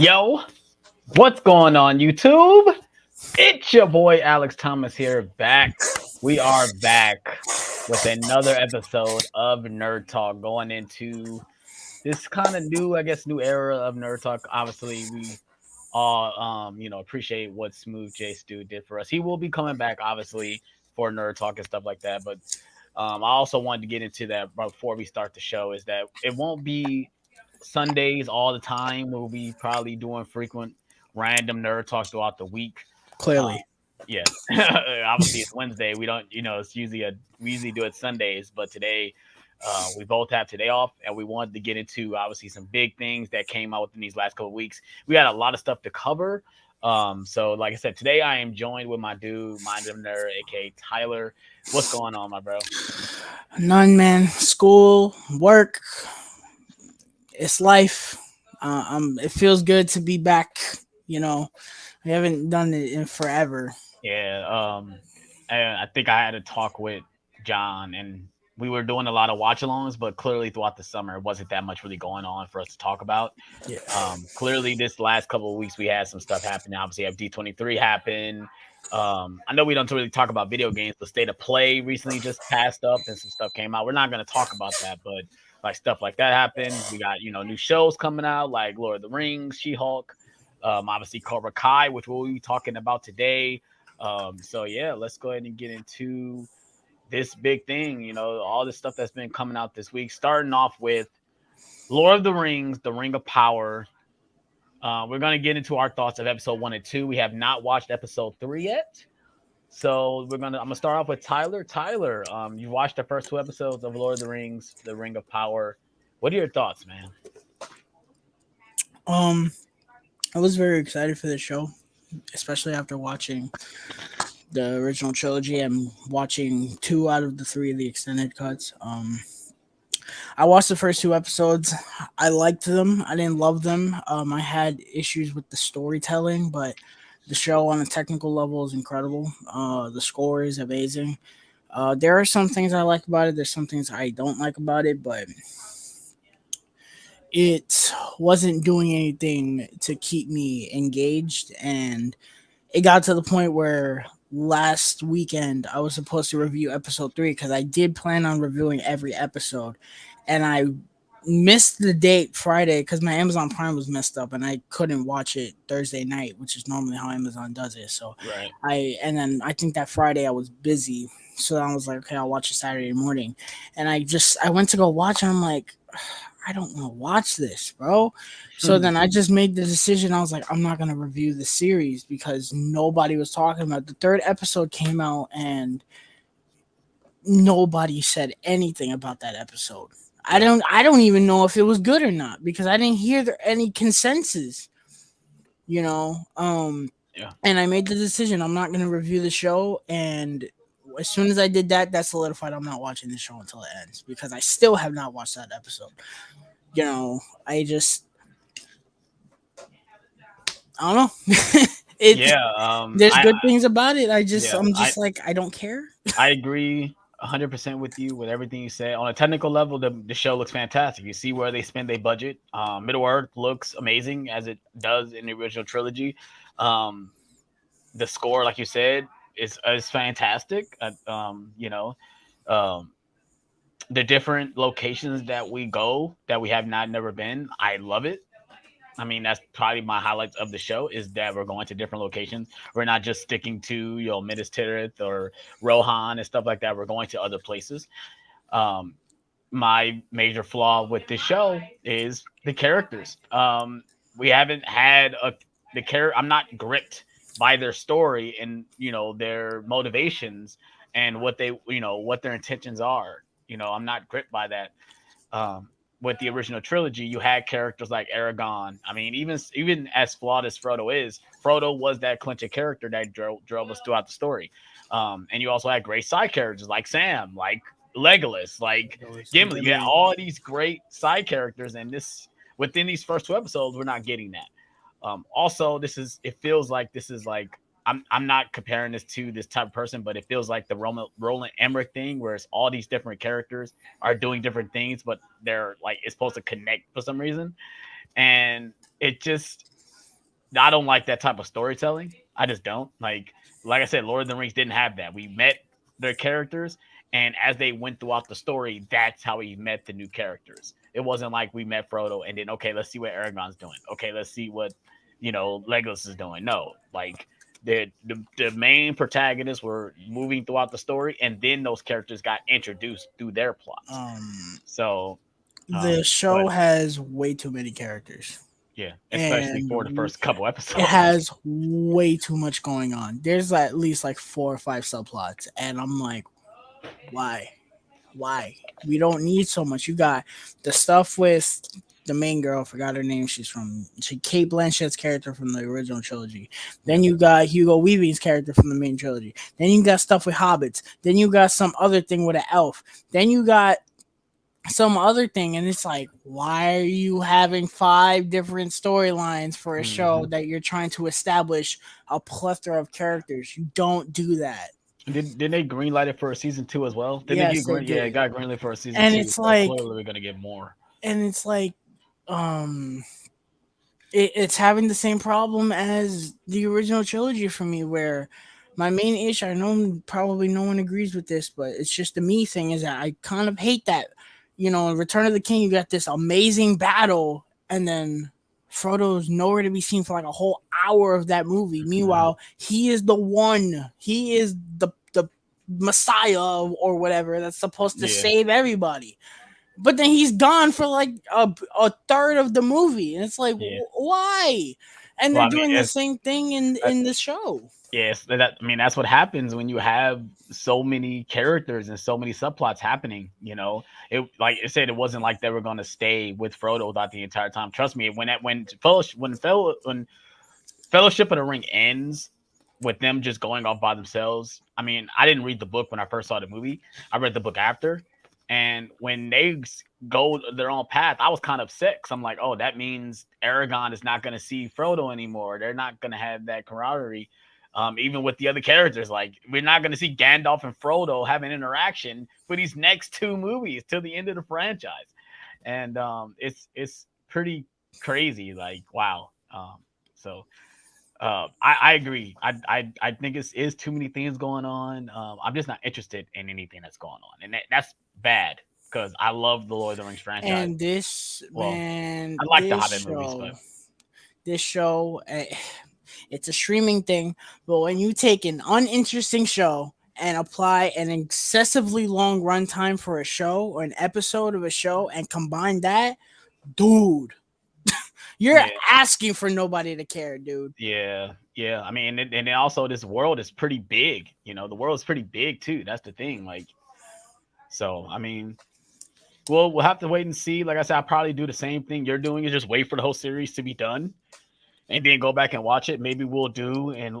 Yo, what's going on, YouTube? It's your boy Alex Thomas here, back. We are back with another episode of Nerd Talk, going into this kind of new, I guess, new era of Nerd Talk. Obviously, we all, appreciate what Smooth J Stu did for us. He will be coming back, obviously, for Nerd Talk and stuff like that. But I also wanted to get into that before we start the show. Is that it won't be Sundays all the time. We'll be probably doing frequent random nerd talks throughout the week. Uh, Clearly. yeah, obviously it's Wednesday. We don't, it's usually we usually do it Sundays, but today we both have today off, and we wanted to get into obviously some big things that came out within these last couple of weeks. We got a lot of stuff to cover. So like I said, today I am joined with my dude, Mind of Nerd, aka Tyler. What's going on, my bro? None, man. School, work, it's life. It feels good to be back. You know, I haven't done it in forever. Yeah, I think I had a talk with John, and we were doing a lot of watch alongs, but clearly throughout the summer, it wasn't that much really going on for us to talk about. Yeah. Clearly, this last couple of weeks, we had some stuff happening. Obviously, have D23 happen. I know we don't really talk about video games, but State of Play recently just passed up, and some stuff came out. We're not going to talk about that, but like stuff like that happened. We got new shows coming out like Lord of the Rings, She-Hulk, obviously Cobra Kai, which we'll be talking about today. So yeah, let's go ahead and get into this big thing. All this stuff that's been coming out this week. Starting off with Lord of the Rings, The Ring of Power. We're gonna get into our thoughts of episode 1 and 2. We have not watched episode 3 yet, so I'm gonna start off with Tyler. Tyler, you watched the first 2 episodes of Lord of the Rings, The Ring of Power. What are your thoughts, man? Um, I was very excited for this show, especially after watching the original trilogy and watching 2 out of the 3 of the extended cuts. I watched the first 2 episodes. I liked them. I didn't love them. I had issues with the storytelling, but the show on a technical level is incredible. The score is amazing. There are some things I like about it. There's some things I don't like about it, but it wasn't doing anything to keep me engaged. And it got to the point where last weekend I was supposed to review episode 3 because I did plan on reviewing every episode, and I missed the date Friday because my Amazon Prime was messed up and I couldn't watch it Thursday night, which is normally how Amazon does it. So Right. I think that Friday I was busy, so I was like, okay, I'll watch it Saturday morning, and I went to go watch, and I'm like, I don't want to watch this, bro. So then I just made the decision. I was like, I'm not going to review the series because nobody was talking about it. The 3rd episode came out and nobody said anything about that episode. I don't even know if it was good or not because I didn't hear any consensus, Yeah. and I made the decision I'm not going to review the show, and as soon as I did that, that solidified I'm not watching the show until it ends because I still have not watched that episode. I don't know. Yeah. There's I good things about it. yeah. I'm just like, I don't care. I agree 100% with you with everything you said. On a technical level, the show looks fantastic. You see where they spend their budget. Middle Earth looks amazing as it does in the original trilogy. The score, like you said, is fantastic. Um, the different locations that we go that we have not never been, I love it. I mean, that's probably my highlights of the show is that we're going to different locations. We're not just sticking to, Minas Tirith or Rohan and stuff like that. We're going to other places. Um, my major flaw with this show is the characters. We haven't had the character. I'm not gripped by their story and their motivations and what their intentions are. I'm not gripped by that. Um, with the original trilogy, you had characters like Aragon. I mean, even as flawed as Frodo is, Frodo was that clincher character that drove us throughout the story. And you also had great side characters like Sam, like Legolas, like Gimli. You had all these great side characters, and within these first 2 episodes, we're not getting that. Also, it feels like this is like I'm not comparing this to this type of person, but it feels like the Roland Emmerich thing, where it's all these different characters are doing different things, but they're like it's supposed to connect for some reason, and it just I don't like that type of storytelling. I just don't like I said, Lord of the Rings didn't have that. We met their characters, and as they went throughout the story, that's how we met the new characters. It wasn't like we met Frodo and then okay, let's see what Aragorn's doing. Okay, let's see what Legolas is doing. No, like the main protagonists were moving throughout the story, and then those characters got introduced through their plots. Um, So, the show but has way too many characters, yeah, especially for the and first couple it episodes. has way too much going on. There's at least like 4 or 5 subplots, and I'm like, why? Why? We don't need so much. You got the stuff with the main girl, forgot her name. She Kate Blanchett's character from the original trilogy. Yeah. Then you got Hugo Weaving's character from the main trilogy. Then you got stuff with hobbits. Then you got some other thing with an elf. Then you got some other thing, and it's like, why are you having 5 different storylines for a show Hmm. that you're trying to establish a plethora of characters? You don't do that. Did they greenlight it for a season two as well? Did they Yes, get they green? Yeah, it did. got greenlit for a season And two. it's So like, clearly we're gonna get more. and it's like, um, it's having the same problem as the original trilogy for me, where my main issue, I know probably no one agrees with this, but it's just the me thing, is that I kind of hate that, in Return of the King, you got this amazing battle, and then Frodo's nowhere to be seen for like a whole hour of that movie. Mhm. Meanwhile, he is the messiah or whatever that's supposed to Yeah, save everybody, but then he's gone for like a third of the movie, and it's like, yeah. why? And Well, they're I mean, doing the same thing in uh, in the show. yes. That I mean, that's what happens when you have so many characters and so many subplots happening. It like I said, it wasn't like they were gonna stay with Frodo throughout the entire time. Trust me, when Fellowship of the Ring ends with them just going off by themselves. I mean, I didn't read the book when I first saw the movie. I read the book after, and when they go their own path, I was kind of upset because I'm like, oh, that means Aragon is not going to see Frodo anymore. They're not going to have that camaraderie. Even with the other characters, like we're not going to see Gandalf and Frodo have an interaction for these next 2 movies till the end of the franchise, and it's pretty crazy. Like wow. So I agree. I think it's is too many things going on. I'm just not interested in anything that's going on, and that's bad because I love the Lord of the Rings franchise. And this Well, man, I like the Hobbit movies, but this show, it's a streaming thing. But when you take an uninteresting show and apply an excessively long runtime for a show or an episode of a show and combine that, dude, you're yeah, asking for nobody to care, dude. yeah. I mean, and then also this world is pretty big. The world is pretty big too. That's the thing. Like, so I mean, we'll have to wait and see. Like I said, I'll probably do the same thing you're doing, is just wait for the whole series to be done and then go back and watch it. Maybe we'll do and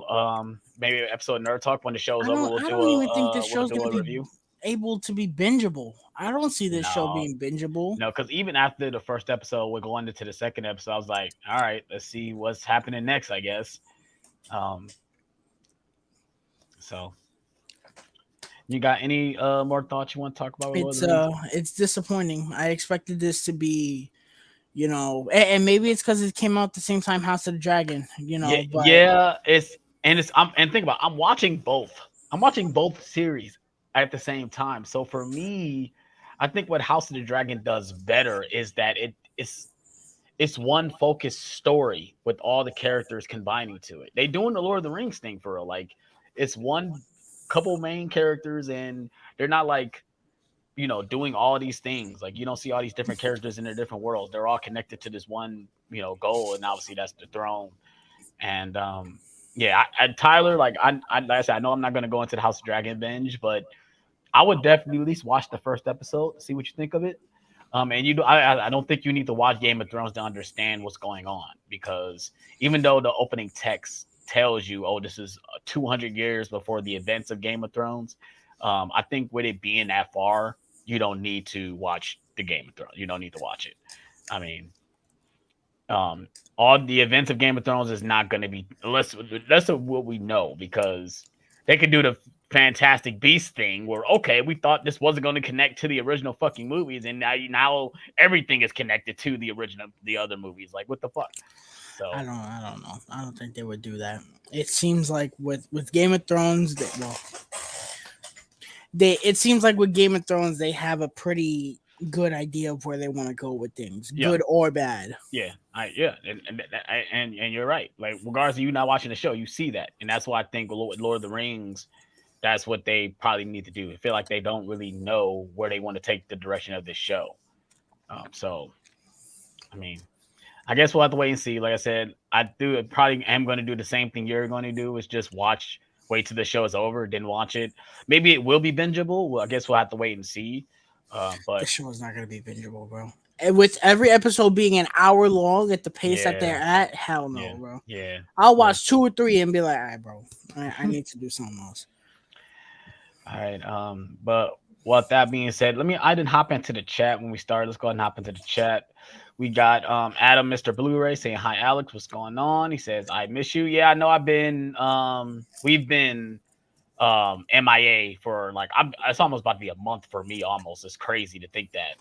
maybe an episode of Nerd Talk when the show's over. We'll I do don't a even think this we'll show's do gonna a be review. able to be bingeable. I don't see this show No, being bingeable. no, because even after the first episode, we're going into the second episode. I was like, all right, let's see what's happening next. I guess. Um, so you got any more thoughts you want to talk about with Lord of the Rings? It's disappointing. I expected this to be, and maybe it's because it came out the same time House of the Dragon, Yeah, but yeah. And think about I'm watching both. I'm watching both series at the same time. So for me, I think what House of the Dragon does better is that it's one focused story with all the characters combining to it. They doing the Lord of the Rings thing for real. Like it's one couple main characters and they're not like doing all these things. Like you don't see all these different characters in their different worlds. They're all connected to this one, goal, and obviously that's the throne. And yeah, Tyler, like I said, I know I'm not going to go into the House of Dragon binge, but I would definitely at least watch the first episode, see what you think of it. And I don't think you need to watch Game of Thrones to understand what's going on because even though the opening text tells you, oh, this is 200 years before the events of Game of Thrones, I think with it being that far, you don't need to watch the Game of Thrones. You don't need to watch it. I mean, um, all the events of Game of Thrones is not going to be unless of what we know because they could do the Fantastic Beast thing where okay, we thought this wasn't going to connect to the original fucking movies, and now everything is connected to the other movies. Like what the fuck? So I don't know. I don't think they would do that. It seems like with Game of Thrones, it seems like with Game of Thrones they have a pretty good idea of where they want to go with things, yeah, good or bad. yeah, and you're right. Like regardless of you not watching the show, you see that, and that's why I think with Lord of the Rings, that's what they probably need to do. I feel like they don't really know where they want to take the direction of this show. So I mean, I guess we'll have to wait and see. Like I said, I do probably am going to do the same thing you're going to do is just wait till the show is over, then watch it. Maybe it will be bingeable. Well, I guess we'll have to wait and see. The But show is not going to be bingeable, bro. And with every episode being an hour long at the pace that yeah, they're at, hell yeah, no, bro. yeah, I'll yeah. watch 2 or 3 and be like, all right, bro, I need to do something else. All right. But with that being said, I didn't hop into the chat when we started. Let's go ahead and hop into the chat. We got Adam, Mr. Blu-ray saying hi Alex, what's going on? He says, I miss you. Yeah, I know we've been MIA for like it's almost about to be a month for me almost. It's crazy to think that.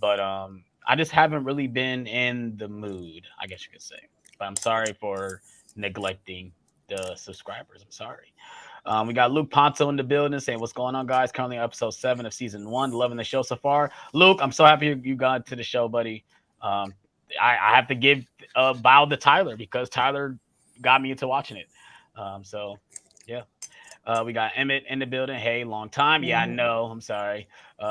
But I just haven't really been in the mood, I guess you could say. But I'm sorry for neglecting the subscribers. I'm sorry. We got Luke Ponto in the building saying, what's going on, guys? Currently episode 7 of season 1. Loving the show so far. Luke, I'm so happy you got to the show, buddy. Um, I have to give bow to Tyler because Tyler got me into watching it. So, yeah. We got Emmett in the building. Hey, long time. Yeah, I know. I'm sorry.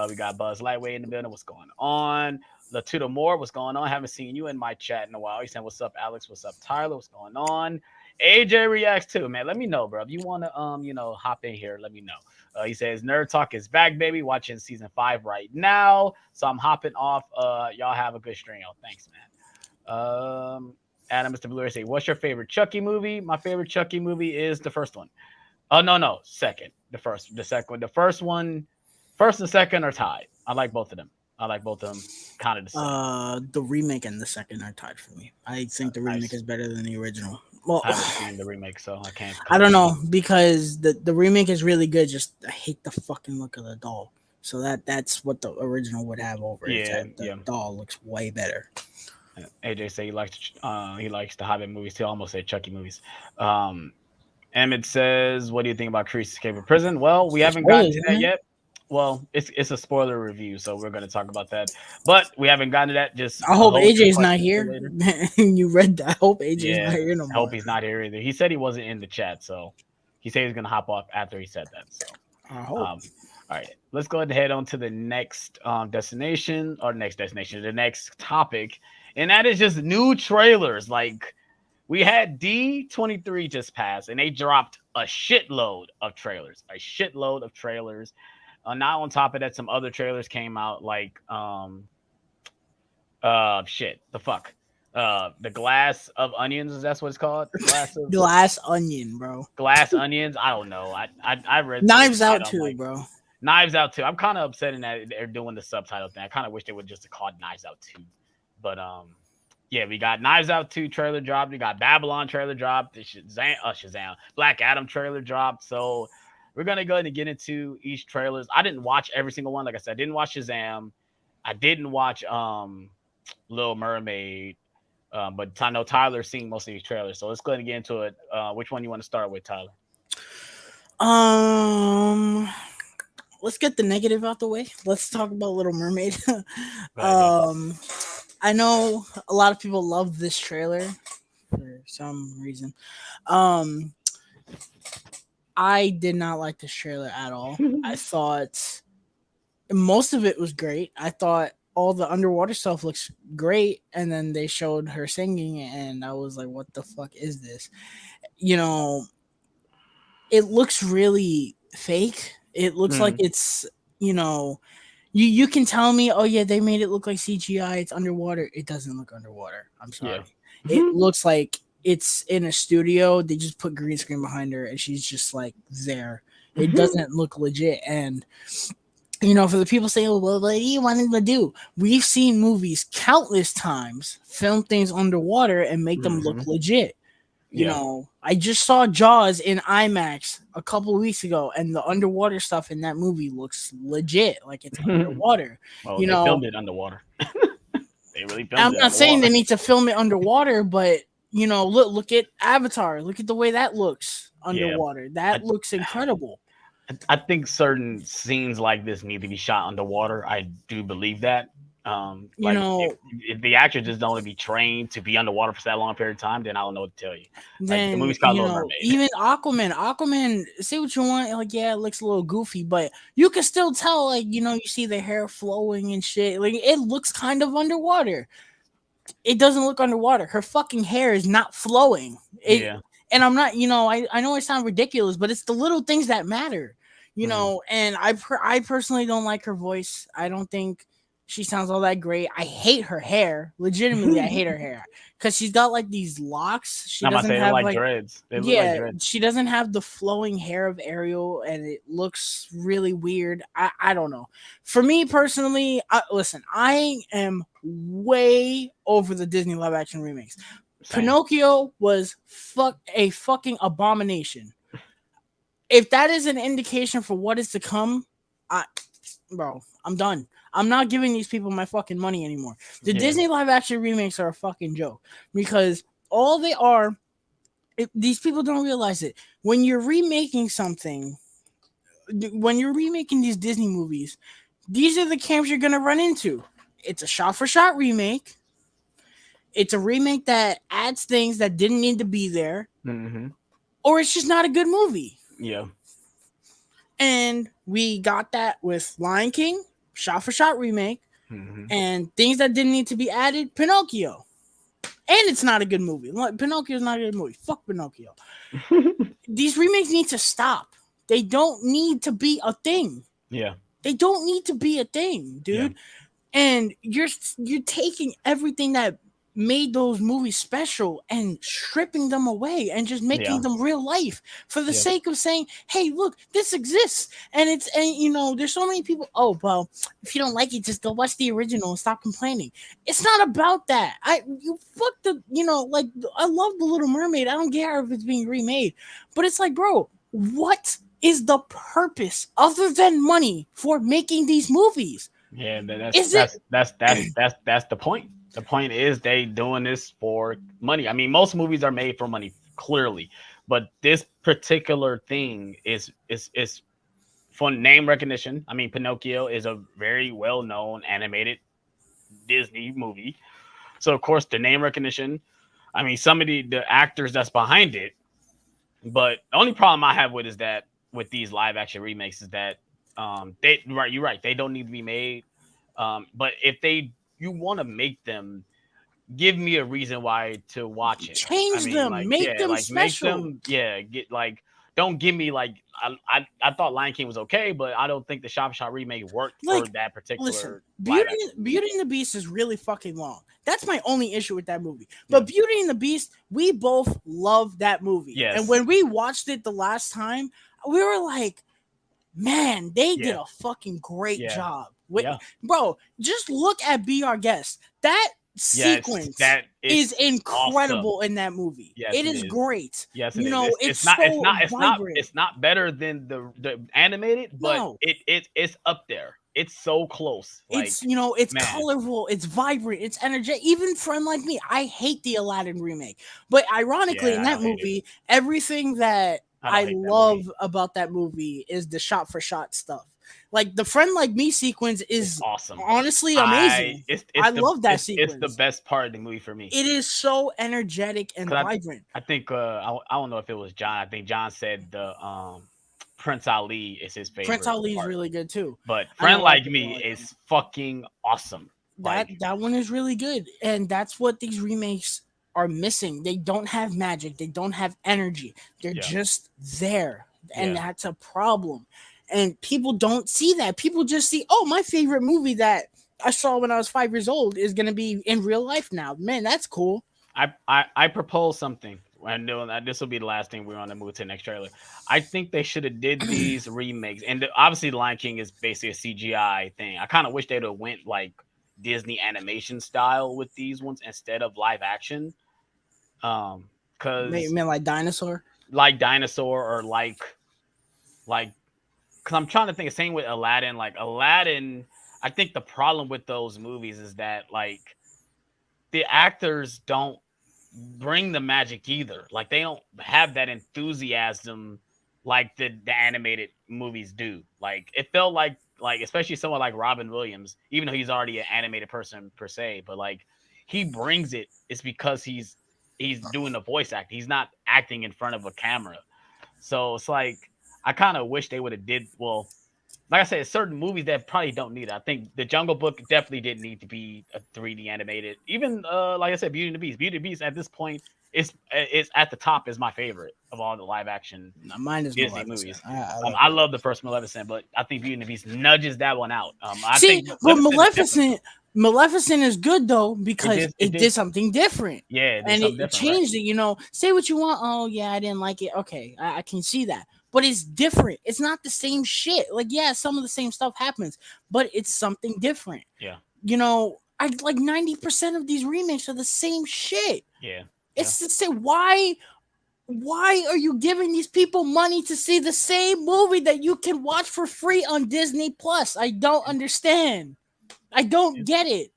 We got Buzz Lightweight in the building. What's going on? Latuda Moore, what's going on? Haven't seen you in my chat in a while. He's saying, what's up, Alex? What's up, Tyler? What's going on? AJ reacts too, man. Let me know, bro. If you want to, hop in here, let me know. He says, Nerd Talk is back, baby. Watching season 5 right now. So I'm hopping off. Y'all have a good stream. Oh, thanks, man. Adam, Mr. Blu-ray say, what's your favorite Chucky movie? My favorite Chucky movie is the first one. Oh, no. Second. The second one. The first one, first and second are tied. I like both of them. Kind of the same. The remake and the second are tied for me. I think the remake is better than the original. Well, I haven't seen the remake, so I can't. I don't know because the remake is really good. Just I hate the fucking look of the doll. So that's what the original would have over it. Yeah, The doll looks way better. AJ say he likes the Hobbit movies. He almost said Chucky movies. Emmett says, "What do you think about Crease Escape from Prison?" Well, we haven't gotten to that yet. Well, it's a spoiler review, so we're going to talk about that. But we haven't gotten to that. Just I hope AJ's not here. You read that. I hope AJ's not here no more. I hope he's not here either. He said he wasn't in the chat, so he said he's going to hop off after he said that. So, I hope. All right, let's go ahead and head on to the next destination, the next topic, and that is just new trailers. Like we had D23 just pass, and they dropped a shitload of trailers. Not on top of that, some other trailers came out like the Glass of Onions. That's what it's called. Glass Onion, bro. Glass Onions. I don't know. I read Knives Out too, bro. Knives Out too. I'm kind of upset in that they're doing the subtitle thing. I kind of wish they would just have called Knives Out 2. But yeah, we got Knives Out 2 trailer dropped. We got Babylon trailer dropped. Shazam. Black Adam trailer dropped. So we're gonna go ahead and get into each trailers. I didn't watch every single one. Like I said, I didn't watch Shazam. I didn't watch Little Mermaid. But I know Tyler's seen most of these trailers. So let's go ahead and get into it. Which one you want to start with, Tyler? Let's get the negative out the way. Let's talk about Little Mermaid. I know a lot of people love this trailer for some reason. I did not like this trailer at all. I thought most of it was great. I thought all the underwater stuff looks great, and then they showed her singing, and I was like, what the fuck is this? You know, it looks really fake. It looks like it's, you can tell me, oh yeah, they made it look like CGI, it's underwater. It doesn't look underwater. I'm sorry. Yeah. It looks like it's in a studio. They just put green screen behind her and she's just like there. It doesn't look legit. And for the people saying, well, what do you want them to do? We've seen movies countless times film things underwater and make them look legit. You know, I just saw Jaws in IMAX a couple of weeks ago, and the underwater stuff in that movie looks legit, like it's underwater. Well, they filmed it underwater. They really filmed it. I'm not saying they need to film it underwater, but look at Avatar. Look at the way that looks Yeah. underwater. That I, looks incredible. I think certain scenes like this need to be shot underwater. I do believe that. You Like know, if the actor just don't want to be trained to be underwater for that long period of time, then I don't know what to tell you. Like the then movie's called Little Mermaid. even Aquaman, say what you want, like yeah, it looks a little goofy, but you can still tell, like you see the hair flowing and shit. Like it looks kind of underwater. It doesn't look underwater. Her fucking hair is not flowing. It Yeah. and I'm not, I know I sound ridiculous, but it's the little things that matter. Hmm. And I personally don't like her voice. I don't think she sounds all that great. I hate her hair. Legitimately, I hate her hair cuz she's got like these locks. She I'm about to doesn't say they look have like like dreads. They look like yeah, dreads. she doesn't have the flowing hair of Ariel, and it looks really weird. I don't know. For me personally, listen, I am way over the Disney live action remakes. Same. Pinocchio was a fucking abomination. If that is an indication for what is to come, I, bro, I'm done. I'm not giving these people my fucking money anymore. The Yeah. Disney live action remakes are a fucking joke because all they are, these people don't realize it. When you're remaking something, when you're remaking these Disney movies, these are the camps you're gonna run into. It's a shot for shot remake. It's a remake that adds things that didn't need to be there, Hmm. or it's just not a good movie. Yeah. And we got that with Lion King, shot for shot remake, Hmm. and things that didn't need to be added, Pinocchio. And it's not a good movie. Pinocchio's not a good movie. Fuck Pinocchio. These remakes need to stop. They don't need to be a thing. Yeah. They don't need to be a thing, Yeah. dude. And you're taking everything that made those movies special and stripping them away and just making Yeah. them real life for the Yeah. sake of saying, hey, look, this exists. And there's so many people, oh well, if you don't like it, just go watch the original and stop complaining. It's not about that. You fuck the like, I love the Little Mermaid. I don't care if it's being remade, but it's like, bro, what is the purpose other than money for making these movies? Yeah, Is it that's the point. The point is they doing this for money. I mean, most movies are made for money, clearly, but this particular thing is for name recognition. I mean, Pinocchio is a very well known animated Disney movie, so of course the name recognition. I mean, some of the actors that's behind it. But the only problem I have with is that with these live action remakes is that they right you're right, they don't need to be made. But if they you want to make them, give me a reason why to watch it. I change mean, them, like, make yeah, them like make special? them, yeah, get like, don't give me like, I thought Lion King was okay, but I don't think the Shop Shop remake worked for Like, that listen, particular live Beauty action movie. Beauty and the Beast is really fucking long. That's my only issue with that movie. Yeah. But Beauty and the Beast, we both love that movie. And Yes. when we watched it the last time, we were like, man, they did Yeah. a fucking great Yeah. job. Yeah. Bro, just look at Be Our Guest. That Yes. sequence That is is awesome. incredible in that movie. Yes, It it is is. great. Yes, it is. It's It's not it's so not it's not vibrant. it's not better than the animated, but No, it's up there. It's so close. Like, it's man, colorful, it's vibrant, it's energetic. Even friend like me, I hate the Aladdin remake, but ironically in yeah, I that don't hate it. movie, everything that I don't I hate that movie. love about that movie is the shot for shot stuff. Like the friend like me sequence It's is awesome. honestly I amazing. I it's the love that it's the sequence. best part of the movie for me. It is so energetic and 'Cause vibrant. I think I don't know if it was John. I think John said the Prince Ali is his Prince favorite Ali is part. really good too. But I know Friend a lot of Like people Me don't like him. is fucking awesome. that Like, that one is really good, and that's what these remakes are missing. They don't have magic, they don't have energy, they're yeah. just there, and Yeah. that's a problem. And people don't see that. People just see, oh, my favorite movie that I saw when I was 5 years old is going to be in real life now. Man, that's cool. I propose something. I know that this will be the last thing we're on to move to the next trailer. I think they should have did these remakes, and obviously, the Lion King is basically a CGI thing. I kind of wish they'd have went like Disney animation style with these ones instead of live action. Because Man, like Dinosaur. like Dinosaur or like, because I'm trying to think the same with Aladdin. Like Aladdin, I think the problem with those movies is that like the actors don't bring the magic either. Like they don't have that enthusiasm like the animated movies do. Like it felt like especially someone like Robin Williams, even though he's already an animated person per se, but like he brings it. It's because he's doing the voice act. He's not acting in front of a camera. So it's like I kind of wish they would have did well. Like I said, certain movies that probably don't need it. I think The Jungle Book definitely didn't need to be a 3D animated. Even like I said, Beauty and the Beast. Beauty and the Beast at this point is at the top is my favorite of all the live action Mine is Disney Maleficent. movies. I love I it. love the first Maleficent, but I think Beauty and the Beast nudges that one out. I See, think but Maleficent is different though. Maleficent is good though because It it did did something different yeah, it did and something it different, right? changed it. Say what you want. Oh yeah, I didn't like it. Okay, I can see that, but it's different. It's not the same shit. Like yeah, some of the same stuff happens, but it's something different. Yeah, I like 90% of these remakes are the same shit. yeah, yeah. It's the same. Why are you giving these people money to see the same movie that you can watch for free on Disney Plus? I don't understand. I don't get it.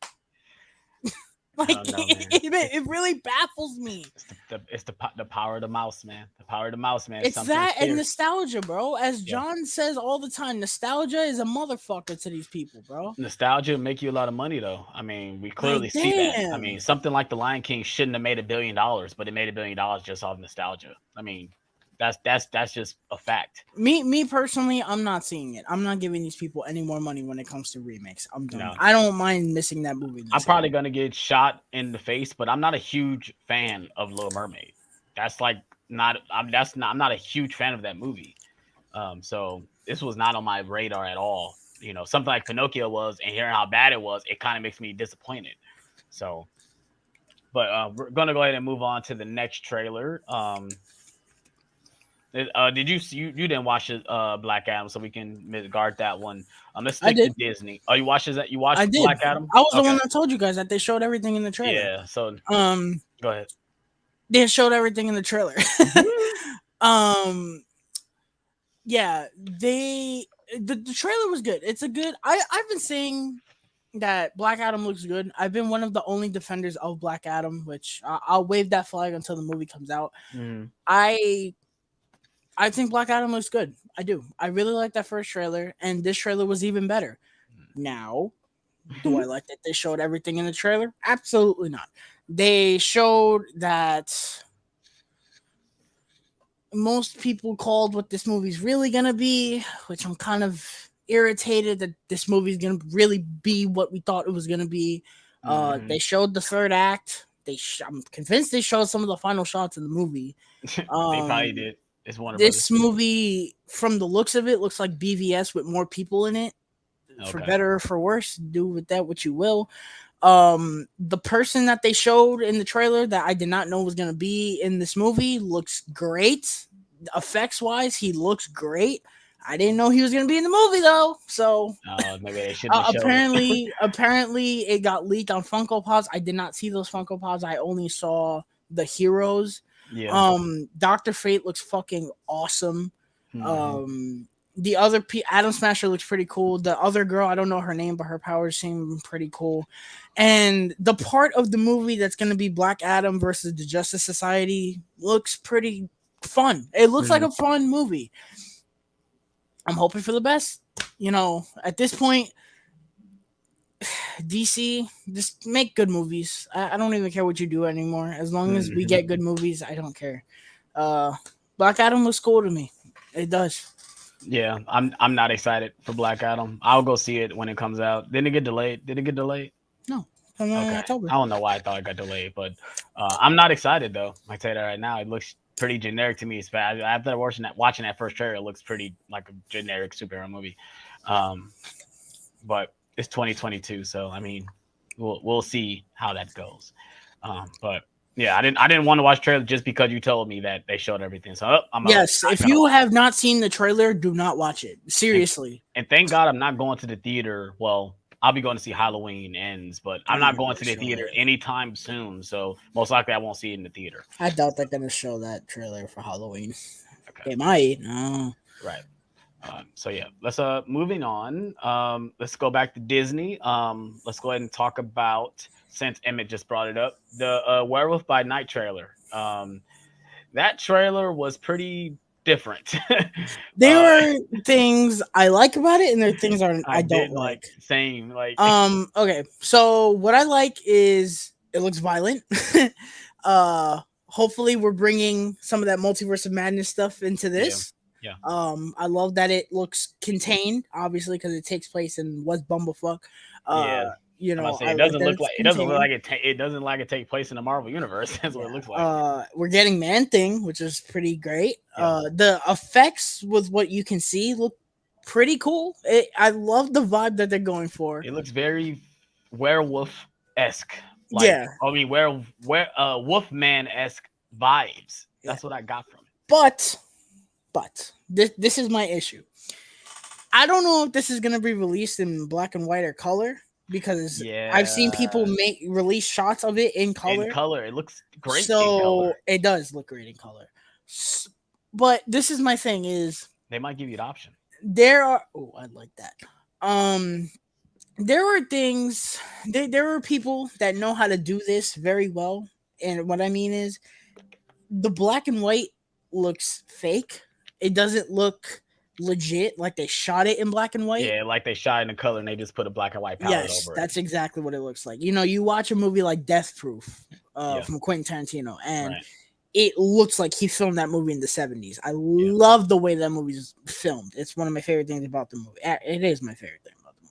I Like don't know, man. it really baffles me. The power of the mouse, man. The power of the mouse, man. It's Something that and fierce. nostalgia, bro. As Yeah. John says all the time, nostalgia is a motherfucker to these people, bro. Nostalgia make you a lot of money though. I mean, we Like, clearly see that. I damn. mean, something like The Lion King shouldn't have made $1 billion, but it made $1 billion just off nostalgia. I mean, that's just a fact. Me personally, I'm not seeing it. I'm not giving these people any more money when it comes to remakes. I'm done. No, I don't mind missing that movie in the I'm theater. probably gonna get shot in the face, but I'm not a huge fan of Little Mermaid. That's like not. I'm that's not. I'm not a huge fan of that movie. So this was not on my radar at all. Something like Pinocchio was, and hearing how bad it was, it kind of makes me disappointed. So, but we're gonna go ahead and move on to the next trailer. Did you didn't watch it, Black Adam, so we can guard that one. Let's I stick to did. Disney. Oh, you I watched did. Black Adam? I was the Okay, one that told you guys that they showed everything in the trailer. yeah. So Um, go ahead. they showed everything in the trailer. um, yeah, the trailer was good. It's a good. I've been saying that Black Adam looks good. I've been one of the only defenders of Black Adam, which I'll wave that flag until the movie comes out. Mhm. I I think Black Adam looks good. I do. I really like that first trailer, and this trailer was even better. Now, do I like that they showed everything in the trailer? Absolutely not. They showed that most people called what this movie's really gonna be, which I'm kind of irritated that this movie's gonna really be what we thought it was gonna be. They Mhm. showed the third act. I'm convinced they showed some of the final shots in the movie. They probably Um, did. It's Warner Brothers. this movie, from the looks of it, looks like BVS with more people in it. For Okay. better or for worse, do with that what you will. The person that they showed in the trailer that I did not know was gonna be in this movie looks great. Effects wise, he looks great. I didn't know he was gonna be in the movie though. So Maybe they shouldn't have showed it. apparently it got leaked on Funko Pops. I did not see those Funko Pops. I only saw the heroes. Yeah. Dr. Fate looks fucking awesome. Mhm. The other Adam Smasher looks pretty cool. The other girl, I don't know her name, but her powers seem pretty cool. And the part of the movie that's going to be Black Adam versus the Justice Society looks pretty fun. It looks like Mhm. a fun movie. I'm hoping for the best. At this point, DC, just make good movies. I don't even care what you do anymore. As long as we Mhm. get good movies, I don't care. Uh, Black Adam looks cool to me. It does. Yeah, I'm not excited for Black Adam. I'll go see it when it comes out. Didn't it get delayed? Did it get delayed? No, come on in Okay. October. I don't know why I thought it got delayed, but I'm not excited though. I tell you that right now. It looks pretty generic to me. It's bad. After watching that first trailer, it looks pretty like a generic superhero movie. Um, but it's 2022, so I mean, we'll see how that goes. But yeah, I didn't want to watch the trailer just because you told me that they showed everything. So I'm not Yes, if gonna you watch have not seen the trailer, do not watch it. it. Seriously. And thank God I'm not going to the theater. Well, I'll be going to see Halloween Ends, but I'm not going to the Show theater it. anytime soon. So most likely I won't see it in the theater. I doubt they're gonna show that trailer for Halloween. Okay, They might. No. right. So yeah, let's moving on. Let's go back to Disney. Let's go ahead and talk about, since Emmett just brought it up, the Werewolf by Night trailer. That trailer was pretty different. There uh, are things I like about it, and there are things I I don't didn't like like. same like Okay. So what I like is it looks violent. uh, Hopefully we're bringing some of that multiverse of madness stuff into yeah, this. yeah, I love that it looks contained, obviously, because it takes place in what's Bumblefuck. yeah. Uh, I'm about to say I it like doesn't that look it's like it doesn't look contained. like it doesn't like it take place in the Marvel universe. That's what it Yeah. looks like. We're getting Man Thing, which is pretty great. Yeah, The effects with what you can see look pretty cool. I love the vibe that they're going for. it looks very werewolf esque. Like Yeah, I mean, where Wolfman esque vibes. yeah. That's what I got from it. But this is my issue. I don't know if this is gonna be released in black and white or color because I've seen people Yeah, make release shots of it in in color. color, it looks great in color. So it does look great in color. But this is my thing is They might give you the option. there are I like that. Um there are things there are people that know how to do this very well. And what I mean is the black and white looks fake. It doesn't look legit like they shot it in black and white. Yeah, like they shot in the color and they just put a black and white palette Yes, over it. that's exactly what it looks like. You watch a movie like Death Proof Yeah, from Quentin Tarantino, and right. it looks like he filmed that movie in the 70s. I Yeah, love the way that movie's filmed. It's one of my favorite things about the movie. It is my favorite thing about the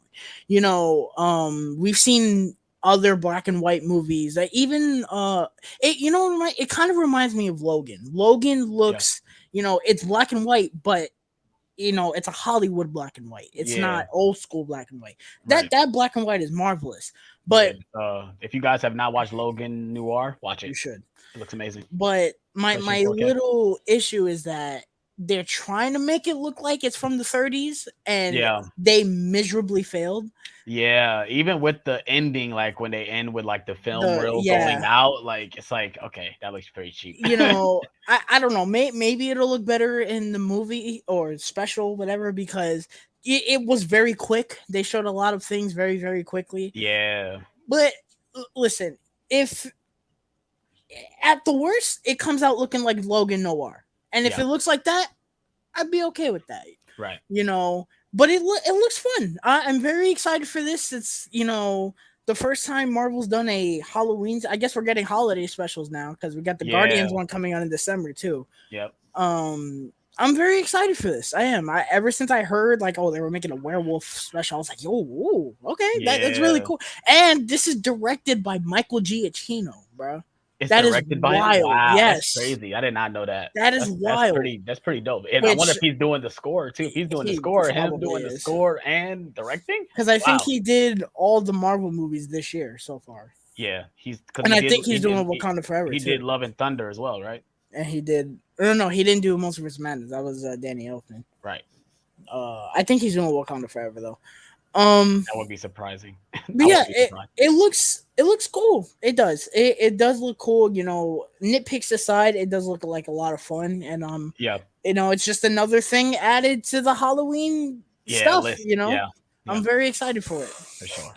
movie. We've seen other black and white movies that even it kind of reminds me of Logan. Logan yeah, looks, it's black and white, but it's a Hollywood black and white. It's yeah. not old school black and white. That Right. that black and white is marvelous. Yeah. But If you guys have not watched Logan Noir, watch you it. should. It looks amazing, But my especially in my 4K. little issue is that they're trying to make it look like it's from the 30s and Yeah, they miserably failed. yeah. Even with the ending, like when they end with like the film The reel going Yeah, out, like it's like okay, that looks pretty cheap. Yeah, I don't know. Maybe it'll look better in the movie or special, whatever, because it was very quick. They showed a lot of things very, very quickly. But listen, if at the worst it comes out looking like Logan Noir, and if yeah. it looks like that, I'd be okay with that. Right. you know. But it looks fun. I'm very excited for this. It's the first time Marvel's done a Halloween. I guess we're getting holiday specials now because we got the Yeah. Guardians one coming out in December too. Yep. I'm very excited for this. I am. Ever since I heard like, oh, they were making a werewolf special, I was like, yo, whoa, okay, that's really Yeah. cool. And this is directed by Michael Giacchino, bro. It's That is directed by him. wild. Wow, that's Yes, crazy. I did not know that. that is wild. That's pretty dope. And I wonder Which if he's doing the score too. If he's doing the he score, him probably doing the is. score and directing. Because I think Wow. he did all the Marvel movies this year so far, Yeah, he's because and he I did think he's doing Wakanda Forever he too. did Love and Thunder as well, right? And he did. No, he didn't do Multiverse of Madness. That was Danny Elfman. Right. I think he's doing Wakanda Forever though. That would be surprising. But I yeah, would be surprised. it looks cool. It does. It does look cool. Nitpicks aside, it does look like a lot of fun, and Yeah. it's just another thing added to the Halloween Yeah. stuff. List. Yeah. I'm very excited for it. For sure.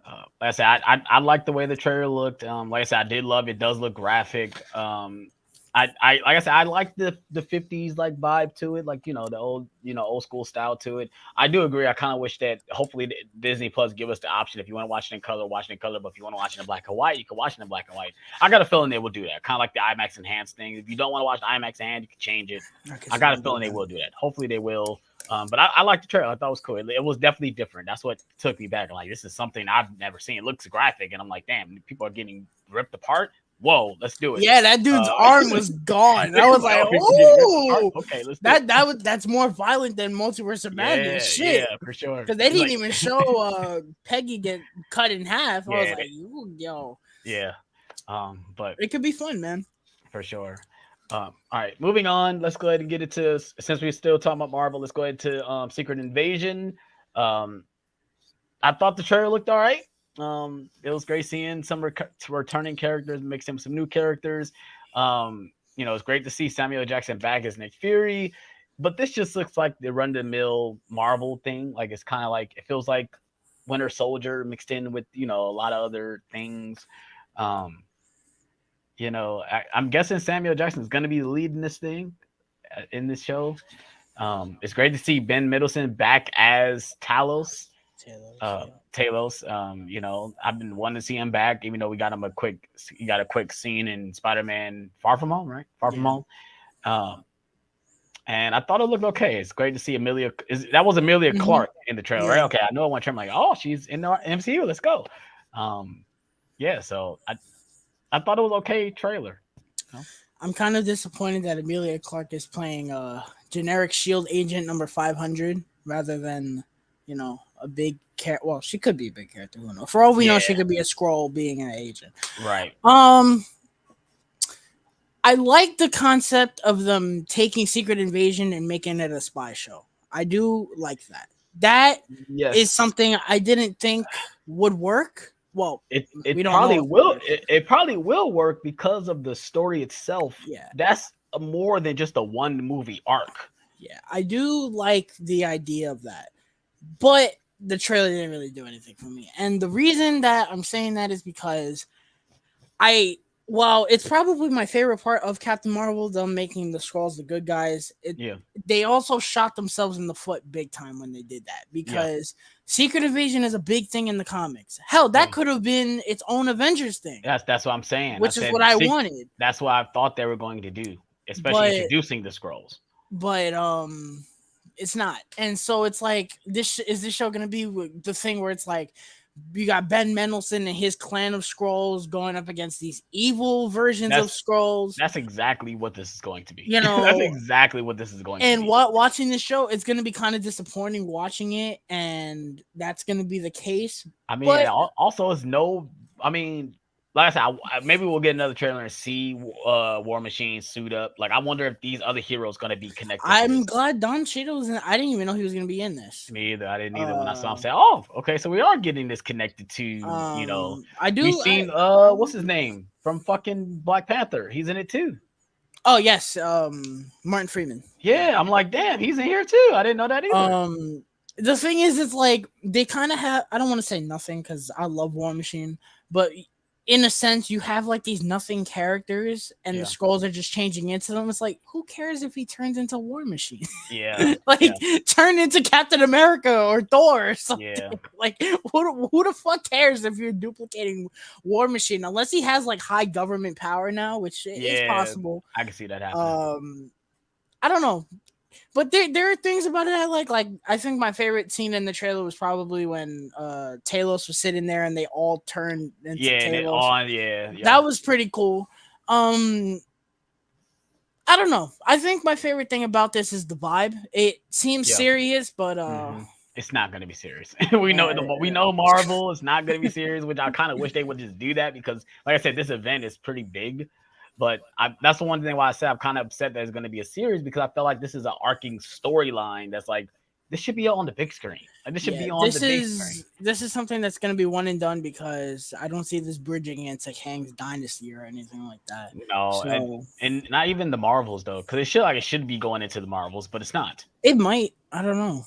Like I said, I like the way the trailer looked. Like I said, I did love it. It does look graphic. I like I said, I like the 50s like vibe to it, like the old school style to it. I do agree. I kind of wish that hopefully Disney Plus give us the option if you want to watch it in color, watch it in color. But if you want to watch it in black and white, you can watch it in black and white. I got a feeling they will do that, kind of like the IMAX enhanced thing. If you don't want to watch the IMAX enhanced, you can change it. I got a feeling they will do that. Hopefully they will. But I like the trailer. I thought it was cool. It was definitely different. That's what took me back. Like, this is something I've never seen. It looks graphic, and I'm like, damn, people are getting ripped apart. Whoa, let's do it. Yeah, that dude's arm was gone. I was like, oh, okay, let's do it. that's more violent than Multiverse of Madness. Shit. Yeah, for sure. Because they didn't even show Peggy get cut in half. I was Yeah, like, yo, yeah. But it could be fun, man. for sure. All right, moving on. Let's go ahead and get into, since we're still talking about Marvel, let's go ahead to Secret Invasion. I thought the trailer looked all right. It was great seeing some returning characters, mixing some new characters. It's great to see Samuel Jackson back as Nick Fury. but this just looks like the run the mill Marvel thing. Like it's kind of like it feels like Winter Soldier mixed in with a lot of other things. Um, I'm guessing Samuel Jackson is going to be leading this thing in this show. It's great to see Ben Middleton back as Talos. Taylor's, yeah. Talos. I've been wanting to see him back, even though he got a quick scene in Spider-Man Far From Home, right? Far From Yeah. Home. And I thought it looked okay. It's great to see Amelia. That was Amelia Hmm. Clark in the trailer, right? Yeah. Okay, I know I went. I'm like, oh, she's in the MCU. Let's go. Yeah. So I thought it was okay trailer. You know? I'm kind of disappointed that Amelia Clark is playing generic Shield agent number 500 rather than, a big character. Well, she could be a big character. Who knows? For all we know, she Yeah. could be a scroll being an agent. Right. I like the concept of them taking Secret Invasion and making it a spy show. I do like that. That is Yes. something I didn't think would work. Well, we It don't know probably if it will. works. It probably will work because of the story itself. Yeah. That's more than just a one movie arc. Yeah, I do like the idea of that, but the trailer didn't really do anything for me. And the reason that I'm saying that is because while it's probably my favorite part of Captain Marvel, them making the Skrulls the good guys, Yeah. they also shot themselves in the foot big time when they did that Yeah. because Secret Invasion is a big thing in the comics. Hell, that Yeah. could have been its own Avengers thing, That's what I'm saying. which is what I wanted. That's what I thought they were going to do, especially But introducing the scrolls. but it's not. And so it's like this show gonna be the thing where it's like you got Ben Mendelsohn and his clan of Skrulls going up against these evil versions of Skrulls. That's exactly what this is going to be. You know, that's exactly what this is going to and be. watching this show, it's gonna be kind of disappointing watching it, and that's gonna be the case. I mean, But also it's no. I mean, like I said, maybe we'll get another trailer and see War Machine suit up. Like, I wonder if these other heroes going to be connected. I'm glad Don Cheadle was in. I didn't even know he was going to be in this. Me either. I didn't either. When I saw him, say, "Oh, okay, so we are getting this connected to I do. We've seen what's his name from fucking Black Panther. He's in it too. Oh yes, Martin Freeman. Yeah, I'm like, damn, he's in here too. I didn't know that either. The thing is, it's like they kind of have. I don't want to say nothing because I love War Machine, but in a sense, you have like these nothing characters, and the Skrulls are just changing into them. It's like, who cares if he turns into War Machine? Yeah, turn into Captain America or Thor or something. Yeah. Like, who the fuck cares if you're duplicating War Machine? Unless he has like high government power now, which is possible. I can see that happening. I don't know. But there are things about it I like. Like, I think my favorite scene in the trailer was probably when Talos was sitting there and they all turned into Talos. That was pretty cool. I don't know. I think my favorite thing about this is the vibe. It seems serious, but it's not going to be serious. we know Marvel. It's not going to be serious, which I kind of wish they would just do that because, like I said, this event is pretty big. But that's the one thing why I said I'm kind of upset that it's going to be a series because I feel like this is an arcing storyline that's like this should be on the big screen. Like, this should be on the big screen. This is something that's going to be one and done because I don't see this bridging into Kang's Dynasty or anything like that. No, and not even the Marvels though, because it should be going into the Marvels, but it's not. It might. I don't know.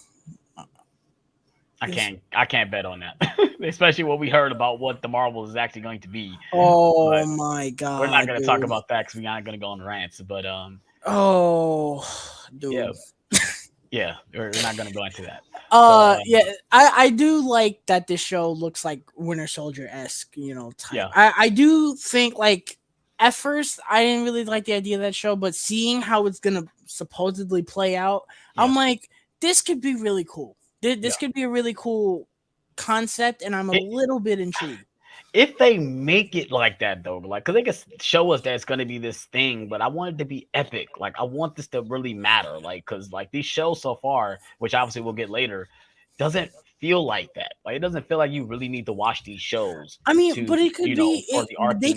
I can't bet on that, especially what we heard about what the Marvel is actually going to be. Oh my god! We're not going to talk about that because we're not going to go on rants. But dude, yeah, we're not going to go into that. I do like that this show looks like Winter Soldier esque, type. Yeah, I do think like at first I didn't really like the idea of that show, but seeing how it's gonna supposedly play out, I'm like, this could be really cool. This could be a really cool concept, and I'm a little bit intrigued. If they make it like that, though, like, because they can show us that it's going to be this thing, but I want it to be epic. Like, I want this to really matter. Like, because, like, these shows so far, which obviously we'll get later, doesn't feel like that. Like, it doesn't feel like you really need to watch these shows. I mean, but it could be. They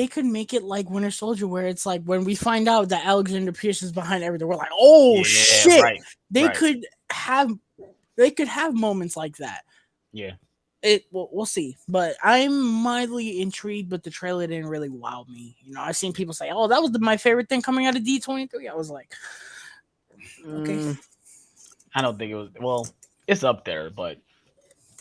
could make it like Winter Soldier, where it's like when we find out that Alexander Pierce is behind everything, we're like, oh shit! Right, they could have moments like that. Yeah. We'll see, but I'm mildly intrigued. But the trailer didn't really wow me. I've seen people say, "Oh, that was my favorite thing coming out of D23." I was like, Okay. Mm, I don't think it was. Well, it's up there, but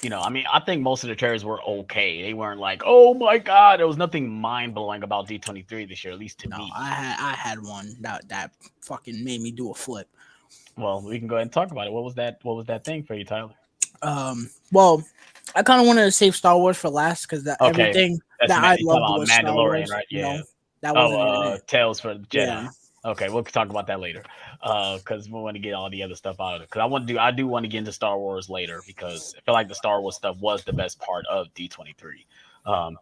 I mean, I think most of the trailers were okay. They weren't like, oh my god, there was nothing mind blowing about D23 this year, at least to No, me. I had one that fucking made me do a flip. Well, we can go ahead and talk about it. What was that? What was that thing for you, Tyler? Well, I kind of wanted to save Star Wars for last because that Okay, everything that's that I you talking loved about was Star Mandalorian, Wars. right? Yeah. No, that Oh, wasn't even it. Tales for the Jedi. Yeah. Okay, we'll talk about that later. Because we want to get all the other stuff out of it. Because I do want to get into Star Wars later because I feel like the Star Wars stuff was the best part of D23.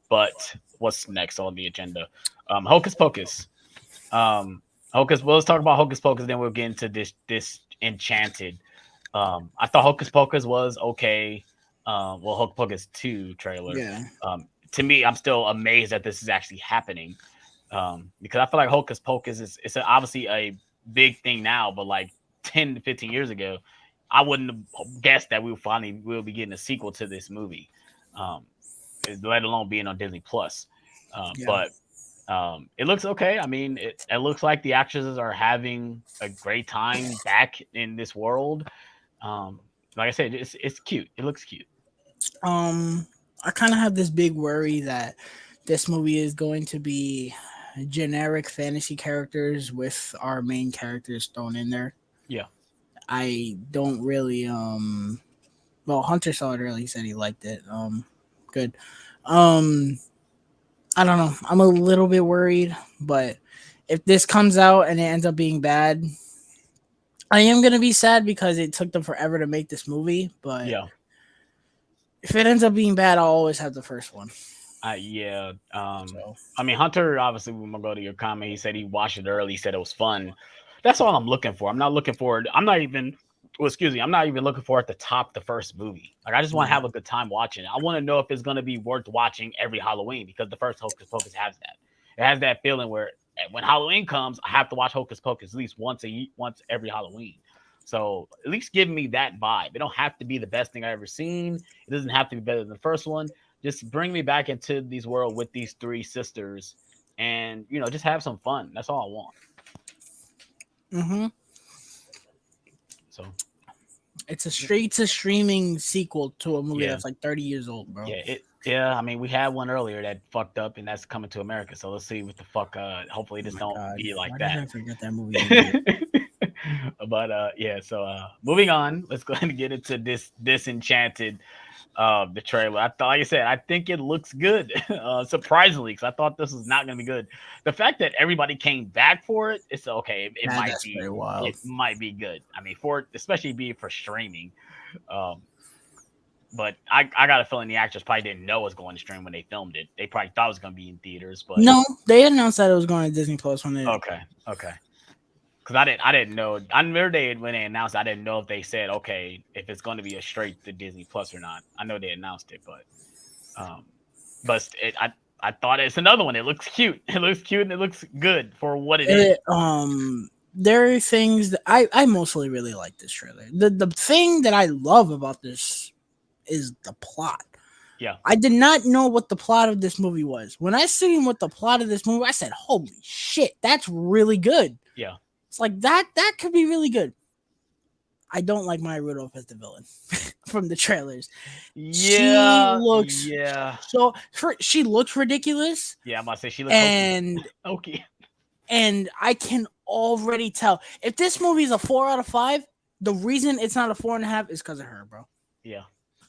But what's next on the agenda? Hocus Pocus. Hocus. Well, let's talk about Hocus Pocus. Then we'll get into this Enchanted. I thought Hocus Pocus was okay. Well, Hocus Pocus 2 trailer. Yeah. To me, I'm still amazed that this is actually happening. Because I feel like Hocus Pocus is obviously a big thing now, but like 10 to 15 years ago, I wouldn't have guessed that we'll be getting a sequel to this movie, um, let alone being on Disney Plus. Yeah. But it looks okay. I mean, it looks like the actresses are having a great time back in this world. Um, like I said, it's cute. It looks cute. I kind of have this big worry that this movie is going to be generic fantasy characters with our main characters thrown in there. Yeah. I don't really well, Hunter saw it early. He said he liked it. Good. Um, I don't know. I'm a little bit worried, but if this comes out and it ends up being bad, I am gonna be sad because it took them forever to make this movie. But Yeah. if it ends up being bad, I'll always have the first one. Yeah. So I mean, Hunter, obviously, when we go to your comment, he said he watched it early. He said it was fun. That's all I'm looking for. I'm not looking for it. I'm not even, well, excuse me, I'm not even looking for it to top the first movie. Like, I just want to yeah, have a good time watching it. I want to know if it's going to be worth watching every Halloween because the first Hocus Pocus has that. It has that feeling where when Halloween comes, I have to watch Hocus Pocus at least once every Halloween. So at least give me that vibe. It don't have to be the best thing I ever seen. It doesn't have to be better than the first one. Just bring me back into these world with these three sisters, and just have some fun. That's all I want. mm-hmm. So It's a streaming sequel to a movie yeah, that's like 30 years old, bro. yeah. I mean, we had one earlier that fucked up, and that's coming to America. So let's see what the fuck. Hopefully, Oh this my don't god, be like why did that. I forget that movie exists? But yeah. So moving on. Let's go ahead and get into this Enchanted. The trailer. Like I said, I think it looks good. Surprisingly, because I thought this was not going to be good. The fact that everybody came back for it, it's okay. It Yeah, might that's be. very wild. It might be good. I mean, especially being for streaming. Um, but I got a feeling the actors probably didn't know it was going to stream when they filmed it. They probably thought it was going to be in theaters. But No, they announced that it was going to Disney Plus when they. okay. Because I didn't know. I remember when they announced. I didn't know if they said okay if it's going to be a straight to Disney Plus or not. I know they announced it, um, but I thought it's another one. It looks cute. It looks cute and it looks good for what it is. There are things that I mostly really like this trailer. The thing that I love about this is the plot. Yeah. I did not know what the plot of this movie was. When I seen what the plot of this movie, I said, "Holy shit, that's really good." Yeah. It's like that could be really good. I don't like Maya Rudolph as the villain from the trailers. Yeah. She looks Yeah. she looks ridiculous. Yeah. I'm about to say she looks Okay. And I can already tell if this movie is a 4 out of 5. The reason it's not a 4.5 is because of her, bro. Yeah.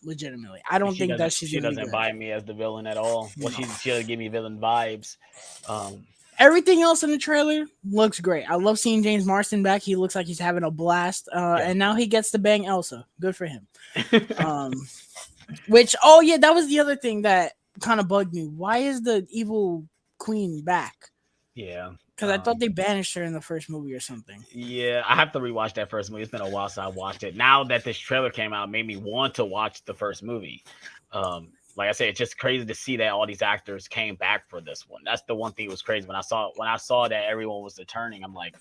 Legitimately, I don't think that she's she gonna doesn't be buy me as the villain at all. Well, No. she doesn't give me villain vibes. Everything else in the trailer looks great. I love seeing James Marsden back. He looks like he's having a blast. And now he gets to bang Elsa. Good for him. That was the other thing that kind of bugged me. Why is the evil queen back? Yeah. Because I thought they banished her in the first movie or something. Yeah, I have to rewatch that first movie. It's been a while since I watched it. Now that this trailer came out, it made me want to watch the first movie. Like I said, it's just crazy to see that all these actors came back for this one. That's the one thing that was crazy when I saw that everyone was returning. I'm like,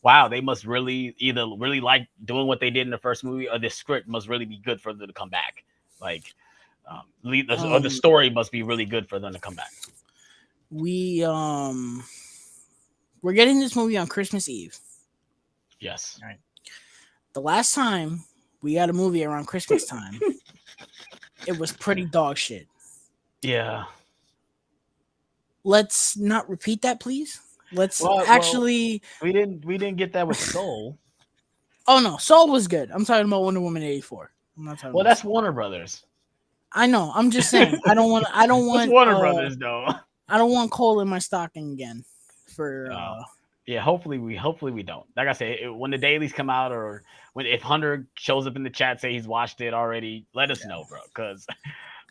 wow, they must really either really like doing what they did in the first movie, or this script must really be good for them to come back. Like, or the story must be really good for them to come back. We're getting this movie on Christmas Eve. Yes. All right. The last time we had a movie around Christmas time, it was pretty dog shit. Yeah. Let's not repeat that, please. Let's Well, actually. we didn't get that with Soul. Oh no, Soul was good. I'm talking about Wonder Woman 84. I'm not talking Well, about that's Soul. Warner Brothers. I know. I'm just saying. I don't want. I don't That's want. Warner Brothers, though. I don't want coal in my stocking again. For Uh, yeah, hopefully we don't. Like I said, when the dailies come out, or when if Hunter shows up in the chat, say he's watched it already, let us know, bro. Because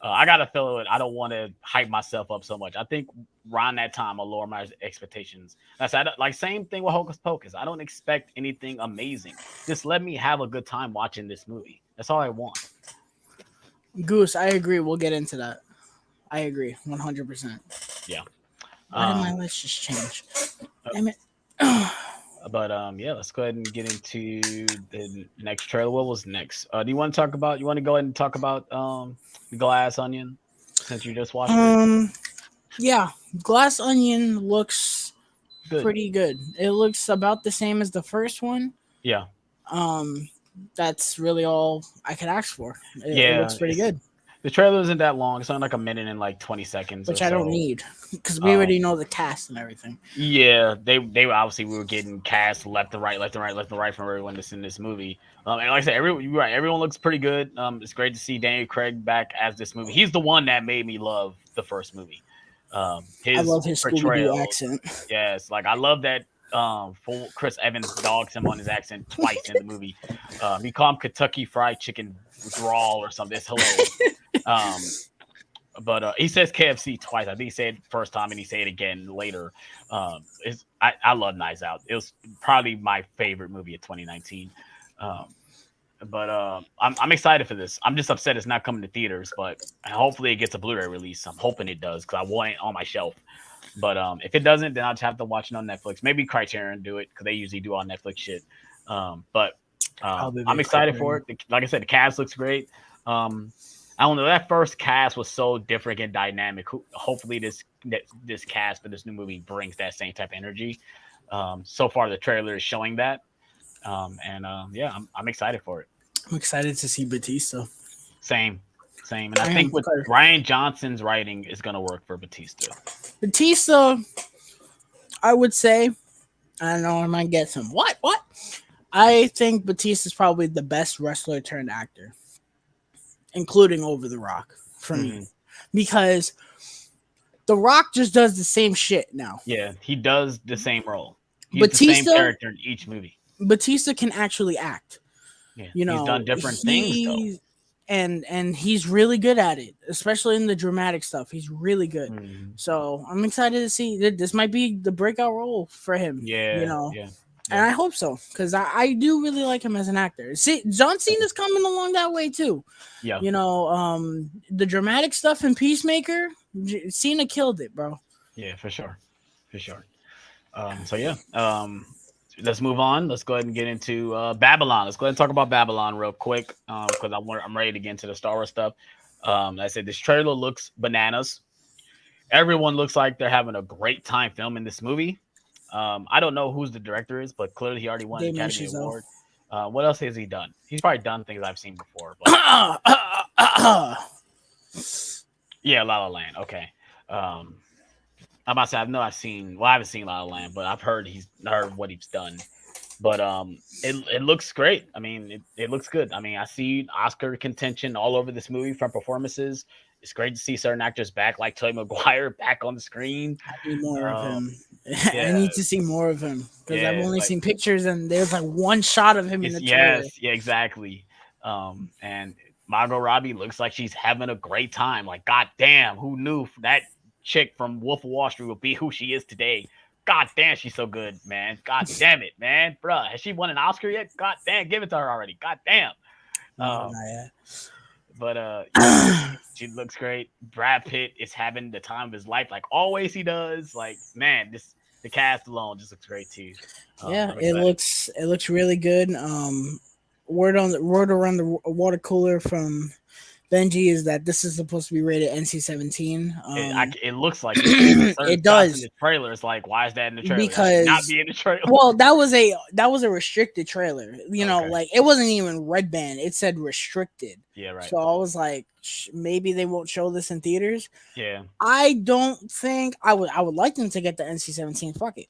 I gotta feel it. I don't want to hype myself up so much. I think around that time I'll lower my expectations. That's like same thing with Hocus Pocus. I don't expect anything amazing. Just let me have a good time watching this movie. That's all I want. Goose, I agree. We'll get into that. I agree, 100%. Yeah. Why did my Um. list just change? uh, Damn it. But yeah, let's go ahead and get into the next trailer. What was next? Do you want to talk about? You want to go ahead and talk about Glass Onion, since you just watched it? um, yeah, Glass Onion looks Good. pretty good. It looks about the same as the first one. Yeah. Um, that's really all I could ask for. It looks Yeah. pretty good, The trailer isn't that long. It's only like a minute and like 20 seconds or which I don't so. need because we Um, already know the cast and everything. yeah, they were obviously we were getting cast left and right, left and right, left and right from everyone that's in this movie. And like I said, you're right. Everyone looks pretty good. It's great to see Daniel Craig back as this movie. He's the one that made me love the first movie. I His love his Scooby Doo portrayal, accent. yes, like I love that. Full Chris Evans dogs him on his accent twice in the movie. He called him Kentucky Fried Chicken drawl or something. It's hilarious. Um, but he says KFC twice. I think he said it first time and he said it again later. I love Knives Out. It was probably my favorite movie of 2019. Um, but I'm excited for this. I'm just upset it's not coming to theaters, but hopefully it gets a Blu-ray release. I'm hoping it does because I want it on my shelf. But if it doesn't, then I'll just have to watch it on Netflix. Maybe Criterion do it because they usually do all Netflix shit. But Probably I'm be excited for Criterion. it. Like I said, the cast looks great. Um, I don't know. That first cast was so different and dynamic. Hopefully, this cast for this new movie brings that same type of energy. So far, the trailer is showing that, and yeah, I'm excited for it. I'm excited to see Batista. Same, same. And I I am think with excited. Ryan Johnson's writing is going to work for Batista. Batista, I would say, I don't know, I might get some. What? I think Batista's probably the best wrestler turned actor, including Over the Rock for me, Mhm. because The Rock just does the same shit now. Yeah, he does the same role. He's the same Batista, character in each movie. Batista can actually act. Yeah, You he's done know, different things though. and he's really good at it, especially in the dramatic stuff. He's really good. Mhm. So I'm excited to see that this might be the breakout role for him. You Yeah, know, yeah, and yeah, I hope so because I do really like him as an actor. See, John Cena's coming along that way too. yeah, You know, the dramatic stuff in Peacemaker, Cena killed it, bro. yeah, for sure, for sure. So yeah, let's move on. Let's go ahead and get into Babylon. Let's go ahead and talk about Babylon real quick because I'm ready to get into the Star Wars stuff. I said this trailer looks bananas. Everyone looks like they're having a great time filming this movie. I don't know who's the director is, but clearly he already won an Damien Academy Chazelle. Award. What else has he done? He's probably done things I've seen before, but yeah, La La Land. Okay. Um, I'm about to say I know I've seen. Well, I haven't seen La La Land, but I've heard what he's done. But it looks great. I mean, it looks good. I mean, I see Oscar contention all over this movie from performances. It's great to see certain actors back, like Tobey Maguire, back on the screen. I need more of Um, him. I yeah, need to see more of him because I've yeah, only like seen pictures and there's like one shot of him in it's the trailer. yes, yeah, exactly. And Margot Robbie looks like she's having a great time. Like, god damn, who knew that chick from Wolf of Wall Street would be who she is today? God damn, she's so good, man. God damn it, man. Bruh, has she won an Oscar yet? God damn, give it to her already. God damn. No, Um, not but yeah, yet. she looks great. Brad Pitt is having the time of his life, like always he does. Like, man, the cast alone just looks great too. Yeah, I'm it excited. looks really good. Word around the water cooler from Benji, is that this is supposed to be rated NC-17. It looks like it because there's certain It shots in does, the trailer. It's like, why is that in the trailer? That should not because be in the trailer. well, that was a restricted trailer. Okay. Like it wasn't even red band. It said restricted. Yeah, right. So I was like, maybe they won't show this in theaters. Yeah. I don't think I would. I would like them to get the NC-17. Fuck it.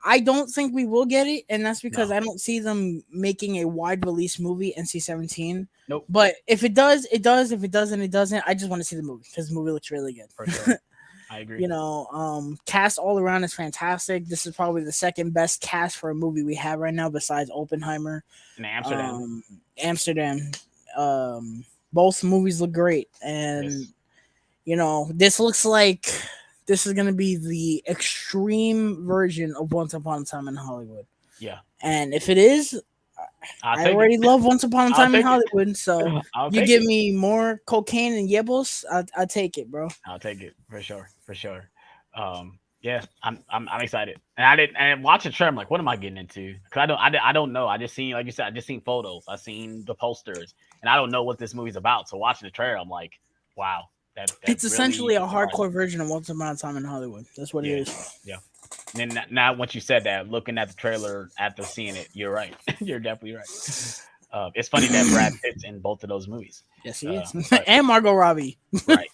I don't think we will get it, and that's because No. I don't see them making a wide release movie NC-17. Nope. But if it does, it does. If it doesn't, it doesn't. I just want to see the movie because the movie looks really good. For sure. I agree. Cast all around is fantastic. This is probably the second best cast for a movie we have right now, besides Oppenheimer. In Amsterdam. Amsterdam. Both movies look great, and this looks like this is gonna be the extreme version of Once Upon a Time in Hollywood. Yeah. And if it is, I already love Once Upon a Time in Hollywood. So you give me more cocaine and yebos, I'll take it, bro. I'll take it for sure. For sure. Yeah, I'm excited. And I didn't watch the trailer. I'm like, what am I getting into? Because I don't know. I just seen, like you said, I just seen photos. I seen the posters, and I don't know what this movie's about. So watching the trailer, I'm like, wow. That's it's essentially a hardcore version of Once Upon a Time in Hollywood. That's what it is. Yeah. And then now, once you said that, looking at the trailer after seeing it, you're right. You're definitely right. It's funny that Brad Pitt's in both of those movies. Yes, he is. And Margot Robbie. Right.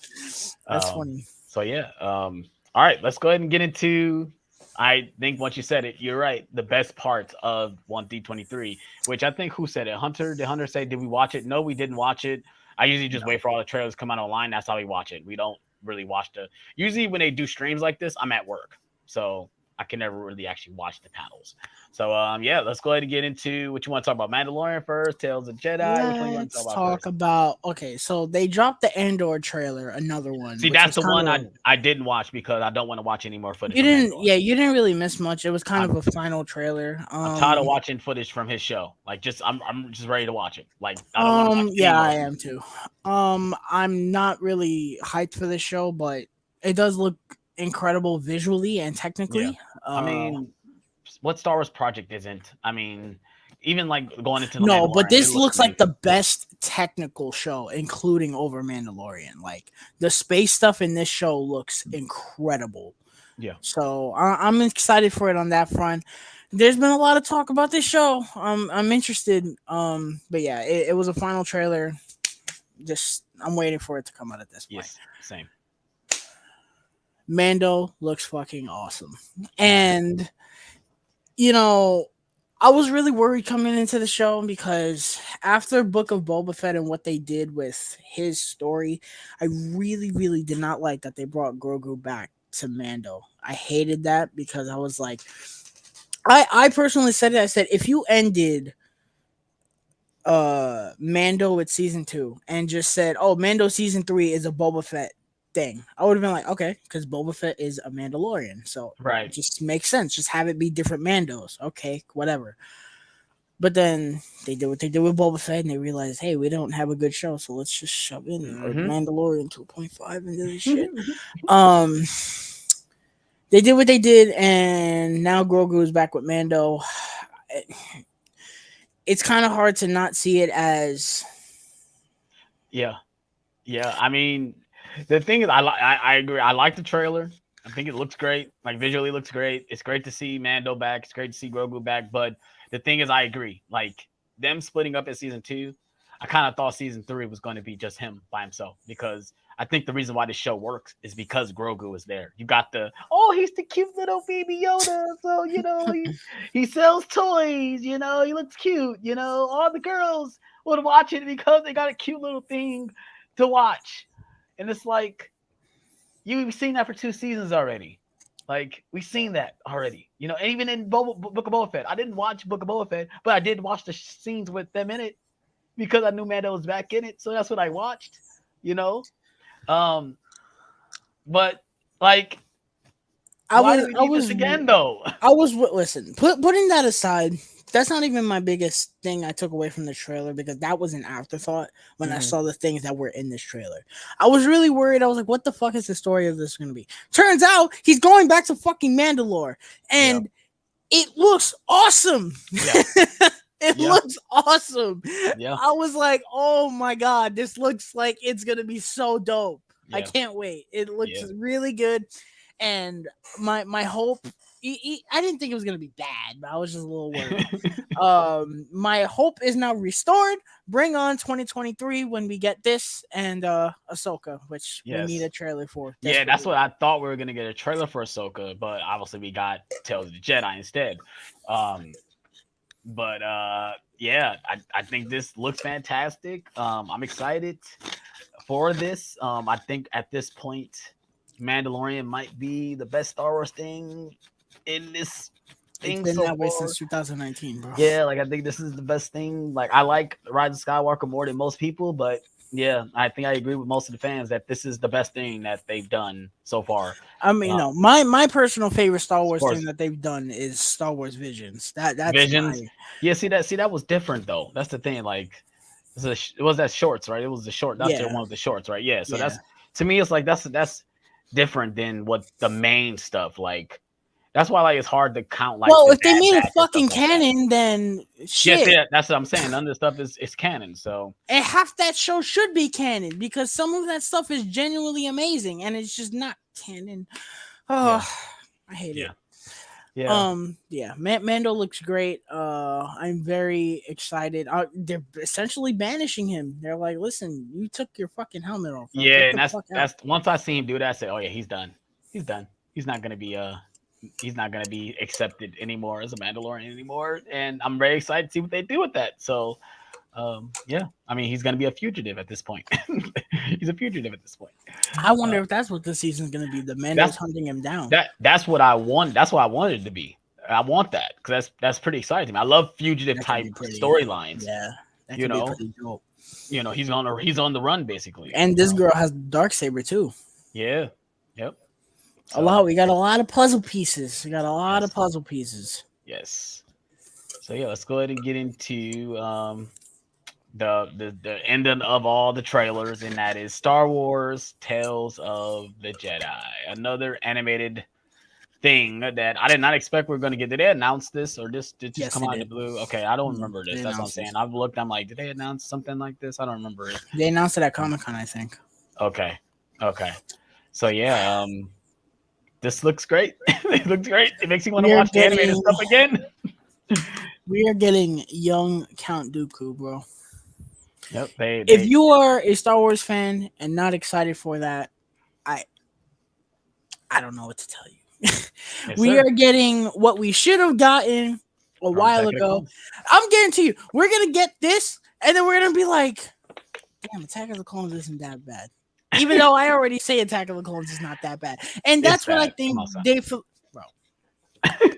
That's funny. So yeah. All right, let's go ahead and get into. I think once you said it, you're right. The best parts of 1D23, which I think who said it? Hunter. Did Hunter say, did we watch it? No, we didn't watch it. I usually just wait for all the trailers to come out online. That's how we watch it. We don't really watch usually when they do streams like this, I'm at work. So I can never really actually watch the panels. So yeah, let's go ahead and get into what you want to talk about. Mandalorian first, Tales of Jedi. Which one you want to talk about? Okay, so they dropped the Andor trailer, another one. See, that's the one I didn't watch because I don't want to watch any more footage. You didn't really miss much. It was kind of a final trailer. I'm tired of watching footage from his show. Like, I'm just ready to watch it. Like, I don't want to I am too. I'm not really hyped for this show, but it does look incredible visually and technically. Yeah. I mean, what Star Wars project isn't? I mean, even like going into the but this looks like the best technical show, including over Mandalorian. Like the space stuff in this show looks incredible. Yeah. So I'm excited for it on that front. There's been a lot of talk about this show. I'm interested. But yeah, it was a final trailer. Just I'm waiting for it to come out at this point. Yes, same. Mando looks fucking awesome. And, I was really worried coming into the show because after Book of Boba Fett and what they did with his story, I really, really did not like that they brought Grogu back to Mando. I hated that because I was like, I personally said it. I said, if you ended Mando with season 2 and just said, oh, Mando season 3 is a Boba Fett thing, I would have been like, okay, because Boba Fett is a Mandalorian, so it just makes sense. Just have it be different Mandos, okay, whatever. But then they did what they did with Boba Fett, and they realized, hey, we don't have a good show, so let's just shove in Mandalorian 2.5 into this shit. They did what they did, and now Grogu is back with Mando. It's kind of hard to not see it as, yeah. I mean, the thing is, I agree. I like the trailer. I think it looks great. Like visually looks great. It's great to see Mando back. It's great to see Grogu back. But the thing is, I agree. Like them splitting up at season 2, I kind of thought season 3 was going to be just him by himself, because I think the reason why this show works is because Grogu is there. You got he's the cute little baby Yoda. So, he sells toys, he looks cute, all the girls would watch it because they got a cute little thing to watch. And it's like, you've seen that for 2 seasons already. Like, we've seen that already. And even in Book of Boba Fett. I didn't watch Book of Boba Fett, but I did watch the scenes with them in it because I knew Mando was back in it. So that's what I watched, But, like, I was again, though. Listen, putting that aside, that's not even my biggest thing I took away from the trailer, because that was an afterthought when I saw the things that were in this trailer. I was really worried. I was like, what the fuck is the story of this going to be? Turns out he's going back to fucking Mandalore, and it looks awesome. Yeah. It Yeah. looks awesome. Yeah. I was like, oh my god, this looks like it's gonna be so dope. I Yeah. can't wait. It looks Yeah. really good, and my hope. I didn't think it was gonna be bad, but I was just a little worried. My hope is now restored. Bring on 2023 when we get this and Ahsoka, which we need Yes. a trailer for Yeah, that's desperately. what I thought we were gonna get a trailer for Ahsoka, but obviously we got Tales of the Jedi instead. Um, but yeah, I think this looks fantastic. I'm excited for this. I think at this point, Mandalorian might be the best Star Wars thing in this It's thing been so that way far. since 2019, bro. Yeah, like I think this is the best thing. Like I like Rise of Skywalker more than most people, but yeah, I think I agree with most of the fans that this is the best thing that they've done so far. I mean, Uh, no, my personal favorite Star of Wars thing course, that they've done is Star Wars Visions. That's Visions. my Yeah, see that was different though. That's the thing. Like it was that shorts, right? It was the short. That's the yeah, one with the shorts, right? Yeah. So yeah. that's to me, it's like that's different than what the main stuff. Like that's why like it's hard to count like Well, the if they Bad made it Batch and stuff fucking like that. canon, then Yeah, shit. see that's what I'm saying. None of the stuff is canon. So And half that show should be canon because some of that stuff is genuinely amazing, and it's just not canon. Oh, yeah, I hate it. yeah, yeah. Yeah, Mando looks great. I'm very excited. They're essentially banishing him. They're like, listen, you took your fucking helmet off, bro. Get Yeah, and the fuck out. that's once I see him do that, I say, oh yeah, he's done. He's done. He's not gonna be accepted anymore as a Mandalorian anymore. And I'm very excited to see what they do with that. So yeah, I mean he's gonna be a fugitive at this point. He's a fugitive at this point. I Uh, wonder if that's what the season's gonna be. The that's Mando's hunting him down. that's what I want. That's what I wanted it to be. I want that because that's pretty exciting to me. I love fugitive That could type be pretty. storylines. Yeah, that You could be know, pretty dope. he's on the run basically. And this girl has dark saber too. Yeah. Yep. A So lot. We got a lot of puzzle pieces. We got a lot of yes. puzzle pieces. Yes. So yeah, let's go ahead and get into the ending of all the trailers, and that is Star Wars: Tales of the Jedi, another animated thing that I did not expect we were going to get. Did they announce this, or did it just Yes, come they out of the did. blue? Okay, I don't Mhm. remember They this. That's what I'm announced saying. this. I've looked. I'm like, did they announce something like this? I don't remember it. They announced it at Comic Con, I think. Okay, okay. So yeah, this looks great. It looks great. It makes me want to We are watch the animated getting stuff again. young Count Dooku, bro. Yep. If you are a Star Wars fan and not excited for that, I I don't know what to tell you. Yes, We sir. are getting what we should have gotten a From while Attack of the ago. Clones. I'm guarantee you, we're gonna get this, and then we're gonna be like, damn, Attack of the Clones isn't that bad. Even though I already say Attack of the Clones is not that bad. And It's that's what I bad. Come think on, son. bro.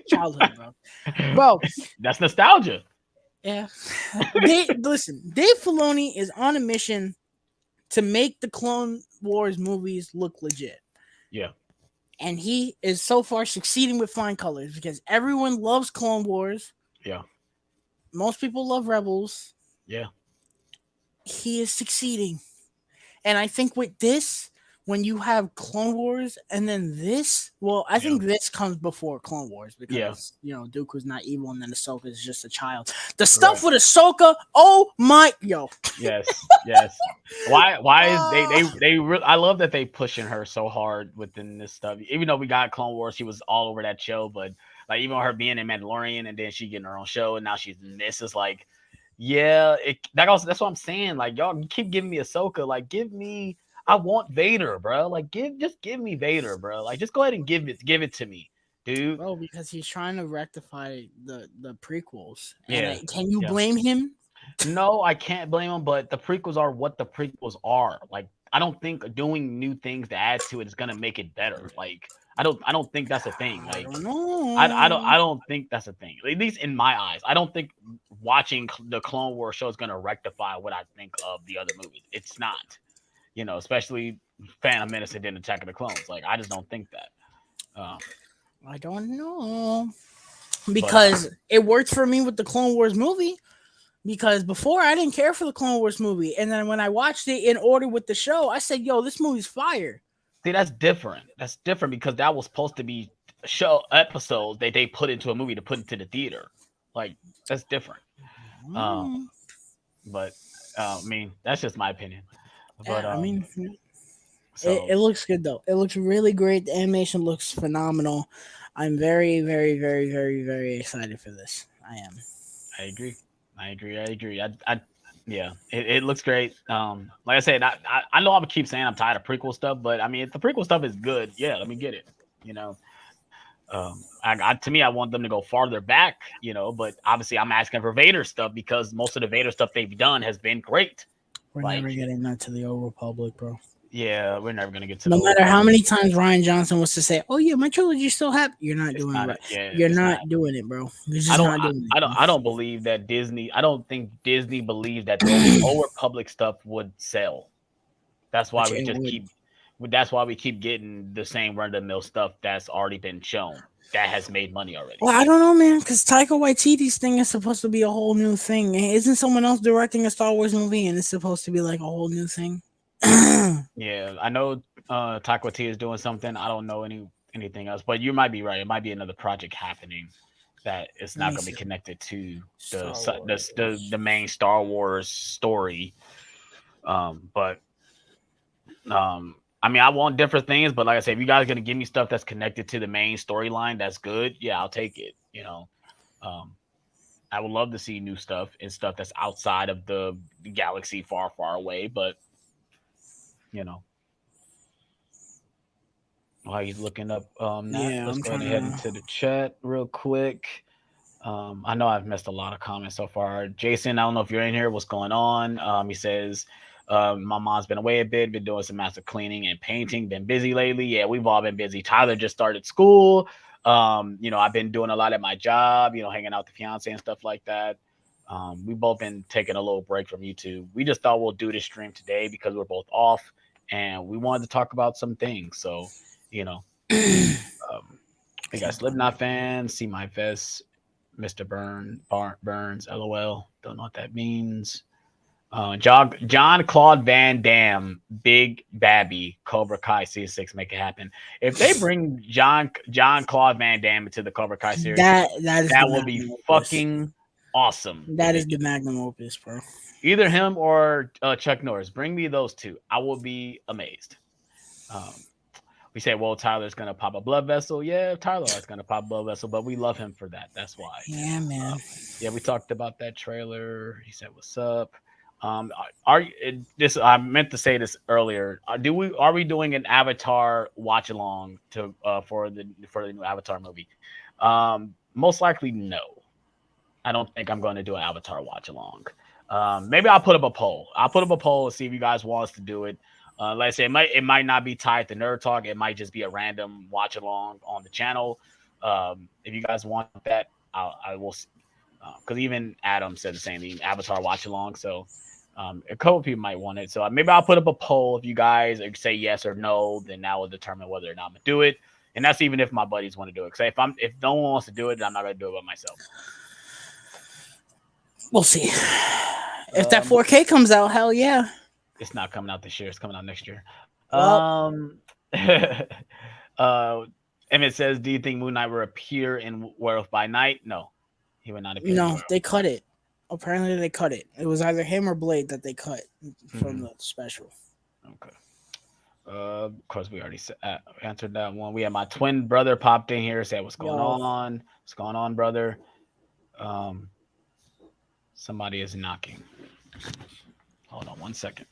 Childhood, bro. Bro, That's nostalgia. yeah. Dave Filoni is on a mission to make the Clone Wars movies look legit. Yeah. And he is so far succeeding with flying colors because everyone loves Clone Wars. Yeah. Most people love Rebels. Yeah. He is succeeding. And I think with this, when you have Clone Wars and then this, well, I think this comes before Clone Wars because, Dooku's not evil and then Ahsoka is just a child. The stuff with Ahsoka, oh my, Yes. Yes. Why is I love that they pushing her so hard within this stuff. Even though we got Clone Wars, she was all over that show, but like even her being in Mandalorian and then she getting her own show and now she's in this is like, yeah, that's what I'm saying. Like y'all keep giving me Ahsoka, like give me. I want Vader, bro. Like just give me Vader, bro. Like just go ahead and give it to me, dude. Bro, because he's trying to rectify the prequels. Yeah. And can you blame him? No, I can't blame him, but the prequels are what the prequels are. Like I don't think doing new things to add to it is gonna make it better. Like I don't think that's a thing. Like I don't think that's a thing. At least in my eyes. I don't think watching the Clone Wars show is gonna rectify what I think of the other movies. It's not. Especially Phantom Menace and then Attack of the Clones. Like I just don't think that. I don't know. Because it worked for me with the Clone Wars movie. Because before I didn't care for the Clone Wars movie. And then when I watched it in order with the show, I said, yo, this movie's fire. See, that's different. That's different because that was supposed to be show episodes that they put into a movie to put into the theater. Like, that's different. Um, Mm, but I mean, that's just my opinion. But yeah, I mean, it so looks good though. It looks really great. The animation looks phenomenal. I'm very, very, very, very, very excited for this. I am. I agree. I agree. I agree. Yeah, it looks great. Like I said, I know I'm gonna keep saying I'm tired of prequel stuff, but I mean, if the prequel stuff is good, yeah, let me get it. You know, to me, I want them to go farther back. You know, but obviously, I'm asking for Vader stuff because most of the Vader stuff they've done has been great. We're never Like, getting that to the Old Republic, bro. yeah, we're never gonna get to the No Old matter how Republic. many times Ryan Johnson was to say, "Oh yeah, my trilogy's still happy," you're not It's doing it not. right. Yeah, You're it's not. not doing it, bro. You're I just don't. not I, doing I it, don't. bro. I don't believe that Disney. I don't think Disney believes that the Old Republic stuff would sell. That's why Which we it just would. keep. That's why we keep getting the same run of the mill stuff that's already been shown that has made money already. Well, I don't know, man, because Taika Waititi's thing is supposed to be a whole new thing. Isn't someone else directing a Star Wars movie and it's supposed to be like a whole new thing? Let Yeah, I know Taika Waititi is doing something. I don't know anything else, but you might be right. It might be another project happening that it's not me going to be see. connected to the Star su- Wars. the main Star Wars story. But I mean, I want different things, but like I said, if you guys are gonna give me stuff that's connected to the main storyline, that's good. Yeah, I'll take it. You know, um, I would love to see new stuff and stuff that's outside of the galaxy far, far away. But you know, while he's looking up that, Yeah, let's I'm go ahead trying and head to. into the chat real quick. I know I've missed a lot of comments so far. Jason, I don't know if you're in here. What's going on? He says, my mom's been away a bit, been doing some massive cleaning and painting, been busy lately. Yeah, we've all been busy. Tyler just started school. You know, I've been doing a lot at my job, you know, hanging out with the fiance and stuff like that. We've both been taking a little break from YouTube. We just thought we'll do this stream today because we're both off and we wanted to talk about some things. So, you know, um, we got Slipknot fans, see my vest, Mr. Burns, LOL. Don't know what that means. John Claude Van Damme, Big Babby, Cobra Kai season 6, make it happen. If they bring John Claude Van Damme into the Cobra Kai series, That is the that would be magnum opus. fucking awesome. If That they is the magnum opus, bro. either him or Chuck Norris, bring me those two. I will be amazed. Um, we say, well, Tyler's gonna pop a blood vessel. Yeah, Tyler is gonna pop a blood vessel, but we love him for that. That's why. Yeah, man. Yeah, we talked about that trailer. He said, "What's up?" This? I meant to say this earlier. Are we doing an Avatar watch along to for the new Avatar movie? Most likely, no. I don't think I'm going to do an Avatar watch along. Maybe I'll put up a poll. I'll put up a poll and see if you guys want us to do it. Like I say, it might not be tied to Nerd Talk. It might just be a random watch along on the channel. If you guys want that, I will. Because even Adam said the same thing, Avatar watch along. So a couple people might want it. So maybe I'll put up a poll. If you guys say yes or no, then that will determine whether or not I'm gonna do it. And that's even if my buddies want to do it. Because if no one wants to do it, then I'm not gonna do it by myself. We'll see. If that Um, 4K comes out, hell yeah. it's not coming out this year. It's coming out next year. Well, uh, and it says, "Do you think Moon Knight will appear in Werewolf by Night?" No, he would not appear in no, Werewolf. they cut it. Apparently, they cut it. It was either him or Blade that they cut from Mm-hmm. the special. Okay. Of course, we already answered that one. We had my twin brother popped in here, said, "What's going Yo, on? What's going on, brother?" Um, somebody is knocking. Hold on 1 second.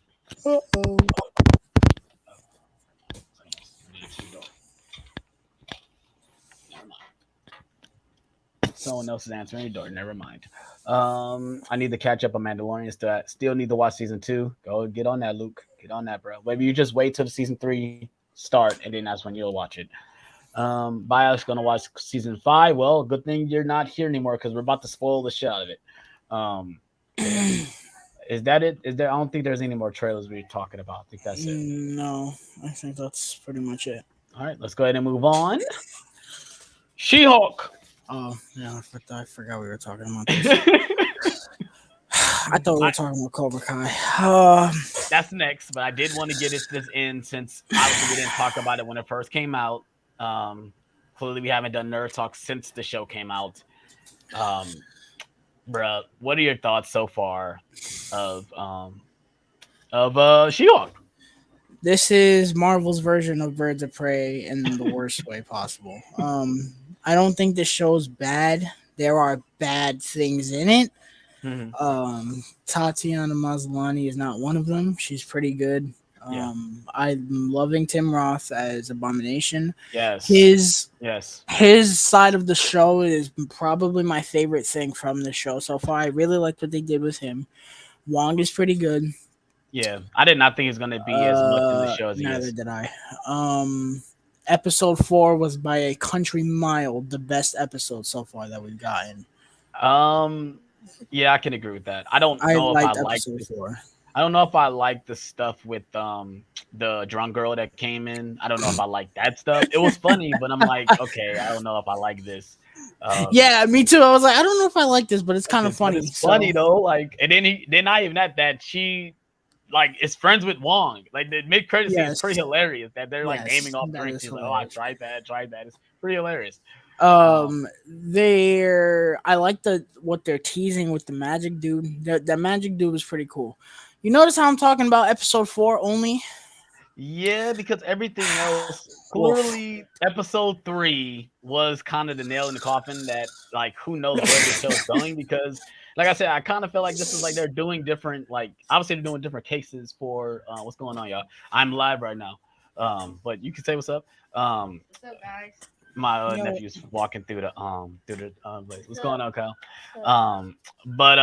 uh-oh. Someone else is answering the door. Never mind. I need to catch up on Mandalorian. Still need to watch season 2. Go get on that, Luke. Get on that, bro. Maybe you just wait till the season 3 start, and then that's when you'll watch it. Bios gonna watch season 5. Well, good thing you're not here anymore because we're about to spoil the shit out of it. Yeah. Is that it? Is there? I don't think there's any more trailers we're talking about. I think that's it. No, I think that's pretty much it. All right, let's go ahead and move on. She-Hulk. Oh, yeah, I forgot we were talking about this. I thought we were talking about Cobra Kai. That's next, but I did want to get this in since obviously we didn't talk about it when it first came out. Clearly, we haven't done Nerd Talk since the show came out. Bruh, what are your thoughts so far of She-Hulk? This is Marvel's version of Birds of Prey in the worst way possible. I don't think this show's bad. There are bad things in it. Hmm. Tatiana Maslany is not one of them. She's pretty good. Yeah. I'm loving Tim Roth as Abomination. Yes. His Yes. his side of the show is probably my favorite thing from the show so far. I really liked what they did with him. Wong is pretty good. Yeah. I did not think he's gonna be as much in the show as he Neither is. did I. Episode 4 was by a country mile the best episode so far that we've gotten. Um. Yeah, I can agree with that. I don't I know if I liked like episode this. 4. I don't know if I like the stuff with the drunk girl that came in. I don't know if I like that stuff. It was funny, but I'm like, okay, I don't know if I like this. Um, Yeah, me too. I was like, I don't know if I like this, but it's kind of but funny. it's So funny though. Like, and then not even that she like is friends with Wong. Like the mid credit scene is yes, pretty hilarious. That they're like yes, naming off that drinks. is He's like, oh, I hilarious. tried that. It's pretty hilarious. Um, I like what they're teasing with the magic dude. The magic dude was pretty cool. You notice how I'm talking about episode 4 only? Yeah, because everything else Oof. clearly episode 3 was kind of the nail in the coffin that like who knows where the show's going because like I said, I kind of feel like this is like they're doing different like obviously they're doing different cases for what's going on, y'all. I'm live right now. But you can say what's up. What's up, guys? My Yo, nephew's walking through the place. What's going on, Kyle? But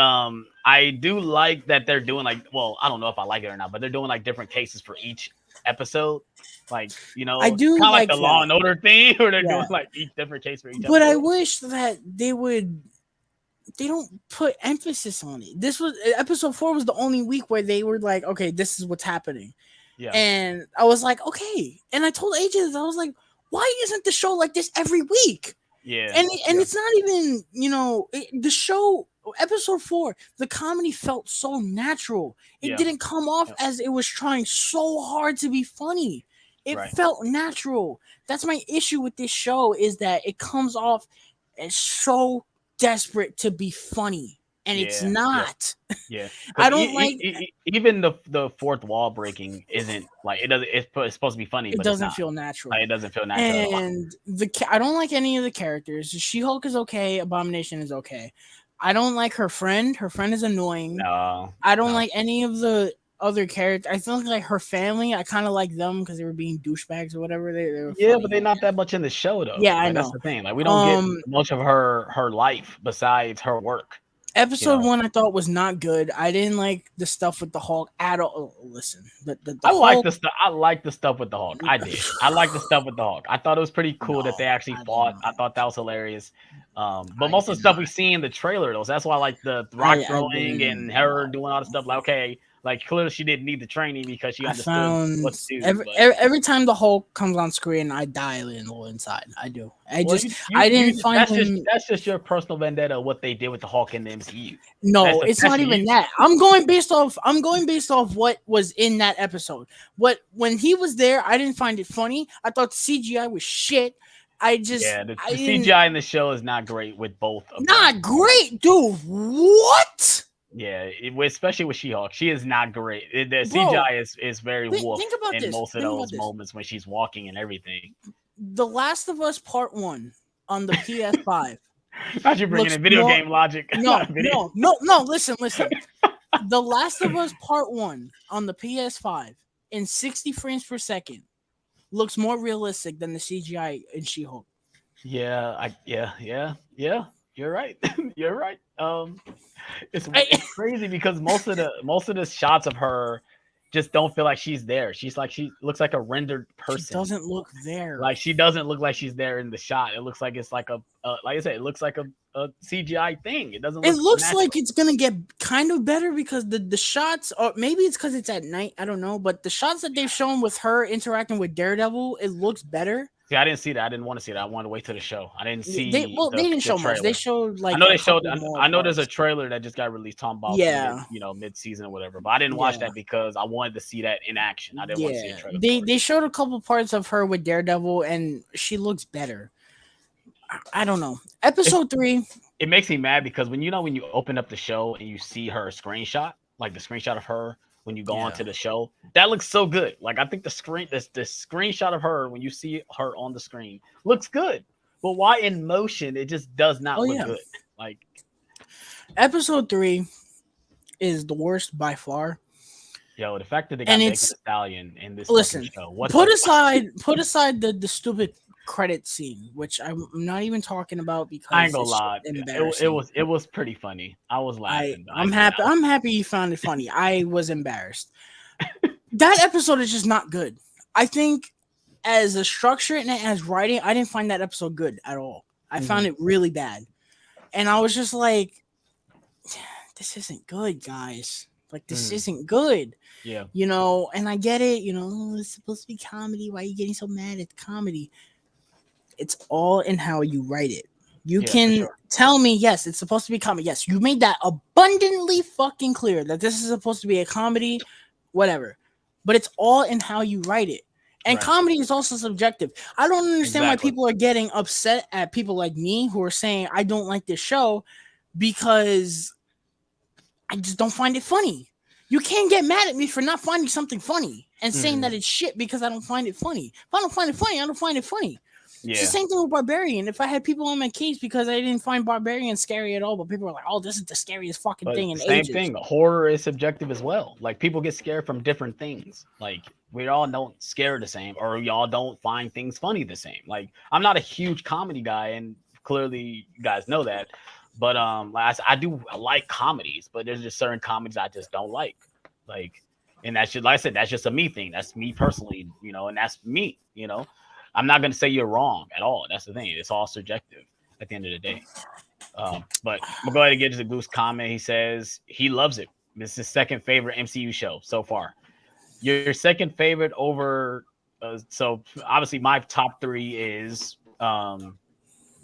I do like that they're doing like well, I don't know if I like it or not, but they're doing like different cases for each episode. Like, I do kind of like like the Law that. and Order thing, where they're Yeah, doing like each different case for each but I episode. wish that they would. They don't put emphasis on it. This was episode 4 was the only week where they were like, okay, this is what's happening. Yeah, And I was like, okay. And I told AJ this, I was like, why isn't the show like this every week? yeah, And yeah, it's not even, the show episode 4, the comedy felt so natural. It yeah, didn't come off yeah. as it was trying so hard to be funny. It Right. felt natural. That's my issue with this show is that it comes off as so desperate to be funny and it's Yeah, yeah, not. yeah. I Because don't like even the fourth wall breaking isn't like it doesn't. It's supposed to be funny, it but it's doesn't not. feel natural. Like, it doesn't feel natural at all. And I don't like any of the characters. She-Hulk is okay. Abomination is okay. I don't like her friend. Her friend is annoying. No, I don't no. like any of the other characters. I feel like her family. I kind of like them because they were being douchebags or whatever. They were Yeah, funny. but they're not that much in the show though. Yeah, I Like that's know. the thing. Like we don't get Um, much of her life besides her work. You Episode know, 1 I thought was not good. I didn't like the stuff with the Hulk at all. Listen, the I like Hulk. the stuff. I like the stuff with the Hulk. I did. I like the stuff with the Hulk. I thought it was pretty cool that No, they actually I did fought. I not. thought that was hilarious. But I most of did the stuff not. we see in the trailer, though, so that's why I like the rock I throwing and didn't. her No. doing all the stuff. Like, okay, like clearly she didn't need the training because she I understood found what to do. every But every time the Hulk comes on screen, I die a little inside. I do. well, I didn't find him. that's just your personal vendetta. What they did with the Hulk in the MCU. No, it's That's not you. even that. I'm going based off what was in that episode. When he was there, I didn't find it funny. I thought the CGI was shit. Yeah, the I didn't. CGI in the show is not great with both of them. Not great, dude. What? Yeah, especially with She-Hulk, she is not great. The Bro, CGI is very wolf think about in this. most of Think about those this. moments when she's walking and everything. The Last of Us Part 1 on the PS5 How'd you bring looks in video more. game logic? No, Not video. no. Listen. The Last of Us Part 1 on the PS5 in 60 frames per second looks more realistic than the CGI in She-Hulk. Yeah. You're right. You're right. It's I- it's crazy because most of the shots of her just don't feel like she's there. She's like she looks like a rendered She person. doesn't look there. Like she doesn't look like she's there in the shot. It looks like it's like like I said, it looks like a CGI thing. It doesn't. It Look looks natural. like it's gonna get kind of better because the shots, or maybe it's because it's at night. I don't know, but the shots that they've shown with her interacting with Daredevil, it looks better. See, I didn't see that. I didn't want to see that. I wanted to wait till the show. I didn't see. They didn't show much. They showed like I know a they showed. couple more I know there's a parts. trailer that just got released. Talking about Yeah. mid season or whatever. But I didn't watch Yeah. that because I wanted to see that in action. I didn't want to see a Yeah, trailer. they showed a couple parts of her with Daredevil, and she looks better. I don't know. Episode 3, it makes me mad because when when you open up the show and you see her screenshot, like the screenshot of her when you go Yeah. onto the show, that looks so good. Like I think this screenshot of her when you see her on the screen looks good. But why in motion it just does Oh not look yeah. good. Like Episode 3 is the worst by far. yo, the fact that they And got Megan it's Thee Stallion in this fucking listen, show. What put the aside the stupid credit scene, which I'm not even talking about I ain't because gonna it's lie. embarrassing. It was pretty funny. I was laughing. I'm happy. I'm happy you found it funny. I was embarrassed. That episode is just not good. I think as a structure and as writing, I didn't find that episode good at all. I found it really bad, and I was just like, "This isn't good, guys. Like this isn't good." Yeah. And I get it. It's supposed to be comedy. Why are you getting so mad at the comedy? It's all in how you write it. You Yeah, for can sure. tell me, yes, it's supposed to be comedy. Yes, you made that abundantly fucking clear that this is supposed to be a comedy, whatever. But it's all in how you write it. And Right. comedy is also subjective. I don't understand why Exactly. people are getting upset at people like me who are saying I don't like this show because I just don't find it funny. You can't get mad at me for not finding something funny and saying that it's shit because I don't find it funny. If I don't find it funny, I don't find it funny. It's the Yeah. same thing with Barbarian. If I had people on my case because I didn't find Barbarian scary at all, but people were like, "Oh, this is the scariest fucking But thing in same ages." thing. Horror is subjective as well. Like people get scared from different things. Like we all don't scare the same, or y'all don't find things funny the same. Like I'm not a huge comedy guy, and clearly you guys know that. But like I do like comedies, but there's just certain comedies I just don't like. Like, and that's just like I said, that's just a me thing. That's me personally, and that's me. I'm not gonna say you're wrong at all. That's the thing. It's all subjective at the end of the day. But I'm going to go ahead and get to the Goose comment. He says he loves it. This is his second favorite MCU show so far. Your second favorite over. So obviously my top three is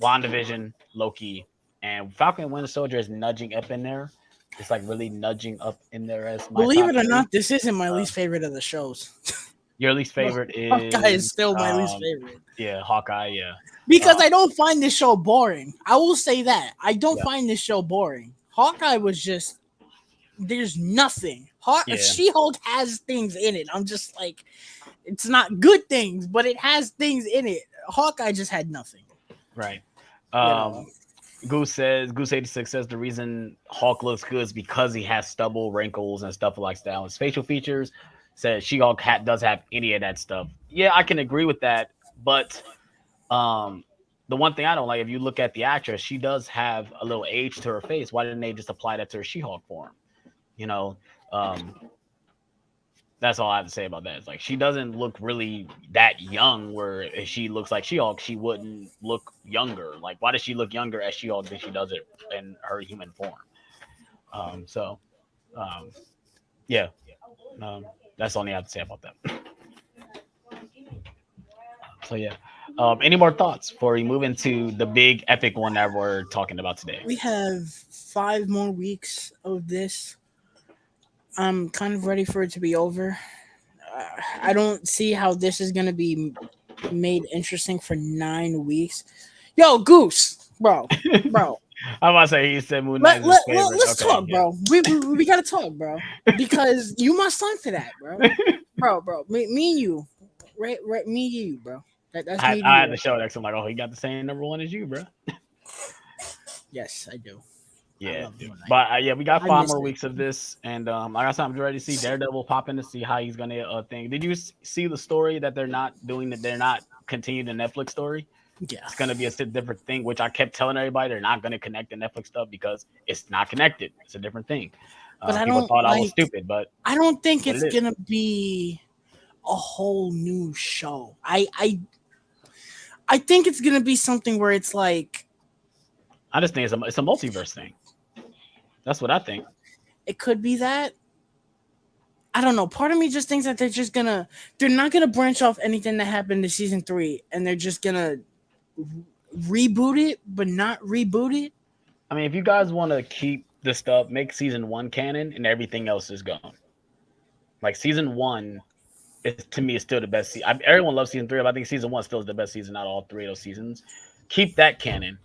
WandaVision, Loki, and Falcon and Winter Soldier is nudging up in there. It's like really nudging up in there as my Believe top it or three. not, this isn't my Uh, least favorite of the shows. your least favorite Hawkeye is is still my least favorite yeah, Hawkeye. Yeah, because uh, I don't find this show boring. I will say that I don't yeah, find this show boring. Hawkeye was just there's nothing. yeah. She-Hulk has things in it. I'm just like, it's not good things, but it has things in it. Hawkeye just had nothing. Right. You know. Um, Goose86 says the reason Hulk looks good is because he has stubble, wrinkles, and stuff like that. His facial features says She-Hulk does have any of that stuff. Yeah, I can agree with that. But the one thing I don't like, if you look at the actress, she does have a little age to her face. Why didn't they just apply that to her She-Hulk form? You know, um, that's all I have to say about that. It's like she doesn't look really that young. Where if she looks like She-Hulk, she wouldn't look younger. Like, why does she look younger as She-Hulk than she does it in her human form? So, um, yeah, that's all I have to say about that. So yeah. Any more thoughts before we move into the big epic one that we're talking about today? We have 5 more weeks of this. I'm kind of ready for it to be over. I don't see how this is gonna be made interesting for 9 weeks. Yo, Goose, bro. I'm about to say he said Moon Knight is his favorite. Let's Okay, talk, yeah. bro. We gotta talk, bro, because you my son for that, bro. Me and you, right, me and you, bro. That's me and I you. had to show next. I'm like, oh, he got the same number one as you, bro. Yes, I do. Yeah, love Moon Knight. but yeah, we got I 5 miss more it. weeks of this, and I got something ready to see Daredevil pop in to see how he's gonna thing. Did you see the story that they're not doing? That they're not continuing the Netflix story. Yeah, It's gonna be a different thing, which I kept telling everybody they're not gonna connect the Netflix stuff because it's not connected. It's a different thing. but I People don't thought I was like. stupid, but I don't think what it it's is. gonna be a whole new show. I think it's gonna be something where it's like I just think it's a multiverse thing. That's what I think. it could be that. I don't know. Part of me just thinks that they're not gonna branch off anything that happened in season 3, and they're just gonna reboot it, but not reboot it. I mean, if you guys want to keep the stuff, make season 1 canon, and everything else is gone. Like season 1 is to me is still the best. Everyone loves season 3, but I think season 1 still is the best season out of all 3 of those seasons. Keep that canon,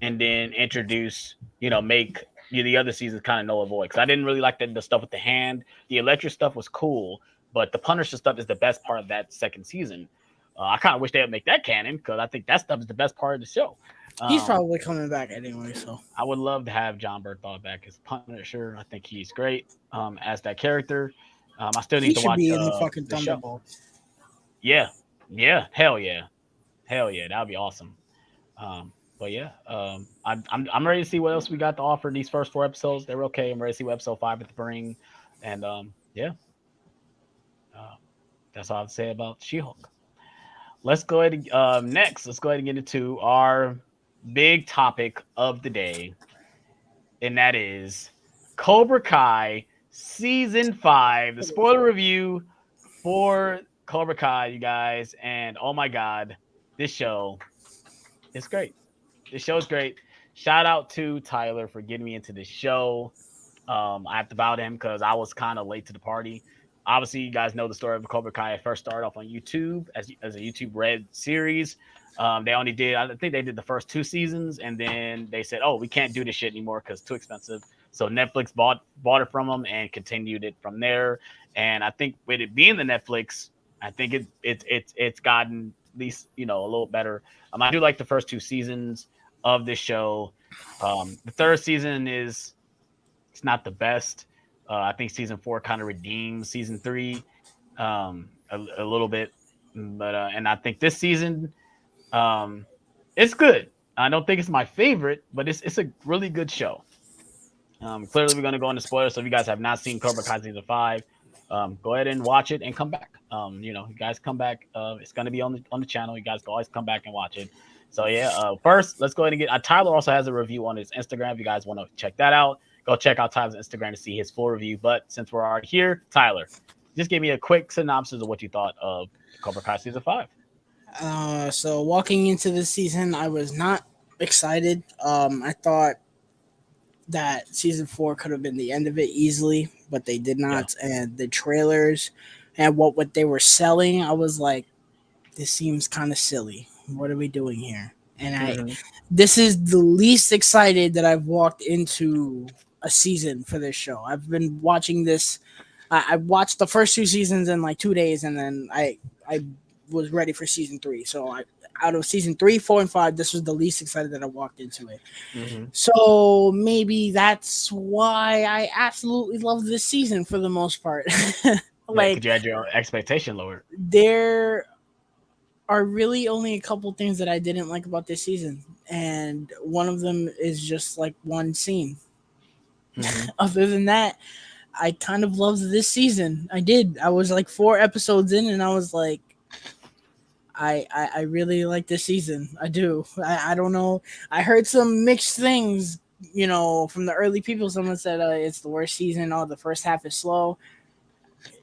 and then introduce, make the other seasons kind of null and void. Because I didn't really like the stuff with the hand. The electric stuff was cool, but the Punisher stuff is the best part of that second season. I kind of wish they would make that canon because I think that stuff is the best part of the show. He's Um, probably coming back anyway, so I would love to have John Bernthal back as Punisher. I think he's great as that character. I still he need to should watch be in the fucking the show. Thunderbolts. Yeah, yeah, hell yeah, hell yeah, that would be awesome. But yeah, I'm ready to see what else we got to offer. These first 4 episodes, they were okay. I'm ready to see what episode 5 is to bring, and yeah, uh, that's all I'd say about She-Hulk. Let's go ahead and next. Let's go ahead and get into our big topic of the day, and that is Cobra Kai season 5. The spoiler review for Cobra Kai, you guys, and oh my god, this show is great. This show is great. Shout out to Tyler for getting me into this show. I have to bow to him because I was kind of late to the party. Obviously, you guys know the story of Cobra Kai. I first started off on YouTube as a YouTube Red series. They only did, I think they did the first 2 seasons, and then they said, "Oh, we can't do this shit anymore because it's too expensive." So Netflix bought it from them and continued it from there. And I think with it being the Netflix, I think it's gotten at least a little better. I do like the first 2 seasons of this show. The third season it's not the best. I think season 4 kind of redeems season 3 a little bit, but and I think this season it's good. I don't think it's my favorite, but it's a really good show. Clearly, we're going to go into spoilers. So if you guys have not seen Cobra Kai season 5, go ahead and watch it and come back. You guys come back. It's going to be on the channel. You guys can always come back and watch it. So yeah, first let's go ahead and get. Tyler also has a review on his Instagram. If you guys want to check that out, go check out Tyler's Instagram to see his full review. But since we're already here, Tyler, just give me a quick synopsis of what you thought of Cobra Kai season 5. So walking into this season, I was not excited. I thought that season 4 could have been the end of it easily, but they did Yeah. not. And the trailers and what they were selling, I was like, this seems kind of silly. What are we doing here? And Mm-hmm. this is the least excited that I've walked into a season for this show. I've been watching this. I watched the first 2 seasons in like 2 days, and then I was ready for season 3. So out of season 3, 4, and 5, this was the least excited that I walked into it. Mm-hmm. So maybe that's why I absolutely love this season for the most part. Like, could you add your expectation lower? There are really only a couple things that I didn't like about this season, and one of them is just like one scene. Mm-hmm. Other than that, I kind of loved this season. I did. I was like 4 episodes in, and I was like, I really like this season. I do. I don't know. I heard some mixed things, from the early people. Someone said it's the worst season. Oh, the first half is slow.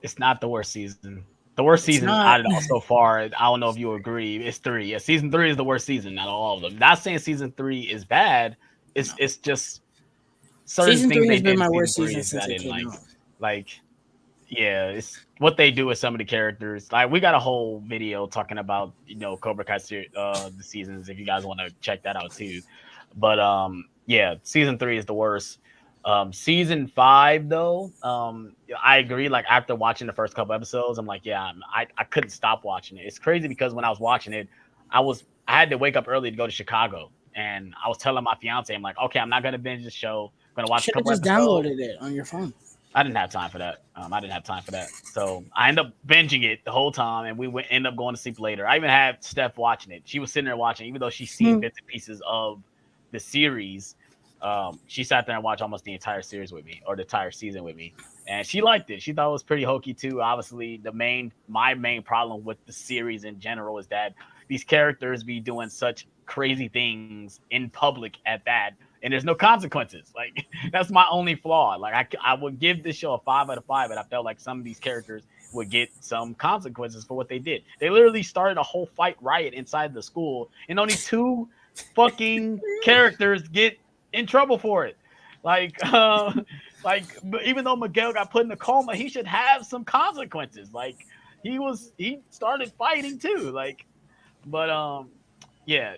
It's not the worst season. The worst It's season not. out of all so far. I don't know if you agree. It's 3. Yeah, season 3 is the worst season out of all of them. Not saying season 3 is bad. It's just certain Season things 3 they has been did my in worst season 3 season is since I it didn't came like. out. Like, yeah, it's what they do with some of the characters. Like, we got a whole video talking about Cobra Kai the seasons. If you guys want to check that out too, but yeah, season 3 is the worst. Season 5 though, I agree. Like, after watching the first couple episodes, I'm like, yeah, I couldn't stop watching it. It's crazy because when I was watching it, I had to wake up early to go to Chicago, and I was telling my fiance, I'm like, okay, I'm not gonna binge the show. I'm gonna You watch a should have couple just episodes. downloaded it on your phone. I didn't have time for that. I didn't have time for that. So I ended up binging it the whole time, and we end up going to sleep later. I even had Steph watching it. She was sitting there watching, even though she's seen bits and pieces of the series. She sat there and watched almost the entire series with me, or the entire season with me, and she liked it. She thought it was pretty hokey too. Obviously, my main problem with the series in general is that these characters be doing such crazy things in public at that, and there's no consequences. Like, that's my only flaw. Like, I would give this show a 5 out of 5, and I felt like some of these characters would get some consequences for what they did. They literally started a whole fight riot inside the school, and only 2 fucking characters get in trouble for it. Like, even though Miguel got put in a coma, he should have some consequences. Like, he started fighting too. Like, but Yeah,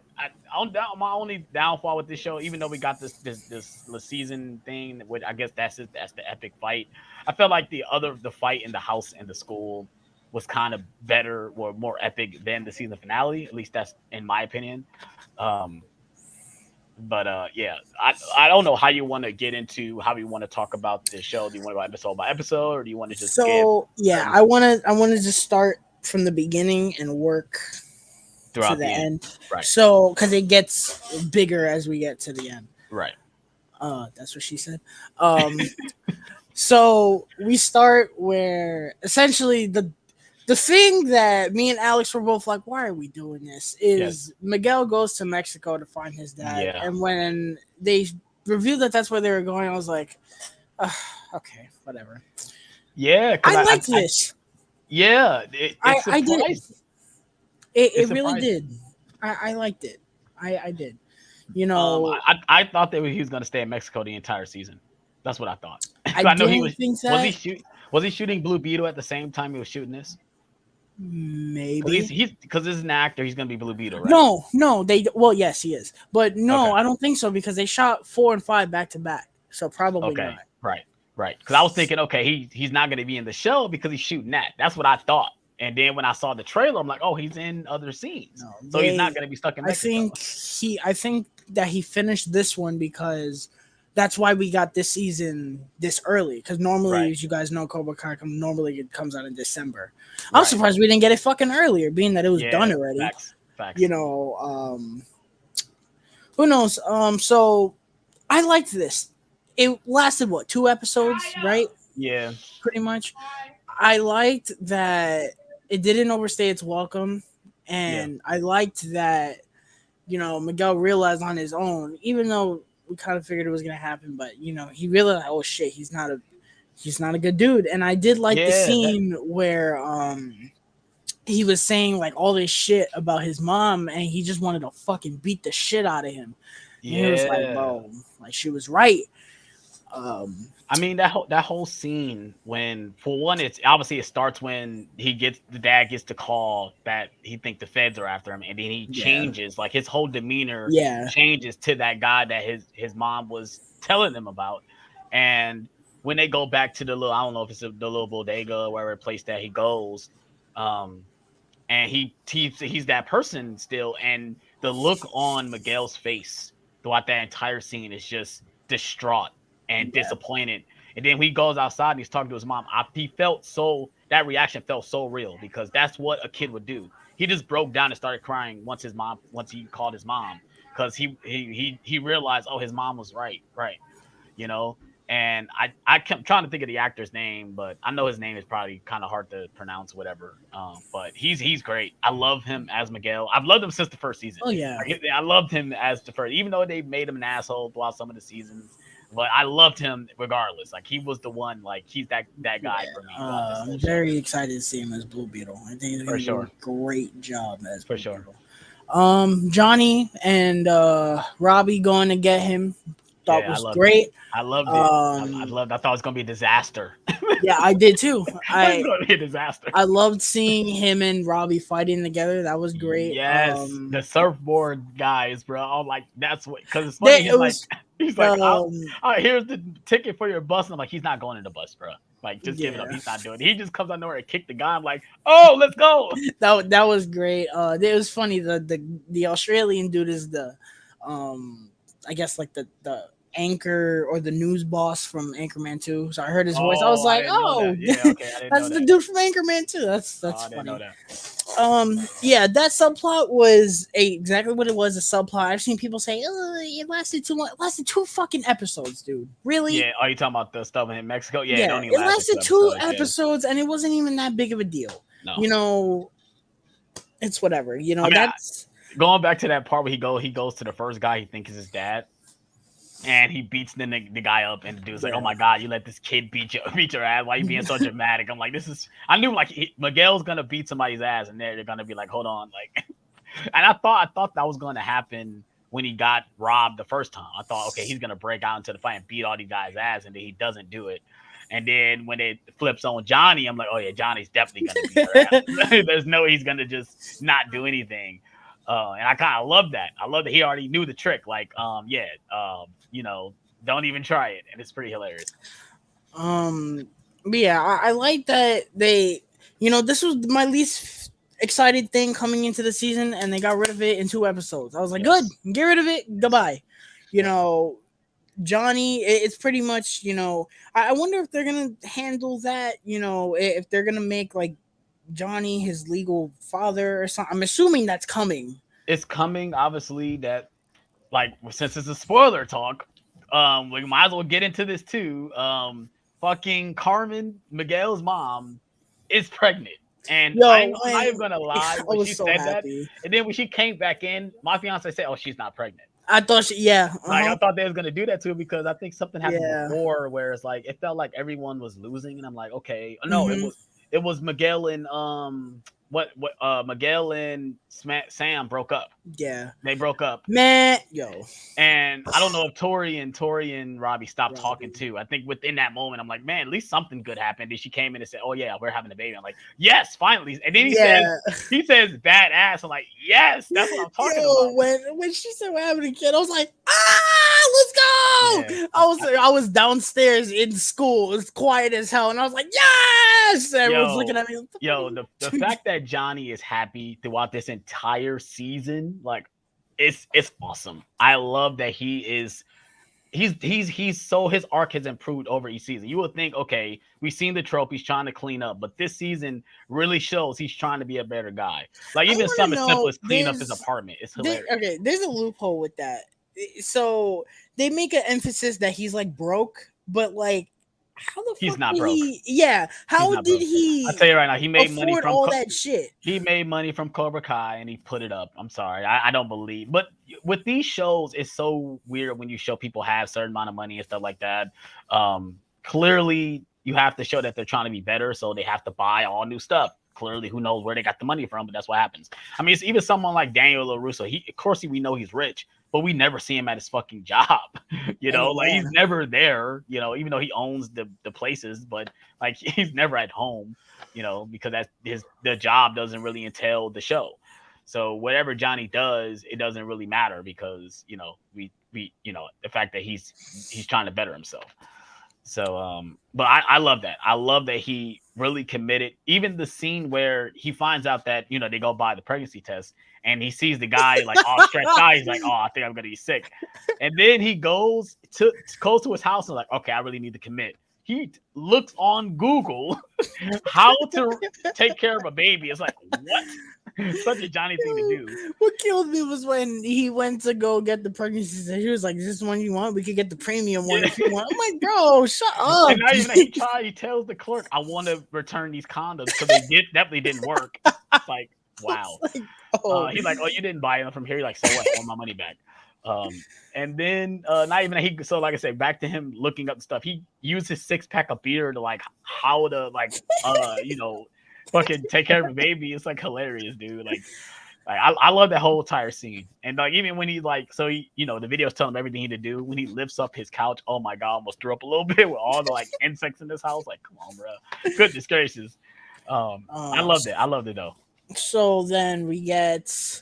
my only downfall with this show, even though we got this season thing, which I guess that's the epic fight. I felt like the fight in the house and the school was kind of better or more epic than the season finale. At least that's in my opinion. Um, but yeah, I don't know how you want to get into how you want to talk about the show. Do you want to go episode by episode, or do you want to just give So yeah, certain I wanna just start from the beginning and work to throughout the the end? end. Right, So because it gets bigger as we get to the end. right. That's what she said. So we start where essentially the thing that me and Alex were both like, why are we doing this? Yes. Is Miguel goes to Mexico to find his dad, Yeah. and when they revealed that that's where they were going, I was like, "Ugh, okay, whatever. Yeah, because I liked this. yeah, I did. It really surprised. did. I liked it. I did. You Um, know, I thought that he was going to stay in Mexico the entire season. That's what I thought. I I know he didn't think was he that. was he shooting Blue Beetle at the same time he was shooting this? Because Maybe. he's because this is an actor. He's going to be Blue Beetle, right? No, they well, yes, he is, but no, Okay. I don't think so because they shot 4 and 5 back to back, so probably Okay. not. Right. Because I was thinking, okay, he's not going to be in the show because he's shooting that. That's what I thought. And then when I saw the trailer, I'm like, oh, he's in other scenes, No, so he's not going to be stuck in Mexico. I think that he finished this one because that's why we got this season this early. Because normally, Right. as you guys know, Cobra Kai normally it comes out in December. I'm Right. surprised we didn't get it fucking earlier, being that it was Yeah, done already. Facts. You know, who knows? So I liked this. It lasted what, 2 episodes, right? Yeah. Pretty much. I liked that it didn't overstay its welcome, and I liked that Miguel realized on his own, even though we kind of figured it was gonna happen, but he realized, oh shit, he's not a good dude. And I did like the Yeah, scene where he was saying like all this shit about his mom, and he just wanted to fucking beat the shit out of him. And he was like, bro, like she was right. I mean that whole scene when for one it's obviously it starts when the dad gets the call that he thinks the feds are after him, and then he changes, like his whole demeanor changes to that guy that his mom was telling them about. And when they go back to the little, I don't know if it's the little bodega or wherever place that he goes, and he's that person still, and the look on Miguel's face throughout that entire scene is just distraught and disappointed. And then he goes outside and he's talking to his mom. That reaction felt so real because that's what a kid would do. He just broke down and started crying once he called his mom, because he realized, oh, his mom was right, you know. And I kept trying to think of the actor's name, but I know his name is probably kind of hard to pronounce, whatever. But he's great. I love him as Miguel. I've loved him since the first season. Oh yeah, I loved him as the first, even though they made him an asshole throughout some of the seasons. But I loved him regardless. Like he was the one. Like he's that guy for me. I'm very excited to see him as Blue Beetle. I think he's gonna do a great job as Blue Beetle. Johnny and Robbie going to get him was great. I loved it. I thought it was gonna be a disaster. Yeah, I did too. It's gonna be a disaster. I loved seeing him and Robbie fighting together. That was great. Yes, the surfboard guys, bro. I'm like, that's what, because it's funny. He's like, here's the ticket for your bus. And I'm like, he's not going in the bus, bro. Like, just give it up. He's not doing it. He just comes out nowhere and kick the guy. I'm like, oh, let's go. That was great. It was funny. The Australian dude is the I guess like the anchor or the news boss from Anchorman 2. So I heard his voice. I was like, oh, that's the dude from Anchorman 2. That's funny. That subplot was exactly what it was, a subplot. I've seen people say, it lasted too long. It lasted 2 fucking episodes, dude. Really? Yeah. Are you talking about the stuff in Mexico? Yeah. It lasted 2 episodes, and it wasn't even that big of a deal. No. It's whatever. That's going back to that part where he goes to the first guy he thinks is his dad. And he beats the guy up, and the dude's like, "Oh my god, you let this kid beat your ass? Why you being so dramatic?" I'm like, I knew like Miguel's gonna beat somebody's ass, and they're gonna be like, "Hold on," like. And I thought that was gonna happen when he got robbed the first time. I thought, okay, he's gonna break out into the fight and beat all these guys' ass, and then he doesn't do it. And then when it flips on Johnny, I'm like, oh yeah, Johnny's definitely gonna beat her ass. There's no he's gonna just not do anything. And I kind of love that. I love that he already knew the trick. Like, don't even try it, and it's pretty hilarious. But yeah, I like that they, this was my least excited thing coming into the season, and they got rid of it in 2 episodes. I was like, Yes. good, get rid of it, goodbye. Johnny, it's pretty much, I wonder if they're gonna handle that, if they're gonna make like Johnny his legal father or something. I'm assuming that's coming. It's coming, obviously. That, like, since it's a spoiler talk, we might as well get into this too. Fucking Carmen, Miguel's mom, is pregnant. And I'm not even gonna lie, when she said that, and then when she came back in, my fiance said, "Oh, she's not pregnant." I thought Like, I thought they was gonna do that too, because I think something happened before where it's like it felt like everyone was losing, and I'm like, okay, no, it was Miguel and Miguel and Sam broke up. Yeah, they broke up, man. And I don't know if Tori and Robbie stopped talking too. I think within that moment, I'm like, man, at least something good happened. And she came in and said, "Oh yeah, we're having a baby." I'm like, yes, finally. And then he says badass. I'm like, yes, that's what I'm talking about. When she said we're having a kid, I was like, let's go. Yeah. I was downstairs in school. It was quiet as hell, and I was like, yes. Everyone's looking at me. The fact that Johnny is happy throughout this entire season, like, it's awesome. I love that he's so, his arc has improved over each season. You would think, okay, we've seen the trope, he's trying to clean up, but this season really shows he's trying to be a better guy. Like, even something as simple as clean up his apartment. It's hilarious. There's a loophole with that. So they make an emphasis that he's like broke, but like, how the fuck he's not broke? How did he? I'll tell you right now, he made money from all that shit. He made money from Cobra Kai and he put it up. I'm sorry, I don't believe. But with these shows, it's so weird when you show people have certain amount of money and stuff like that. Clearly, you have to show that they're trying to be better, so they have to buy all new stuff. Clearly, who knows where they got the money from, but that's what happens. I mean, it's even someone like Daniel LaRusso. Of course, we know he's rich, but we never see him at his fucking job. Like, he's never there, even though he owns the places, but like, he's never at home, because the job doesn't really entail the show. So whatever Johnny does, it doesn't really matter, because, we the fact that he's trying to better himself. So, but I love that. I love that he really committed. Even the scene where he finds out that, they go buy the pregnancy test and he sees the guy like all stretched out. He's like, "Oh, I think I'm going to be sick." And then he goes to his house and like, "Okay, I really need to commit." He looks on Google how to take care of a baby. It's like, what? Such a Johnny thing to do. What killed me was when he went to go get the pregnancy test. He was like, "Is this one you want? We could get the premium one if you want." I'm like, "Bro, shut up." And not even he tells the clerk, "I want to return these condoms," because they definitely didn't work. It's like, wow. He's like, "Oh, you didn't buy them from here." He's like, "So what? I want my money back." And then not even so like I said, back to him looking up stuff. He used his 6-pack of beer to like how to like fucking take care of a baby. It's like hilarious, dude. Like I love that whole entire scene. And like, even when he like, so he, the video's telling him everything he to do. When he lifts up his couch, oh my god, I almost threw up a little bit with all the like insects in this house. Like, come on, bro. Goodness gracious. I loved it though. So then we get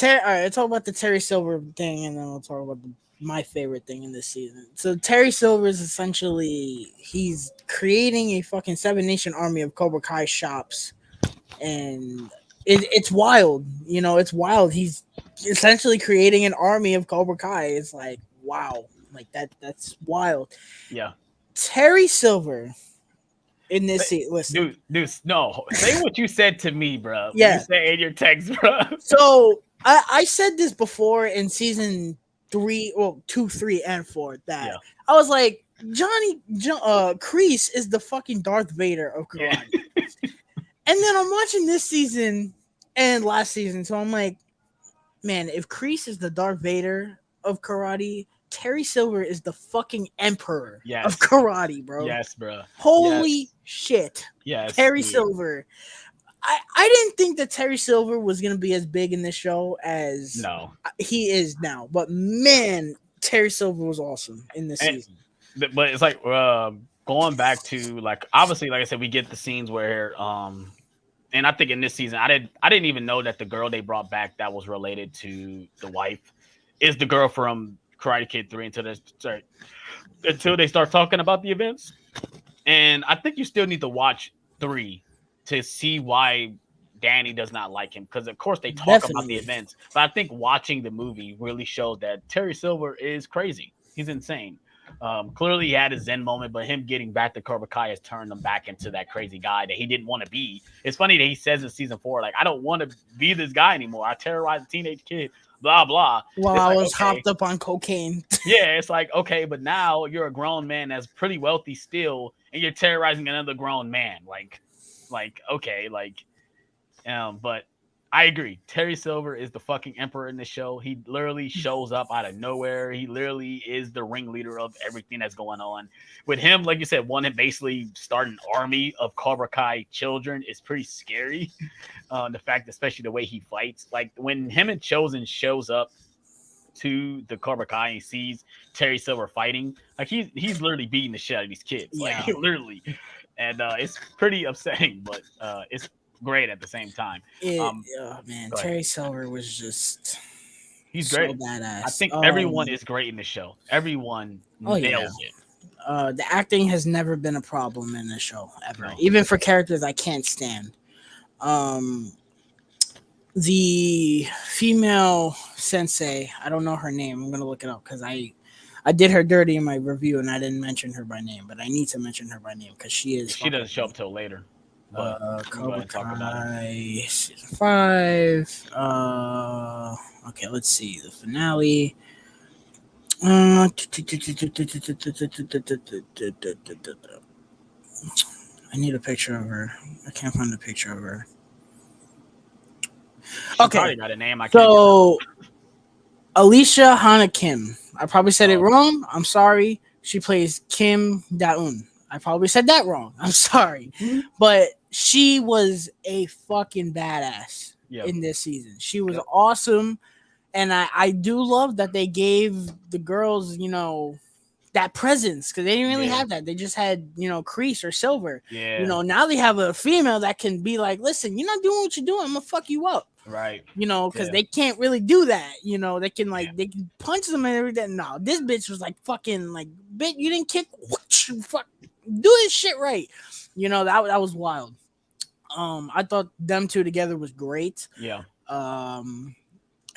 all right, I'll talk about the Terry Silver thing, and then I'll talk about my favorite thing in this season. So Terry Silver is essentially, he's creating a fucking 7 Nation army of Cobra Kai shops, and it's wild. It's wild. He's essentially creating an army of Cobra Kai. It's like, wow, like that's wild. Yeah. Terry Silver in this scene. Listen, dude, no, say what you said to me, bro. Yeah, you say in your text, bro. So I said this before in season 3, 2, 3, and 4. That I was like, Kreese is the fucking Darth Vader of karate. Yeah. And then I'm watching this season and last season, so I'm like, man, if Kreese is the Darth Vader of karate, Terry Silver is the fucking emperor of karate, bro. Yes, bro. Holy shit. Yes. Terry Silver. I didn't think that Terry Silver was going to be as big in this show as he is now. But man, Terry Silver was awesome in this season. But it's like going back to, like, obviously, like I said, we get the scenes where and I think in this season, I didn't even know that the girl they brought back that was related to the wife is the girl from Karate Kid 3 until they start talking about the events. And I think you still need to watch 3 to see why Danny does not like him. Because of course they talk about the Definitely. events, but I think watching the movie really shows that Terry Silver is crazy. He's insane. Clearly he had a Zen moment, but him getting back to Cobra Kai has turned him back into that crazy guy that he didn't want to be. It's funny that he says in season 4, like, I don't want to be this guy anymore. I terrorized a teenage kid, blah blah. While It's I like, was okay. hopped up on cocaine. Yeah, it's like, okay, but now you're a grown man that's pretty wealthy still, and you're terrorizing another grown man. Okay, but I agree. Terry Silver is the fucking emperor in the show. He literally shows up out of nowhere. He literally is the ringleader of everything that's going on. With him, like you said, one and basically start an army of Cobra Kai children is pretty scary. The fact, especially the way he fights, like when him and Chosen shows up to the Cobra Kai and he sees Terry Silver fighting, like he's literally beating the shit out of these kids, Yeah. like literally, and it's pretty upsetting, but it's great at the same time. Oh man, go ahead. Terry Silver was just He's so great. badass. I think everyone is great in the show. Everyone nails it. The acting has never been a problem in the show ever, No. even for characters I can't stand. The female sensei, I don't know her name. I'm gonna look it up because I did her dirty in my review and I didn't mention her by name, but I need to mention her by name because she is. She doesn't show up till later. But Cobra Kai season 5. Okay, let's see the finale. I need a picture of her. I can't find a picture of her. She Okay, probably got a name. so Alicia Hana Kim. I probably said it wrong. I'm sorry. She plays Kim Da-eun. I probably said that wrong. I'm sorry. But she was a fucking badass in this season. She was awesome. And I do love that they gave the girls, that presence because they didn't really have that. They just had, Kreese or Silver. Yeah. Now they have a female that can be like, listen, you're not doing what you're doing. I'm going to fuck you up. Right. Because they can't really do that. They can they can punch them and everything. No, this bitch was like fucking like, bitch, you didn't kick. Fuck, do this shit right. That was wild. I thought them two together was great. Yeah. And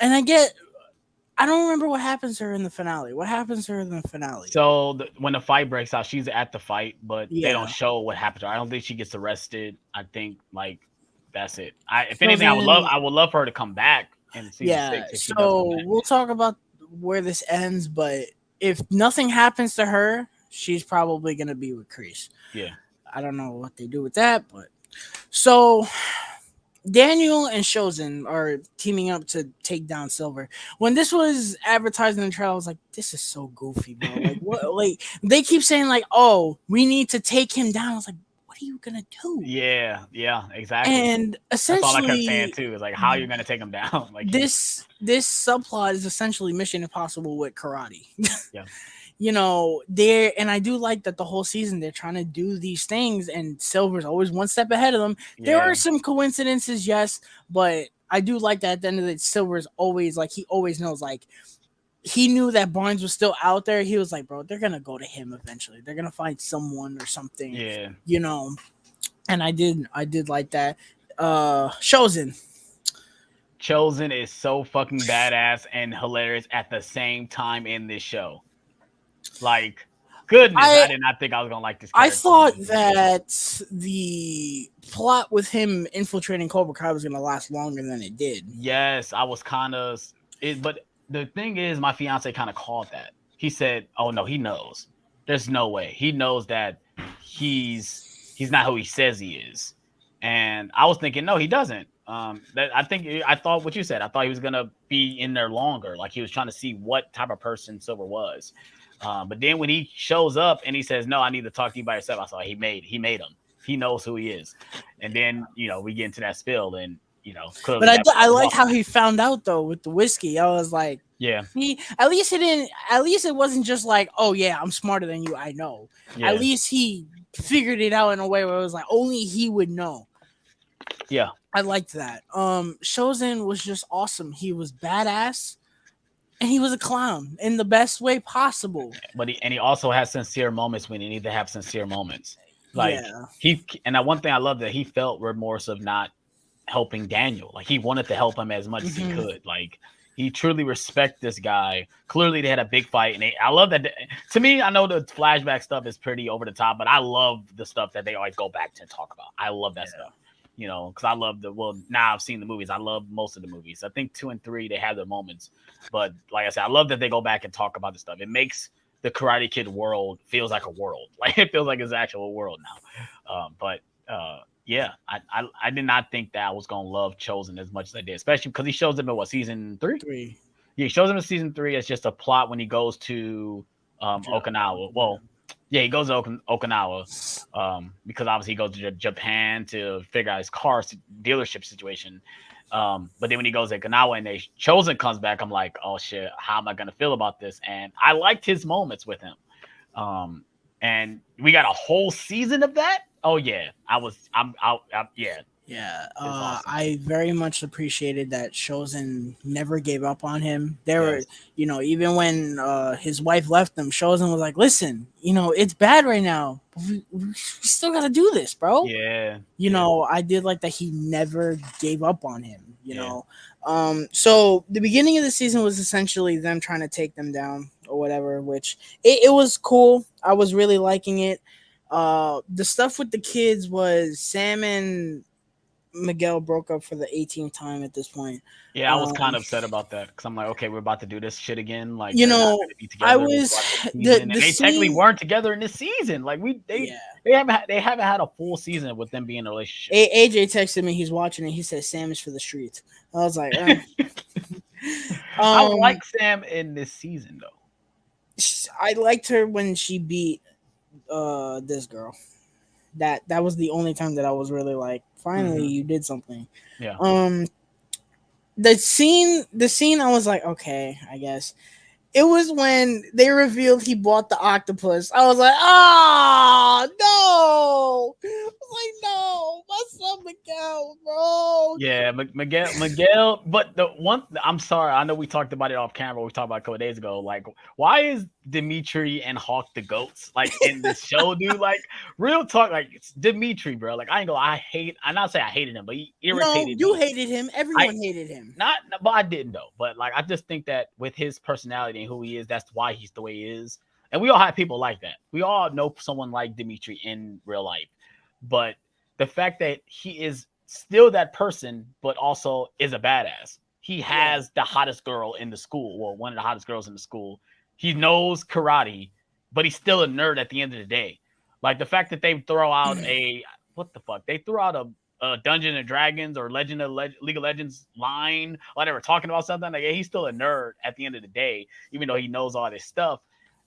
I don't remember what happens to her in the finale. What happens to her in the finale? So when the fight breaks out, she's at the fight, but they don't show what happened to her. I don't think she gets arrested. I think that's it. If anything, I would love for her to come back and see. So we'll talk about where this ends, but if nothing happens to her, she's probably gonna be with Kreese. Yeah. I don't know what they do with that, but so Daniel and Chosen are teaming up to take down Silver. When this was advertised in the trailer, I was like, this is so goofy, bro. Like, what? Like, they keep saying, like, oh, we need to take him down. I was like, what are you going to do? Yeah, exactly. And essentially, that's all I kept saying, too, is like, how are you going to take him down? Like this subplot is essentially Mission Impossible with karate. Yeah. And I do like that the whole season they're trying to do these things and Silver's always one step ahead of them. There are some coincidences, yes, but I do like that at the end of it, Silver's always like, he always knows, like, he knew that Barnes was still out there. He was like, bro, they're gonna go to him eventually. They're gonna find someone or something. Yeah. And I did like that. Chosen is so fucking badass and hilarious at the same time in this show. Like, goodness, I did not think I was gonna like this character. I thought that the plot with him infiltrating Cobra Kai was gonna last longer than it did. Yes, I was kind of but the thing is, my fiance kind of called that. He said, oh no, he knows. There's no way. He knows that he's not who he says he is. And I was thinking, no, he doesn't. I thought what you said. I thought he was gonna be in there longer. Like, he was trying to see what type of person Silver was. But then when he shows up and he says, no, I need to talk to you by yourself, I thought he made him. He knows who he is. And then, we get into that spill and, clearly. But I like how he found out, though, with the whiskey. I was like, yeah. At least it wasn't just like, oh, yeah, I'm smarter than you. I know. Yeah. At least he figured it out in a way where it was like, only he would know. Yeah, I liked that. Shozen was just awesome. He was badass and he was a clown in the best way possible. but he also has sincere moments when he need to have sincere moments. Like Yeah. and that one thing I love that he felt remorse of not helping Daniel. Like he wanted to help him as much as he Hmm. could. Like he truly respect this guy. Clearly, they had a big fight, and I love that. To me, I know the flashback stuff is pretty over the top, but I love the stuff that they always go back to talk about. I love that stuff. You know, because I love now I've seen the movies. I love most of the movies. I think 2 and 3 they have their moments, but like I said, I love that they go back and talk about the stuff. It makes the Karate Kid world feels like a world. Like it feels like it's actual world now. But yeah, I did not think that I was gonna love Chosen as much as I did, especially because he shows up in what season 3? 3. Yeah, he shows up in season 3 as just a plot when he goes to Okinawa. Well, yeah, he goes to Okinawa because obviously he goes to Japan to figure out his car dealership situation. But then when he goes to Okinawa and they Chosen comes back, I'm like, oh shit, how am I gonna feel about this? And I liked his moments with him. And we got a whole season of that. Oh yeah, I'm out. Yeah, Yeah, awesome. I very much appreciated that Shozen never gave up on him. There were, Yes. even when his wife left him, Shozen was like, "Listen, it's bad right now, but we still got to do this, bro." Yeah. I did like that he never gave up on him. Yeah. So the beginning of the season was essentially them trying to take them down or whatever, which it was cool. I was really liking it. The stuff with the kids was Sam and Miguel broke up for the 18th time at this point. Yeah, I was kind of upset about that because I'm like, okay, we're about to do this shit again. Like You they're not know, going to be I together was throughout the the season, the and they technically scene. weren't together in this season. Like Yeah, they haven't had a full season with them being in a relationship. AJ texted me. He's watching it. He said Sam is for the streets. I was like, I like um, Sam in this season though. I liked her when she beat this girl. That was the only time that I was really like, finally you did something. Yeah, Um, the scene I was like, okay, I guess. It was when they revealed he bought the octopus. I was like, oh no! I was like, no, my son Miguel, bro. yeah, Miguel. But the one, I'm sorry, I know we talked about it off camera. We talked about it a couple days ago. Like, why is Dimitri and Hawk the goats? Like in this show, dude. Like, real talk. Like it's Dimitri, bro. Like I ain't gonna. I'm not saying I hated him, but he No, irritated you me. hated him. I Everyone hated him. not, but I didn't though. But like, I just think that with his personality and who he is, that's why he's the way he is. And we all have people like that. We all know someone like Dimitri in real life, but the fact that he is still that person, but also is a badass. He has the hottest girl in the school. Well, one of the hottest girls in the school. He knows karate, but he's still a nerd at the end of the day. Like the fact that they throw out what the fuck? They threw out a Dungeon and Dragons or League of Legends line, whatever, talking about something. Like, yeah, he's still a nerd at the end of the day, even though he knows all this stuff.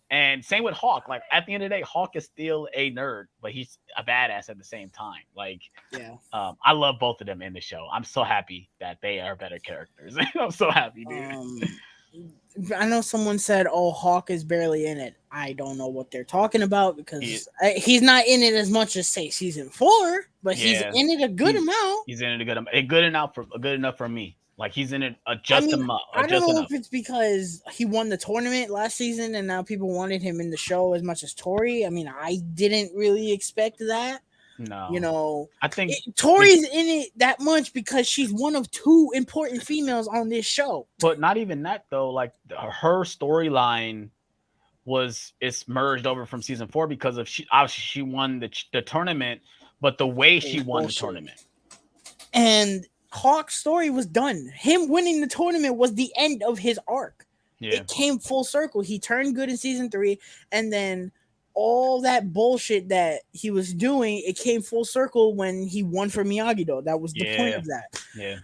And same with Hawk. Like at the end of the day, Hawk is still a nerd, but he's a badass at the same time. Like, Yeah. I love both of them in the show. I'm so happy that they are better characters. I'm so happy, dude. I know someone said, "Oh, Hawk is barely in it." I don't know what they're talking about because he's not in it as much as say season 4, but he's in it a good amount. He's in it good enough for me. Like he's in it just enough. I don't know if it's because he won the tournament last season and now people wanted him in the show as much as Tori. I mean, I didn't really expect that. No, I think Tori's in it that much because she's one of 2 important females on this show. But not even that though. Like her storyline it's merged over from season 4 because of she won the tournament, but the way she won the tournament and Hawk's story was done. Him winning the tournament was the end of his arc. Yeah. It came full circle. He turned good in season 3, and then all that bullshit that he was doing, it came full circle when he won for Miyagi-Do. That was the point of that. Yeah.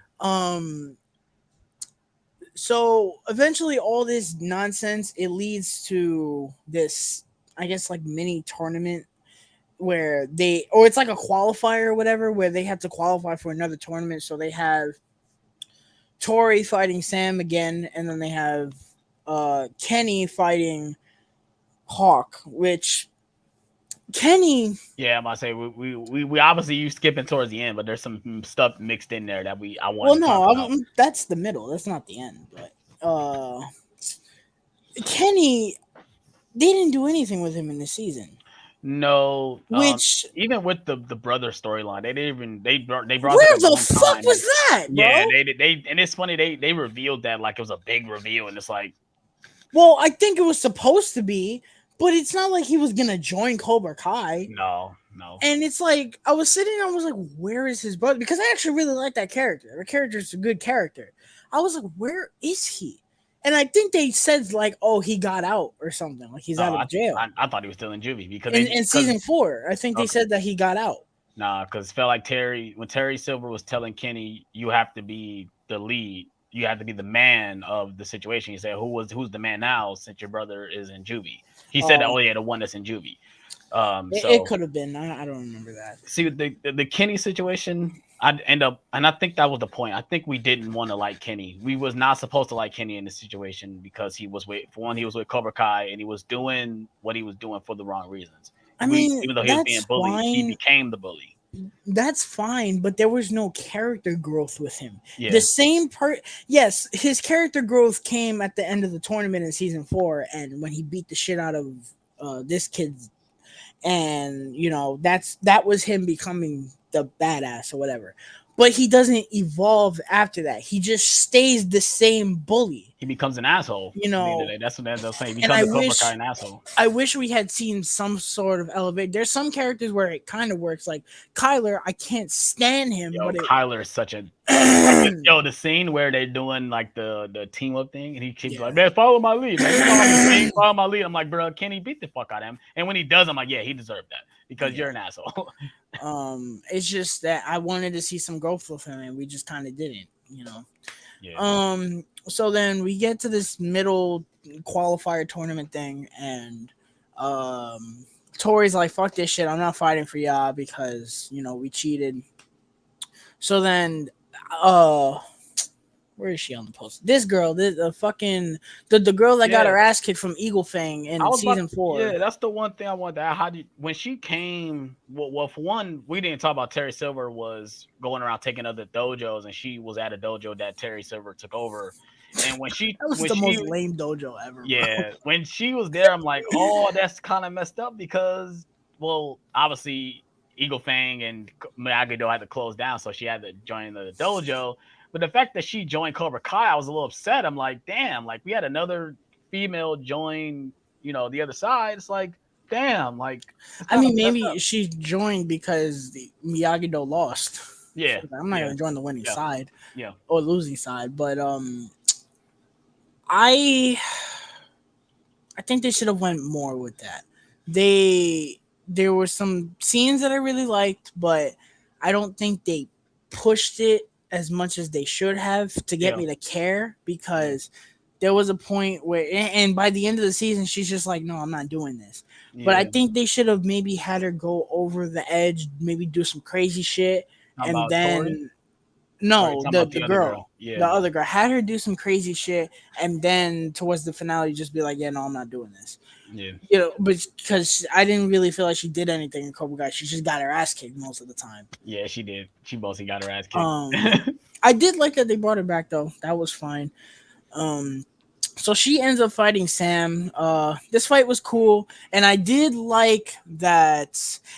So eventually all this nonsense, it leads to this, I guess, like mini tournament where it's like a qualifier or whatever, where they have to qualify for another tournament. So they have Tori fighting Sam again, and then they have Kenny fighting Hawk, which Kenny. Yeah, I'm gonna say we obviously you skipping towards the end, but there's some stuff mixed in there that I Well, wanted to talk no, about. that's the middle. That's not the end. But Kenny, they didn't do anything with him in the season. No, Which even with the brother storyline, they didn't even they brought that where up the one fuck time, was and that, yeah, bro? they and it's funny they revealed that like it was a big reveal, and it's like Well, I think it was supposed to be, but it's not like he was gonna join Cobra Kai. no, And it's like I was sitting, I was like, "Where is his brother?" Because I actually really like that character. The character is a good character. I was like, "Where is he?" And I think they said like, "Oh, he got out or something. Like he's oh, out of jail." I thought he was still in juvie because In because season 4, I think they okay. said that he got out. Nah, because it felt like when Terry Silver was telling Kenny, you have to be the lead, you have to be the man of the situation. He said, who's the man now since your brother is in juvie? He said, Oh, oh yeah, the one that's in juvie. it So could have been. I don't remember that. see the Kenny situation, I'd end up, and I think that was the point. I think we didn't want to like Kenny. We was not supposed to like Kenny in this situation because he was with for one, he was with Cobra Kai and he was doing what he was doing for the wrong reasons. I mean, Even though he was being that's bullied, he fine. became the bully. That's fine, but there was no character growth with him. The Yeah. same yes, his character growth came at the end of the tournament in season 4, and when he beat the shit out of this kid, and that was him becoming the badass or whatever. But he doesn't evolve after that. He just stays the same bully. He becomes an asshole. You At the end of know, the day, that's what they'll say. He and becomes a Cobra Kai an asshole. I wish we had seen some sort of elevate. There's some characters where it kind of works. Like Kyler, I can't stand him, Yo, but Kyler is such a yo. The scene where they're doing like the team up thing, and he keeps like, "Man, follow my lead, man. You know how to sing, follow my lead." I'm like, bro, Kenny beat the fuck out of him. And when he does, I'm like, yeah, he deserved that because you're an asshole. It's just that I wanted to see some growth with him, and we just kind of didn't. Yeah. So then we get to this middle qualifier tournament thing, and Tori's like, "Fuck this shit. I'm not fighting for y'all because we cheated." So then, where is she on the post? This girl, the girl that got Yeah. her ass kicked from Eagle Fang I in was about, season 4. yeah, that's the one thing I wanted to add. When she came, well, for one, we didn't talk about Terry Silver was going around taking other dojos, and she was at a dojo that Terry Silver took over. And That was the most lame dojo ever. yeah, when she was there, I'm like, oh, that's kind of messed up because, well, obviously Eagle Fang and Miyagi-Do had to close down, so she had to join the dojo. But the fact that she joined Cobra Kai, I was a little upset. I'm like, damn, like we had another female join, the other side. It's like, damn, like it's I kind mean, of messed maybe up. she joined because the Miyagi-Do lost. Yeah, So I'm not gonna join the winning side yeah, or losing side, but I think they should have went more with that. There were some scenes that I really liked, but I don't think they pushed it as much as they should have to get yeah, me to care, because there was a point where, and by the end of the season, she's just like, "No, I'm not doing this." But I yeah. think they should have maybe had her go over the edge, maybe do some crazy shit, How and about Tori? then Or are you no, talking the about the the other girl, girl? Yeah, the other girl, had her do some crazy shit, and then towards the finale, just be like, "Yeah, no, I'm not doing this." yeah, But because I didn't really feel like she did anything in Cobra Kai, she just got her ass kicked most of the time. yeah. She did. She mostly got her ass kicked. Um, I did like that they brought her back though. That was fine. Um, so she ends up fighting Sam. This fight was cool, and I did like that.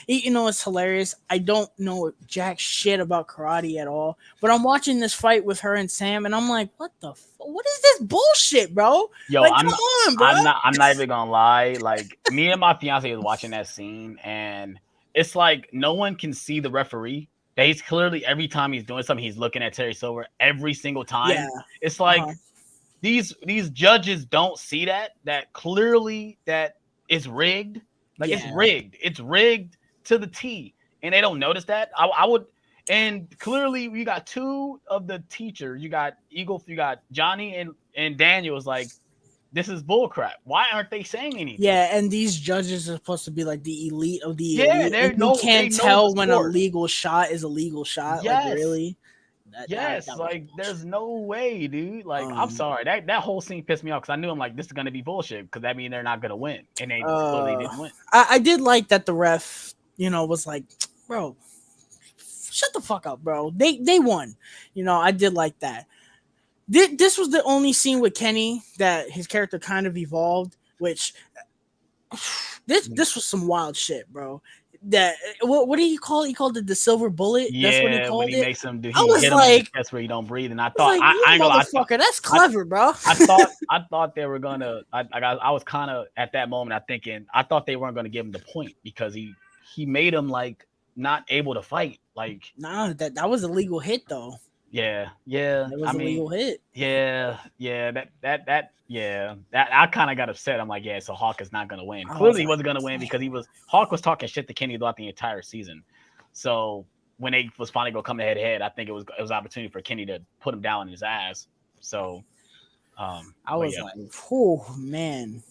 It's hilarious. I don't know jack shit about karate at all, but I'm watching this fight with her and Sam, and I'm like, what is this bullshit, bro? Yo, Like, come on, bro. I'm not even gonna lie. Like me and my fiance was watching that scene, and it's like no one can see the referee. That he's clearly every time he's doing something, he's looking at Terry Silver every single Yeah. time. It's like these judges don't see that clearly that it's rigged. Like it's rigged to the T, and they don't notice that. I would. And clearly, you got two of the teachers. You got Johnny and Daniel is like, this is bullcrap. Why aren't they saying anything? Yeah, and these judges are supposed to be like the elite of the Yeah, elite, and you can't they know tell the when a sport. legal shot is a legal shot. Like, Yes. really? Yes, That was like bullshit. there's no way, dude. Like I'm Um, sorry, that whole scene pissed me off because I knew I'm like this is gonna be bullshit because that means they're not gonna win, and they clearly uh, didn't win. I did like that the ref, was like, bro, shut the fuck up, bro. They won. I did like that. This was the only scene with Kenny that his character kind of evolved, which this was some wild shit, bro. That what did he call it? He called it the silver bullet. That's what he Yeah, when called he it. makes him do, I he was hit him in the like, chest where he don't breathe, and I I was thought like, you I ain't gonna lie, motherfucker, that's I, clever, bro. I thought they were gonna. I was kind of at that moment. I thought they weren't gonna give him the point because he made him like not able to fight. Like Nah, that was a legal hit though. yeah, yeah. That I was a mean, legal hit. yeah, yeah. That I kind of got upset. I'm like, yeah. So Hawk is not gonna win. I was Clearly, he like, wasn't gonna win damn. because Hawk was talking shit to Kenny throughout the entire season. So when they was finally gonna come head to head, I think it was an opportunity for Kenny to put him down in his ass. So, I but was yeah, like, oh man.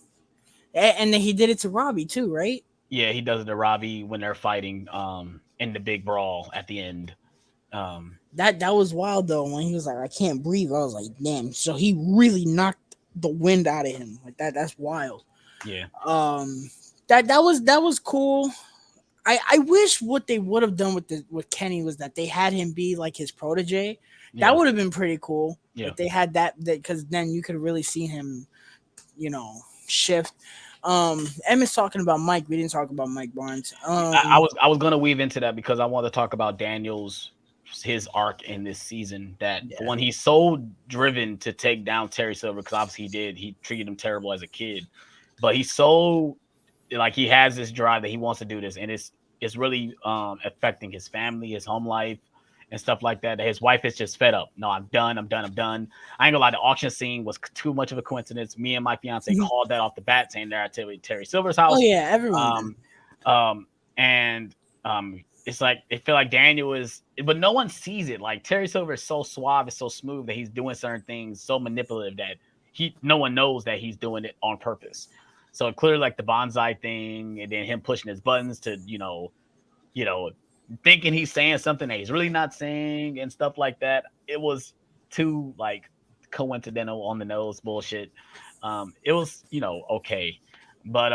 And then he did it to Robbie too, right? yeah, he does it to Robbie when they're fighting in the big brawl at the end. Um, That was wild though. When he was like, I can't breathe. I was like, damn. So he really knocked the wind out of him. Like that. That's wild. yeah, Um, that was cool. I wish what they would have done with Kenny was that they had him be like his protege. That yeah, would have been pretty cool yeah. if they had that because then you could really see him, shift. Emmett's talking about Mike. We didn't talk about Mike Barnes. I was gonna weave into that because I want to talk about Daniel's his arc in this season. That for Yeah. one, he's so driven to take down Terry Silver because obviously he did. He treated him terrible as a kid, but he's so like he has this drive that he wants to do this, and it's really affecting his family, his home life, and stuff like that. His wife is just fed up. No, I'm done. I'm done. I'm done. I ain't gonna lie. The auction scene was too much of a coincidence. Me and my fiance called that off the bat, saying they're at Terry Silver's Oh house. yeah, everyone did. Um, and it's like they feel like Daniel is, but no one sees it. Like Terry Silver is so suave, is so smooth that he's doing certain things so manipulative that no one knows that he's doing it on purpose. So clearly, like the bonsai thing, and then him pushing his buttons to thinking he's saying something that he's really not saying and stuff like that. It was too like coincidental on the nose bullshit. It was okay, but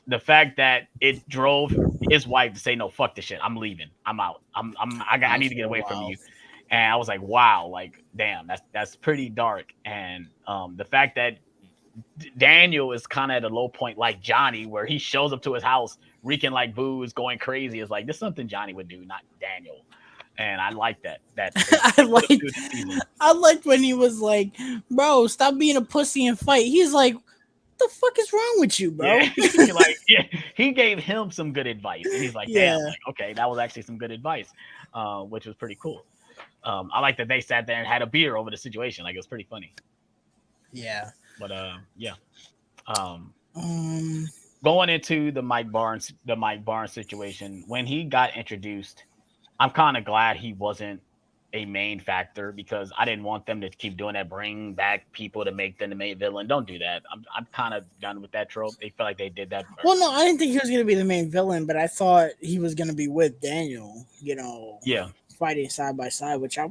the fact that it drove his wife to say no, fuck this shit, I'm leaving, I'm out, I That need was to get away from wild. you. And I was like, wow, like damn, that's pretty dark. And the fact that Daniel is kind of at a low point, like Johnny, where he shows up to his house reeking like booze, going crazy. Is like this is something Johnny would do, not Daniel. And I like that. That I they put him through liked the season. I liked when he was like, bro, stop being a pussy and fight. He's like, what the fuck is wrong with you, bro? Yeah, like yeah, he gave him some good advice, and he's like, damn, Yeah. like okay, that was actually some good advice, which was pretty cool. I like that they sat there and had a beer over the situation. Like it was pretty funny. Yeah. But yeah. Um, Um going into the Mike Barnes situation, when he got introduced, I'm kind of glad he wasn't a main factor because I didn't want them to keep doing that, bring back people to make them the main villain. Don't do that. I'm kind of done with that trope. They feel like they did that. well no, I didn't think he was gonna be the main villain, but I thought he was gonna be with Daniel, Yeah, fighting side by side, which I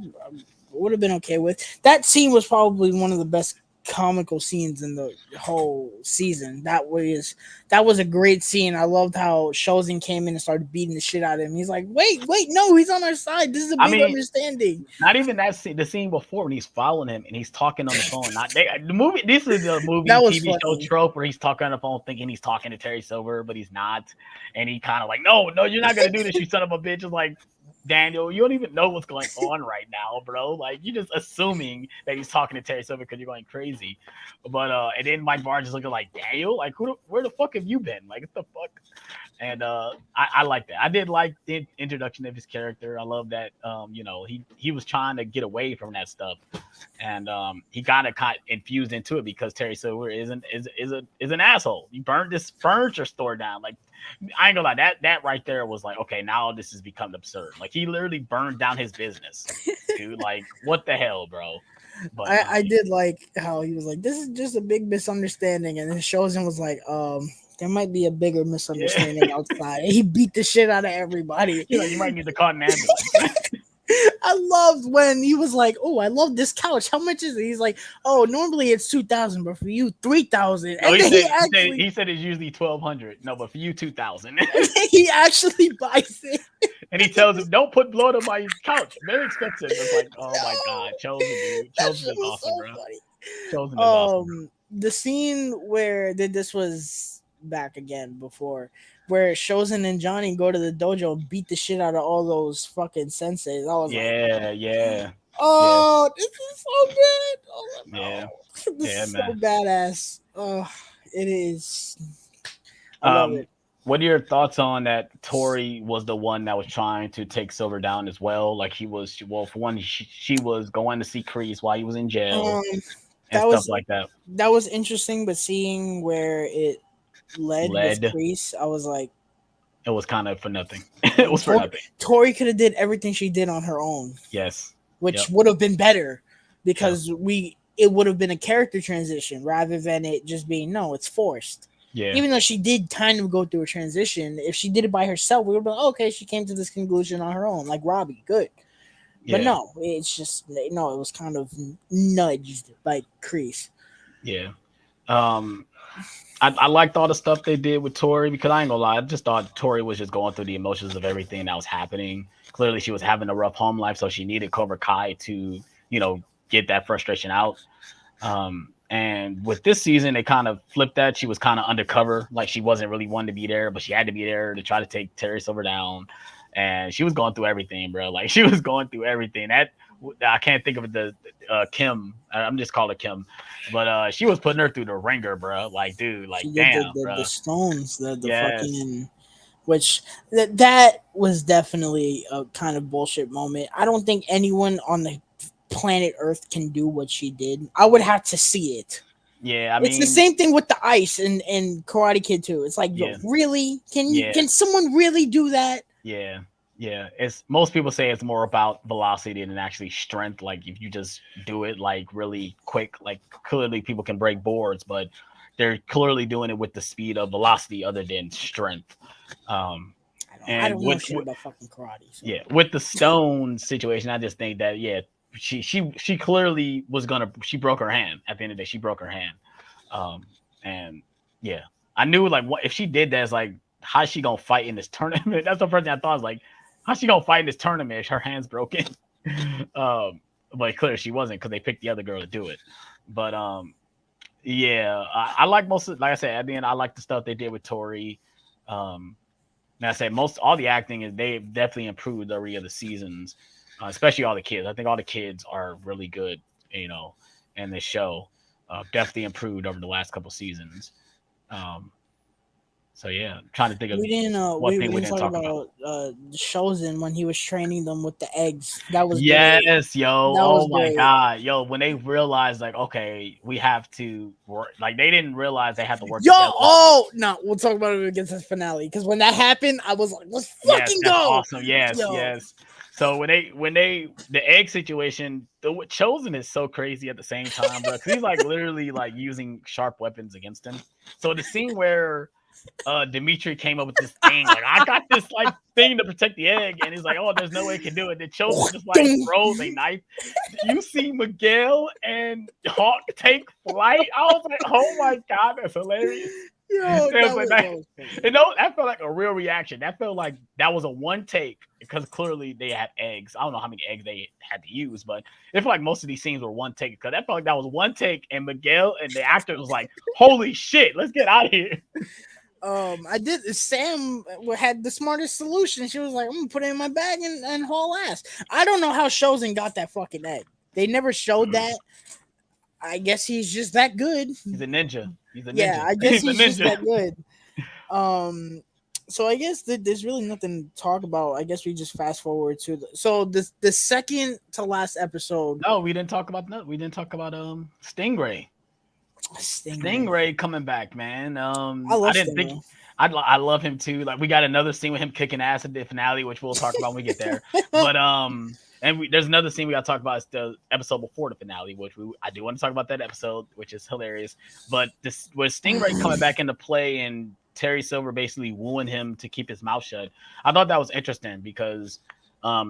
would have been okay with. That scene was probably one of the best comical scenes in the whole season. That was a great scene. I loved how Shozen came in and started beating the shit out of him. He's like, wait, no, he's on our side. This is a I big mean, understanding. not even that scene. The scene before when he's following him and he's talking on the phone. The movie. This is a movie That was TV show funny. trope where he's talking on the phone, thinking he's talking to Terry Silver, but he's not. And he kind of like, no, you're not gonna do this, you son of a bitch. It's like, Daniel, you don't even know what's going on right now, bro. Like you're just assuming that he's talking to Terry Silver because you're going crazy. But and then Mike Barnes is looking like, Daniel, like where the fuck have you been? Like what the fuck? And I like that. I did like the introduction of his character. I love that. He was trying to get away from that stuff, and he got infused into it because Terry Silver is an asshole. He burned this furniture store down. Like I ain't gonna lie, that right there was like, okay, now this has become absurd. Like he literally burned down his business, dude. Like what the hell, bro? But I did like how he was like, this is just a big misunderstanding, and then Shozen was like, there might be a bigger misunderstanding outside. And he beat the shit out of everybody. you might need to call an ambulance. I loved when he was like, "Oh, I love this couch. How much is it?" He's like, "Oh, normally it's 2,000, but for you, 3,000." No, And then he said it's usually 1,200. No, but for you, 2,000. he actually buys it. And he tells him, "Don't put blood on my couch. Very expensive." It's like, oh my god, Chosen, dude. That Chosen shit is was awesome, so bro. funny. Chosen is awesome. The scene where this was back again before, where Shozen and Johnny go to the dojo and beat the shit out of all those fucking senseis. I was like, Yeah. oh, this is so good. Oh no, Yeah. this Yeah, is man. so badass. Oh, it is. I love it. What are your thoughts on that? Tori was the one that was trying to take Silver down as well. Like he was, well, for one, she was going to see Kreese while he was in jail and That stuff was like that. that was interesting, but seeing where it led with Led. Kreese, I was like, It was kind of for nothing. It was for nothing. Tori could have did everything she did on her own, Yes. which would have been better because Yeah. it would have been a character transition rather than it just being it's forced. Yeah. Even though she did kind of go through a transition, if she did it by herself, we would be like, okay, she came to this conclusion on her own, like Robbie, good. But no, it's just it was kind of nudged by Kreese. Yeah. I liked all the stuff they did with Tori because I ain't gonna lie, I just thought Tori was just going through the emotions of everything that was happening. Clearly, she was having a rough home life, so she needed Cobra Kai to, get that frustration out. And with this season, they kind of flipped that. She was kind of undercover, like she wasn't really wanting to be there, but she had to be there to try to take Terry Silver down. And she was going through everything, bro. Like she was going through everything. That I can't think of the Kim. I'm just calling her Kim, but she was putting her through the ringer, bro. Like, dude, like damn, the stones, the yes. fucking, which that was definitely a kind of bullshit moment. I don't think anyone on the planet Earth can do what she did. I would have to see it. Yeah, I mean, it's the same thing with the ice and Karate Kid too. It's like, yo, really? Can someone really do that? Yeah. It's most people say it's more about velocity than actually strength. Like if you just do it like really quick, like clearly people can break boards, but they're clearly doing it with the speed of velocity other than strength. I don't know shit about fucking karate. So. Yeah, with the stone situation, I just think that she clearly was she broke her hand at the end of the day. She broke her hand. And yeah, I knew like what if she did that, it's like how's she gonna fight in this tournament? That's the first thing I thought. Was like, how's she gonna fight in this tournament if her hand's broken? But clearly she wasn't because they picked the other girl to do it. But yeah, I like most of, like I said, at the end, I like the stuff they did with Tori. And I said all the acting is they've definitely improved every of the seasons, especially all the kids. I think all the kids are really good, in this show. Definitely improved over the last couple seasons. So yeah, I'm trying to think of we didn't talk about Shozen when he was training them with the eggs. That was yes, great. yo. Oh my god, yo. When they realized like, okay, we have to work. Like they didn't realize they had to work. Yo, oh no, we'll talk about it against this finale because when that happened, I was like, let's fucking go. Awesome. Yes. So when the egg situation, the Chosen is so crazy at the same time, bro. Because he's like literally like using sharp weapons against him. So the scene where Dimitri came up with this thing, like I got this like thing to protect the egg, and he's like, oh, there's no way he can do it. The Chosen just like throws a knife. You see Miguel and Hawk take flight. I was like, oh my god, that's hilarious. Yo, that felt like a real reaction. That felt like that was a one take because clearly they had eggs. I don't know how many eggs they had to use, but it felt like most of these scenes were one take because that felt like that was one take, and Miguel and the actor was like, "Holy shit, let's get out of here." Sam had the smartest solution. She was like, I'm gonna put it in my bag and haul ass. I don't know how Shozen got that fucking egg. They never showed that. I guess he's just that good. He's a ninja. Yeah, I guess he's just that good. So I guess there's really nothing to talk about. I guess we just fast forward to the second to last episode. No, we didn't talk about Stingray. Stingray coming back, man. I love him too. Like we got another scene with him kicking ass at the finale, which we'll talk about when we get there. But there's another scene we got to talk about. It's the episode before the finale, which I do want to talk about that episode, which is hilarious. But this was Stingray coming back into play and Terry Silver basically wooing him to keep his mouth shut. I thought that was interesting because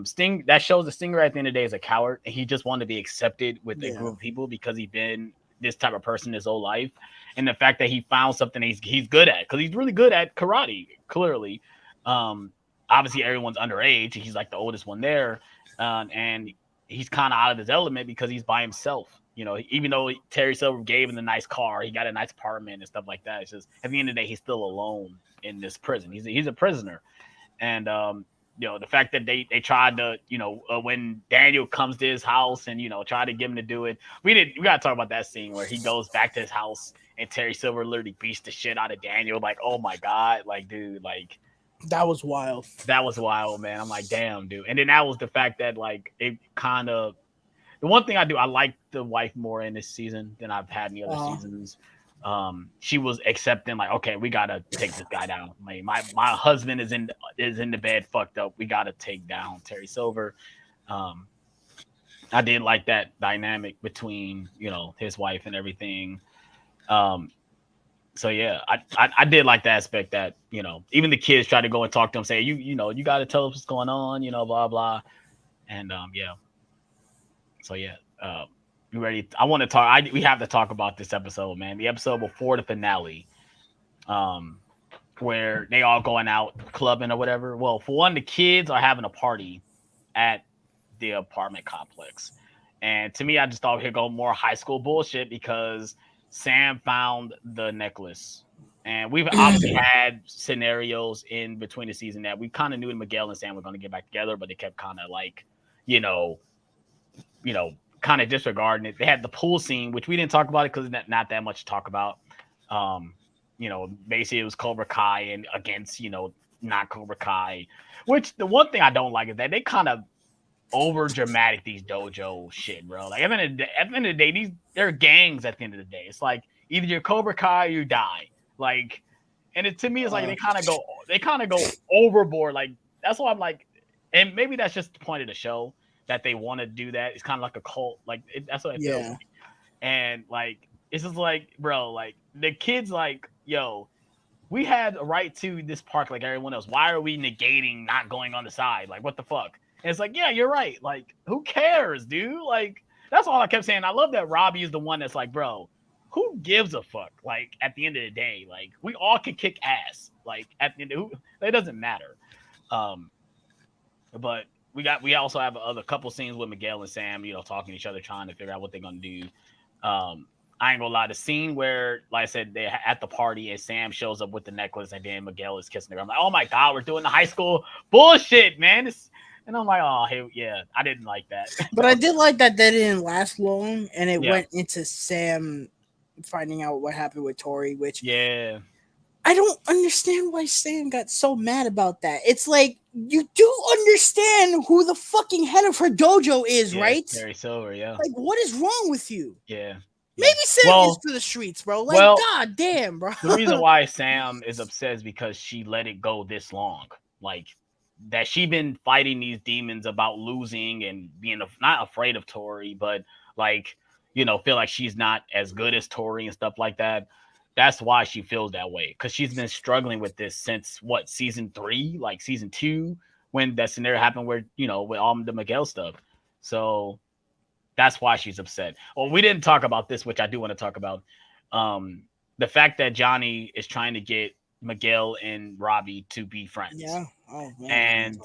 Sting, that shows the Stinger at the end of the day is a coward, and he just wanted to be accepted with a Yeah. group of people because he's been this type of person his whole life, and the fact that he found something he's good at, because he's really good at karate. Clearly, um, obviously everyone's underage. He's like the oldest one there, and he's kind of out of his element because he's by himself. You know, even though Terry Silver gave him the nice car, he got a nice apartment and stuff like that. It's just at the end of the day, he's still alone in this prison. He's a prisoner, and you know, the fact that they tried to, you know, when Daniel comes to his house and, you know, try to get him to do it. We got to talk about that scene where he goes back to his house and Terry Silver literally beats the shit out of Daniel. Like, oh my God, like, dude, like, That was wild. that was wild, man. I'm like, damn, dude. And then that was the fact that, like, it kind of, the one thing I like the wife more in this season than I've had in the other seasons. She was accepting, like, okay, we gotta take this guy down. Like, my husband is in the bed fucked up. We gotta take down Terry Silver. I did like that dynamic between, you know, his wife and everything. So yeah, I did like the aspect that, you know, even the kids try to go and talk to him, say, you know, you gotta tell us what's going on, you know, blah blah. And yeah. So yeah, you ready? I want to talk. We have to talk about this episode, man. The episode before the finale, where they all going out clubbing or whatever. Well, for one, the kids are having a party at the apartment complex, and to me, I just thought he'd go more high school bullshit because Sam found the necklace, and we've obviously had scenarios in between the season that we kind of knew Miguel and Sam were going to get back together, but they kept kind of like, you know, kind of disregarding it. They had the pool scene, which we didn't talk about it because not that much to talk about. You know, basically it was Cobra Kai and against, you know, not Cobra Kai. Which the one thing I don't like is that they kind of over dramatic these dojo shit, bro. Like at the end of the day, they're gangs. At the end of the day, it's like either you're Cobra Kai or you die. Like, and to me, it's like they kind of go overboard. Like that's why I'm like, and maybe that's just the point of the show, that they want to do that. It's kind of like a cult. Like that's what it feels like. And like it's just like, bro, like the kids, like, yo, we had a right to this park like everyone else. Why are we negating not going on the side? Like, what the fuck? And it's like, yeah, you're right. Like, who cares, dude? Like, that's all I kept saying. I love that Robbie is the one that's like, bro, who gives a fuck? Like, at the end of the day, like, we all can kick ass. Like, at the end of it doesn't matter. But we also have a couple scenes with Miguel and Sam, you know, talking to each other, trying to figure out what they're gonna do. I ain't gonna lie, the scene where, like I said, they're at the party and Sam shows up with the necklace and then Miguel is kissing her. I'm like, oh my God, we're doing the high school bullshit, man. And I'm like, oh, hey, yeah, I didn't like that. But I did like that they didn't last long and it went into Sam finding out what happened with Tori, which yeah, I don't understand why Sam got so mad about that. It's like, you do understand who the fucking head of her dojo is, right? Terry Silver, yeah. Like, what is wrong with you? Yeah. Maybe Sam is to the streets, bro. Like, god damn, bro. The reason why Sam is upset is because she let it go this long. Like, that she been fighting these demons about losing and being not afraid of Tori, but like, you know, feel like she's not as good as Tori and stuff like that. That's why she feels that way, because she's been struggling with this since what, season 3, like season 2, when that scenario happened where, you know, with all the Miguel stuff. So that's why she's upset. Well, we didn't talk about this, which I do want to talk about. The fact that Johnny is trying to get Miguel and Robbie to be friends. Yeah. Oh, man. And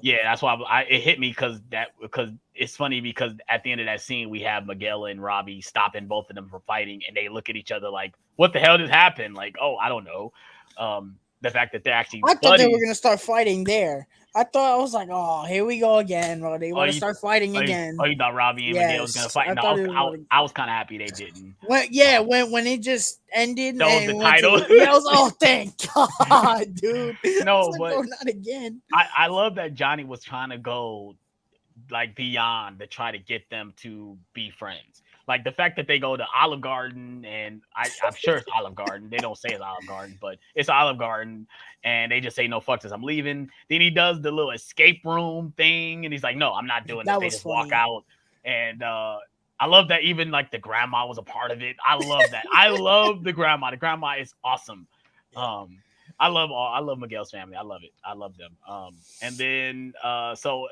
yeah, that's why it hit me, because it's funny, because at the end of that scene, we have Miguel and Robbie stopping both of them from fighting, and they look at each other like, what the hell just happened? Like, oh, I don't know. The fact that they're actually thought they were going to start fighting there. I was like, oh, here we go again, bro. They want to start fighting again. You thought Robbie and Miguel was going to fight? I was kind of happy they didn't. When it just ended. That was the title. I was, oh, thank God, dude. No, like, but oh, not again. I love that Johnny was trying to go like beyond to try to get them to be friends. Like the fact that they go to Olive Garden, and I'm sure it's Olive Garden. They don't say it's Olive Garden, but it's Olive Garden, and they just say, no, fuck this, I'm leaving. Then he does the little escape room thing, and he's like, no, I'm not doing this. They just walk out. And I love that even like the grandma was a part of it. I love that. I love the grandma. The grandma is awesome. I love Miguel's family. I love it. I love them. And then so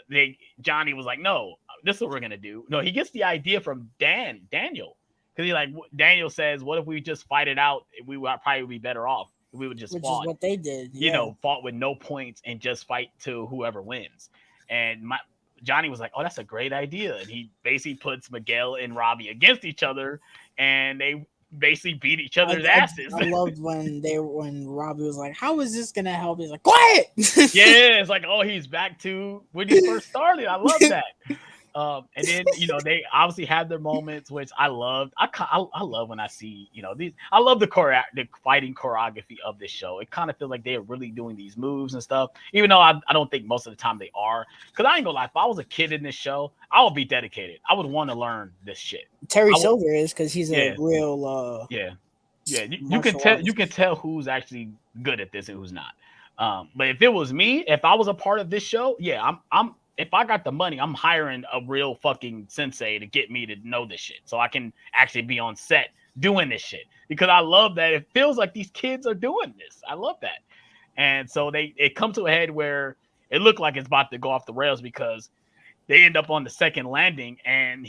Johnny was like, no, this is what we're gonna do. No, he gets the idea from Daniel, because Daniel says, what if we just fight it out? We would probably be better off if we would just Which fought. is what they did. Fought with no points and just fight to whoever wins. And Johnny was like, oh, that's a great idea. And he basically puts Miguel and Robbie against each other, and they basically beat each other's asses. I loved when Robbie was like, how is this gonna help? He's like, quiet. Yeah, it's like, oh, he's back to when he first started. I love that. And then they obviously have their moments, which I loved. I love when I see these. I love the fighting choreography of this show. It kind of feels like they're really doing these moves and stuff, even though I don't think most of the time they are. Because I ain't gonna lie, if I was a kid in this show, I would be dedicated. I would want to learn this shit. Terry Silver is, because he's a real You can tell who's actually good at this and who's not. But if it was me, if I was a part of this show, I'm if I got the money, I'm hiring a real fucking sensei to get me to know this shit, so I can actually be on set doing this shit, because I love that it feels like these kids are doing this. I love that. And so it comes to a head where it looked like it's about to go off the rails, because they end up on the second landing, and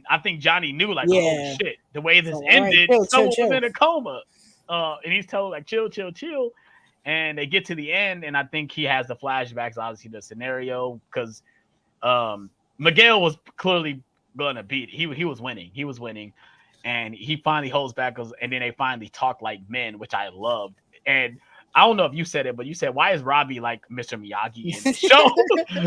I think Johnny knew, like, oh shit, the way this ended, someone was in a coma. And he's told, like, chill. And they get to the end, and I think he has the flashbacks, obviously, the scenario, because Miguel was clearly gonna beat. He was winning. He was winning, and he finally holds back, and then they finally talk like men, which I loved. And I don't know if you said it, but you said, why is Robbie like Mr. Miyagi in the show?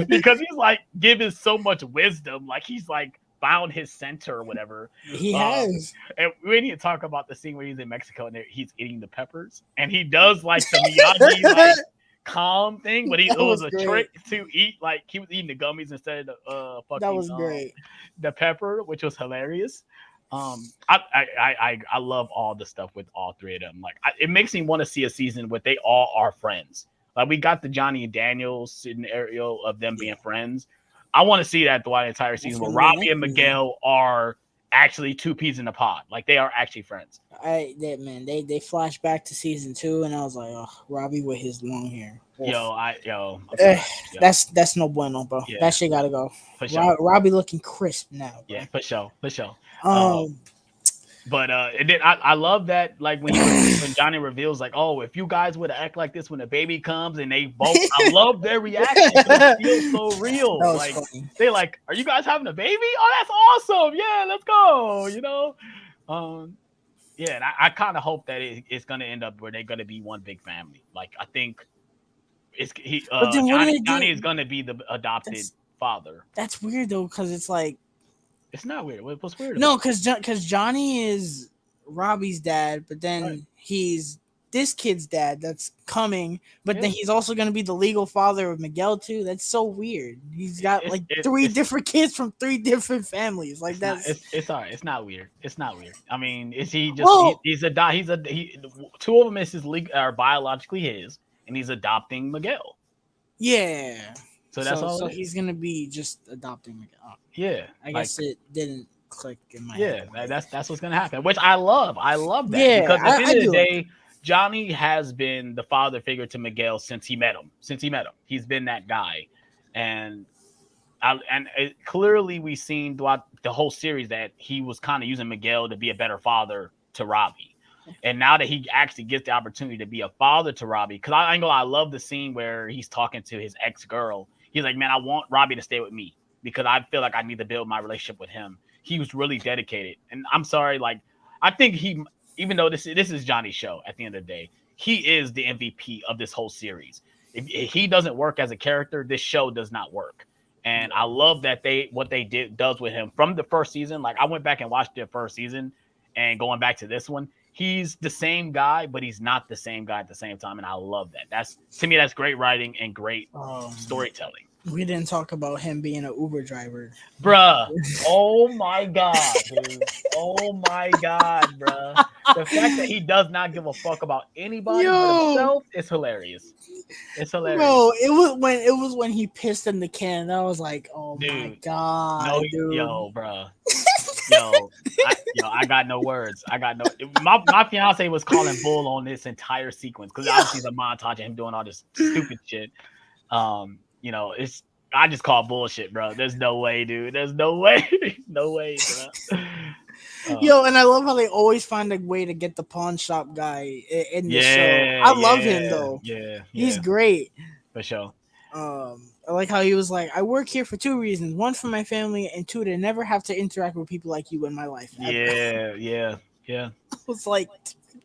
Because he's like giving so much wisdom, like he's like found his center or whatever. He has. And we need to talk about the scene where he's in Mexico and he's eating the peppers, and he does like the Miyagi like calm thing, but it was a trick to eat, like he was eating the gummies instead of the fucking that was great. The pepper, which was hilarious. I love all the stuff with all three of them. Like it makes me want to see a season where they all are friends. Like we got the Johnny and Daniel scenario of them being friends. I want to see that throughout the entire season where Robbie and Miguel are actually two peas in a pod. Like they are actually friends. They flash back to season 2, and I was like, oh, Robbie with his long hair. That's no bueno, bro. Yeah. That shit gotta go. For sure. Robbie looking crisp now. Bro. Yeah, for sure. But and then I love that, like when Johnny reveals, like, oh, if you guys would act like this when a baby comes, and they both, I love their reaction. It feels so real. Like funny. They like, are you guys having a baby? Oh, that's awesome. Yeah, let's go. And I kind of hope that it's gonna end up where they're gonna be one big family. Like I think Johnny is gonna be the adopted father. That's weird though, because it's like. It's not weird. What's weird? No, because Johnny is Robbie's dad, but then he's this kid's dad that's coming, but then he's also going to be the legal father of Miguel too. That's so weird. He's got three different kids from 3 different families. Like it's all right. It's not weird. It's not weird. I mean, is he just he's 2 of them is are biologically his, and he's adopting Miguel. Yeah. So that's all. So he's gonna be just adopting Miguel. Yeah, I guess it didn't click in my head. Yeah, that's what's gonna happen. Which I love. I love that because at the end of the day, Johnny has been the father figure to Miguel since he met him. He's been that guy, and clearly we've seen throughout the whole series that he was kind of using Miguel to be a better father to Robbie. And now that he actually gets the opportunity to be a father to Robbie, because I love the scene where he's talking to his ex-girl. He's like, man, I want Robbie to stay with me because I feel like I need to build my relationship with him. He was really dedicated. And I'm sorry, like, I think even though this is Johnny's show at the end of the day, he is the MVP of this whole series. If he doesn't work as a character, this show does not work. And I love that what they does with him from the first season. Like, I went back and watched the first season and going back to this one, he's the same guy, but he's not the same guy at the same time. And I love that. To me, that's great writing and great storytelling. We didn't talk about him being an Uber driver. Bruh. Oh my God, dude. Oh my God, bruh. The fact that he does not give a fuck about anybody but himself is hilarious. It's hilarious. Bro, it was when he pissed in the can. I was like, oh, dude, my God. No, dude. Yo, bruh. I got no words. I got no. My fiance was calling bull on this entire sequence because Yeah. obviously the montage of him doing all this stupid shit. It's I just call bullshit, bro. There's no way, dude. There's no way, no way, bro. Yo, and I love how they always find a way to get the pawn shop guy in the show. Yeah, I love him though. yeah, He's great. for sure. I like how he was like, I work here for two reasons: one, for my family, and two, to never have to interact with people like you in my life. Yeah. I was like,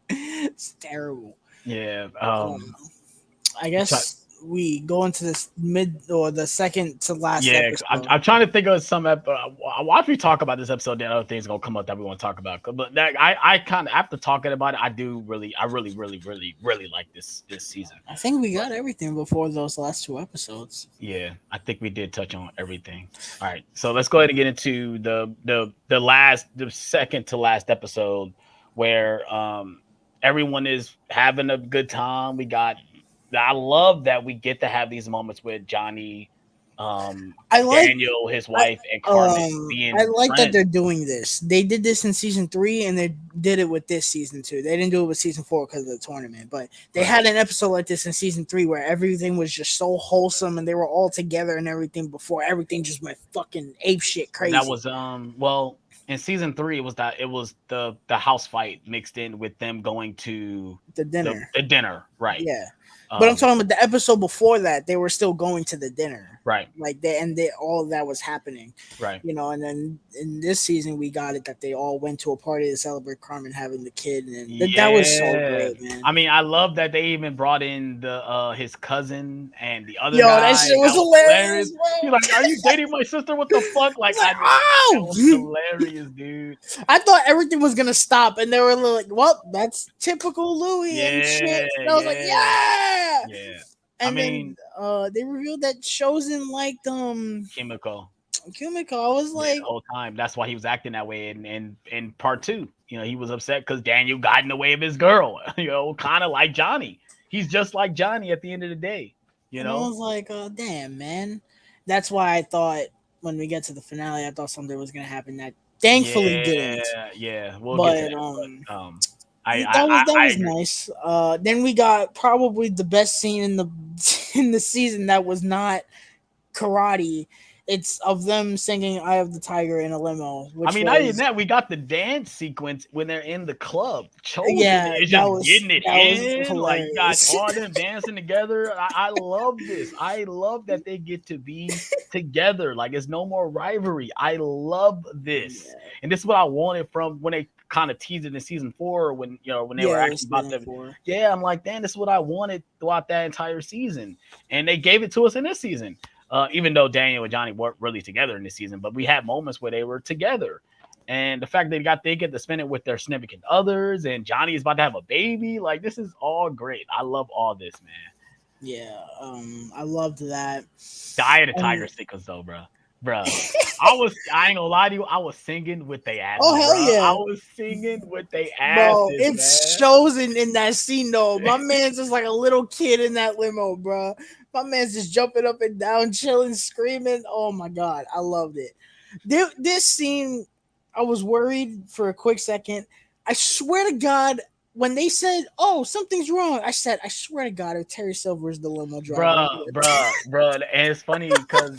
it's terrible. Yeah. I guess we go into this mid or the second to last episode. I'm trying to think of some. Once we talk about this episode, then other things gonna come up that we want to talk about. But that I kind of after talking about it, I really like this season. I think we got everything before those last two episodes. Yeah, I think we did touch on everything. All right, so let's go ahead and get into the second to last episode where everyone is having a good time. I love that we get to have these moments with Johnny, Daniel, his wife, and Carmen being. I like that they're doing this. They did this in season 3, and they did it with this season 2. They didn't do it with season 4 because of the tournament, but they had an episode like this in season 3 where everything was just so wholesome and they were all together and everything before everything just went fucking ape shit crazy. That was in season 3, it was the house fight mixed in with them going to the dinner. The dinner, right? Yeah. But I'm talking about the episode before that. They were still going to the dinner, right? Like all of that was happening, right? And then in this season we got it that they all went to a party to celebrate Carmen having the kid, and that was so great, man. I mean, I love that they even brought in his cousin and the other. That shit was hilarious. You're like, are you dating my sister? What the fuck? Like, that was hilarious, dude. I thought everything was gonna stop, and they were like, "Well, that's typical Louis and shit." And I was like, "Yeah." Yeah, and then they revealed that Chosen liked Chemical. I was like, the whole time. That's why he was acting that way. In part 2, he was upset because Daniel got in the way of his girl. Kind of like Johnny. He's just like Johnny at the end of the day. And I was like, oh damn, man. That's why I thought when we get to the finale, I thought something was gonna happen that thankfully didn't. Yeah. We'll get to that. That was nice. Then we got probably the best scene in the season that was not karate. It's of them singing "Eye of the Tiger" in a limo. Not even that. We got the dance sequence when they're in the club. Chosen is just getting it in. Like, you got all them dancing together. I love this. I love that they get to be together. Like, it's no more rivalry. I love this. And this is what I wanted from when they kind of teased it in season 4 when they were actually about to. Yeah, I'm like, damn, this is what I wanted throughout that entire season. And they gave it to us in this season. Even though Daniel and Johnny weren't really together in this season, but we had moments where they were together. And the fact that they get to spend it with their significant others, and Johnny is about to have a baby, like, this is all great. I love all this, man. Yeah, I loved that. The Eye of the Tiger sequence, though, bro. I ain't gonna lie to you, I was singing with they asses. Oh, hell yeah. I was singing with they asses. Bro, it shows in that scene, though. My man's just like a little kid in that limo, bro. My man's just jumping up and down, chilling, screaming. Oh my God, I loved it. This scene, I was worried for a quick second. I swear to God, when they said, "Oh, something's wrong," I said, "I swear to God, if Terry Silver is the limo driver." Bro, and it's funny because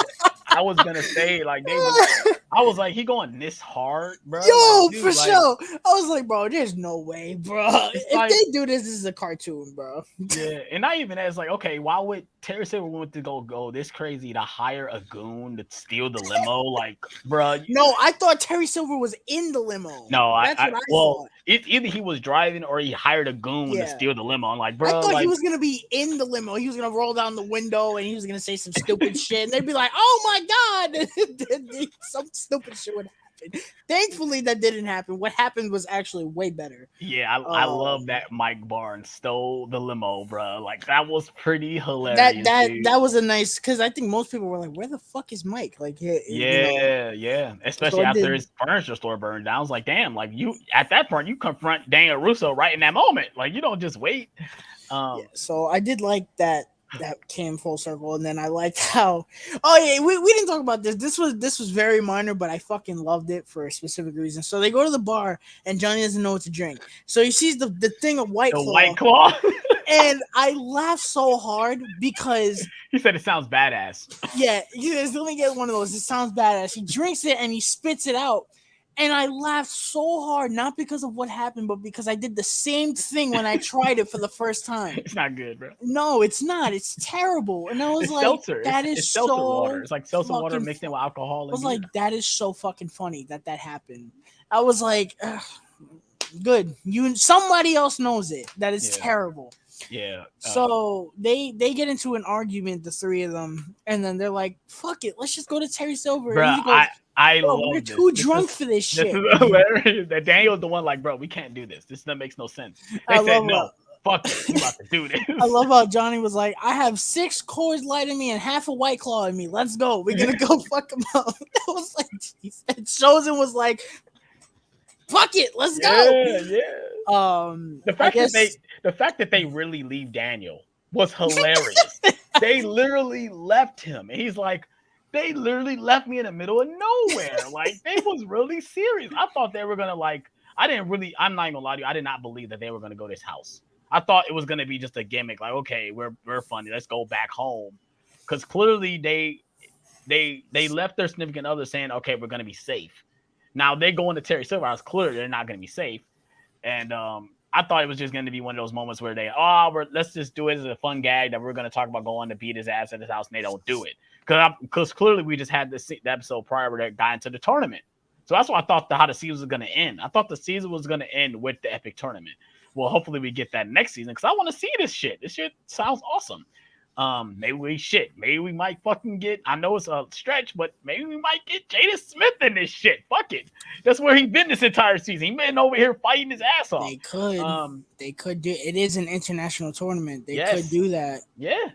I was gonna say, like, I was like, he going this hard, bro. Yo, like, dude, for sure. I was like, bro, there's no way, bro. If they do this is a cartoon, bro. Yeah, and not even that. It's like, okay, why would Terry Silver want to go this crazy to hire a goon to steal the limo? Like, bro. No, I thought Terry Silver was in the limo. No, that's what I thought. Either he was driving or he hired a goon to steal the limo. I'm like, bro, I thought he was gonna be in the limo. He was gonna roll down the window and he was gonna say some stupid shit, and they'd be like, "Oh my God," some stupid shit would happen. Thankfully, that didn't happen. What happened was actually way better. Yeah, I love that Mike Barnes stole the limo, bro. Like, that was pretty hilarious. That was a nice, because I think most people were like, "Where the fuck is Mike?" Like, yeah. Especially after his furniture store burned down. I was like, damn, like, you at that point you confront Daniel Russo right in that moment. Like, you don't just wait. So I did like that that came full circle. And then I liked how, oh yeah, we didn't talk about this. This was very minor, but I fucking loved it for a specific reason. So they go to the bar and Johnny doesn't know what to drink. So he sees the thing of White The Claw. White Claw. And I laughed so hard because he said it sounds badass. yeah, he says, let me get one of those. It sounds badass. He drinks it and he spits it out. And I laughed so hard, not because of what happened, but because I did the same thing when I tried it for the first time. It's not good, bro. No, it's not. It's terrible. And I was It's like, seltzer. that It's is seltzer so water. It's like seltzer water fucking mixed in with alcohol. I was like, that is so fucking funny that happened. I was like, ugh, good. Somebody else knows it. That is terrible. Yeah. So they get into an argument, the three of them, and then they're like, "Fuck it, let's just go to Terry Silver." Bro, and he goes, I love we're this. too drunk for this shit. This is hilarious. That Daniel's the one like, bro, we can't do this. That makes no sense. They said no. Fuck it, we about to do this. I love how Johnny was like, I have 6 Coors Light in me and half a White Claw in me. Let's go. We're gonna go fuck him up. It was like, and Chosen was like, fuck it, let's go. Yeah. The fact that they really leave Daniel was hilarious. They literally left him, and he's like, they literally left me in the middle of nowhere. Like, they was really serious. I thought they were gonna I'm not even gonna lie to you, I did not believe that they were gonna go to this house. I thought it was gonna be just a gimmick, like, okay, we're funny, let's go back home. Because clearly they left their significant other saying, okay, we're gonna be safe. Now they go into Terry Silver House, clearly they're not gonna be safe. And I thought it was just going to be one of those moments where let's just do it as a fun gag that we're going to talk about going to beat his ass at his house, and they don't do it. Because clearly we just had the episode prior where they got into the tournament. So that's why I thought how the season was going to end. I thought the season was going to end with the epic tournament. Well, hopefully we get that next season because I want to see this shit. This shit sounds awesome. Maybe we might fucking get, I know it's a stretch, but maybe we might get Jada Smith in this shit. Fuck it. That's where he's been this entire season. He been over here fighting his ass off. They could do it. Is an international tournament. They could do that. Yeah.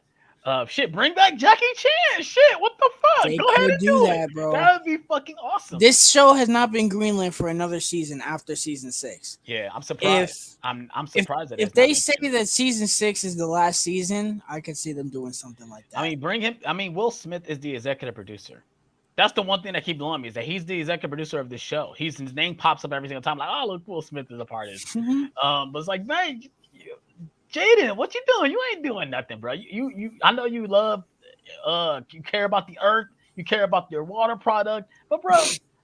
Shit, bring back Jackie Chan. Shit, what the fuck? They Go ahead and do that, bro. That would be fucking awesome. This show has not been greenlit for another season after season 6. Yeah, I'm surprised. I'm surprised if they say that season 6 is the last season, I could see them doing something like that. I mean, bring him. I mean, Will Smith is the executive producer. That's the one thing that keeps blowing me is that he's the executive producer of this show. His name pops up every single time, like, oh, look, Will Smith is a part of this. But it's like, man, Jaden, what you doing? You ain't doing nothing, bro. You I know you love, you care about the earth, you care about your water product, but bro,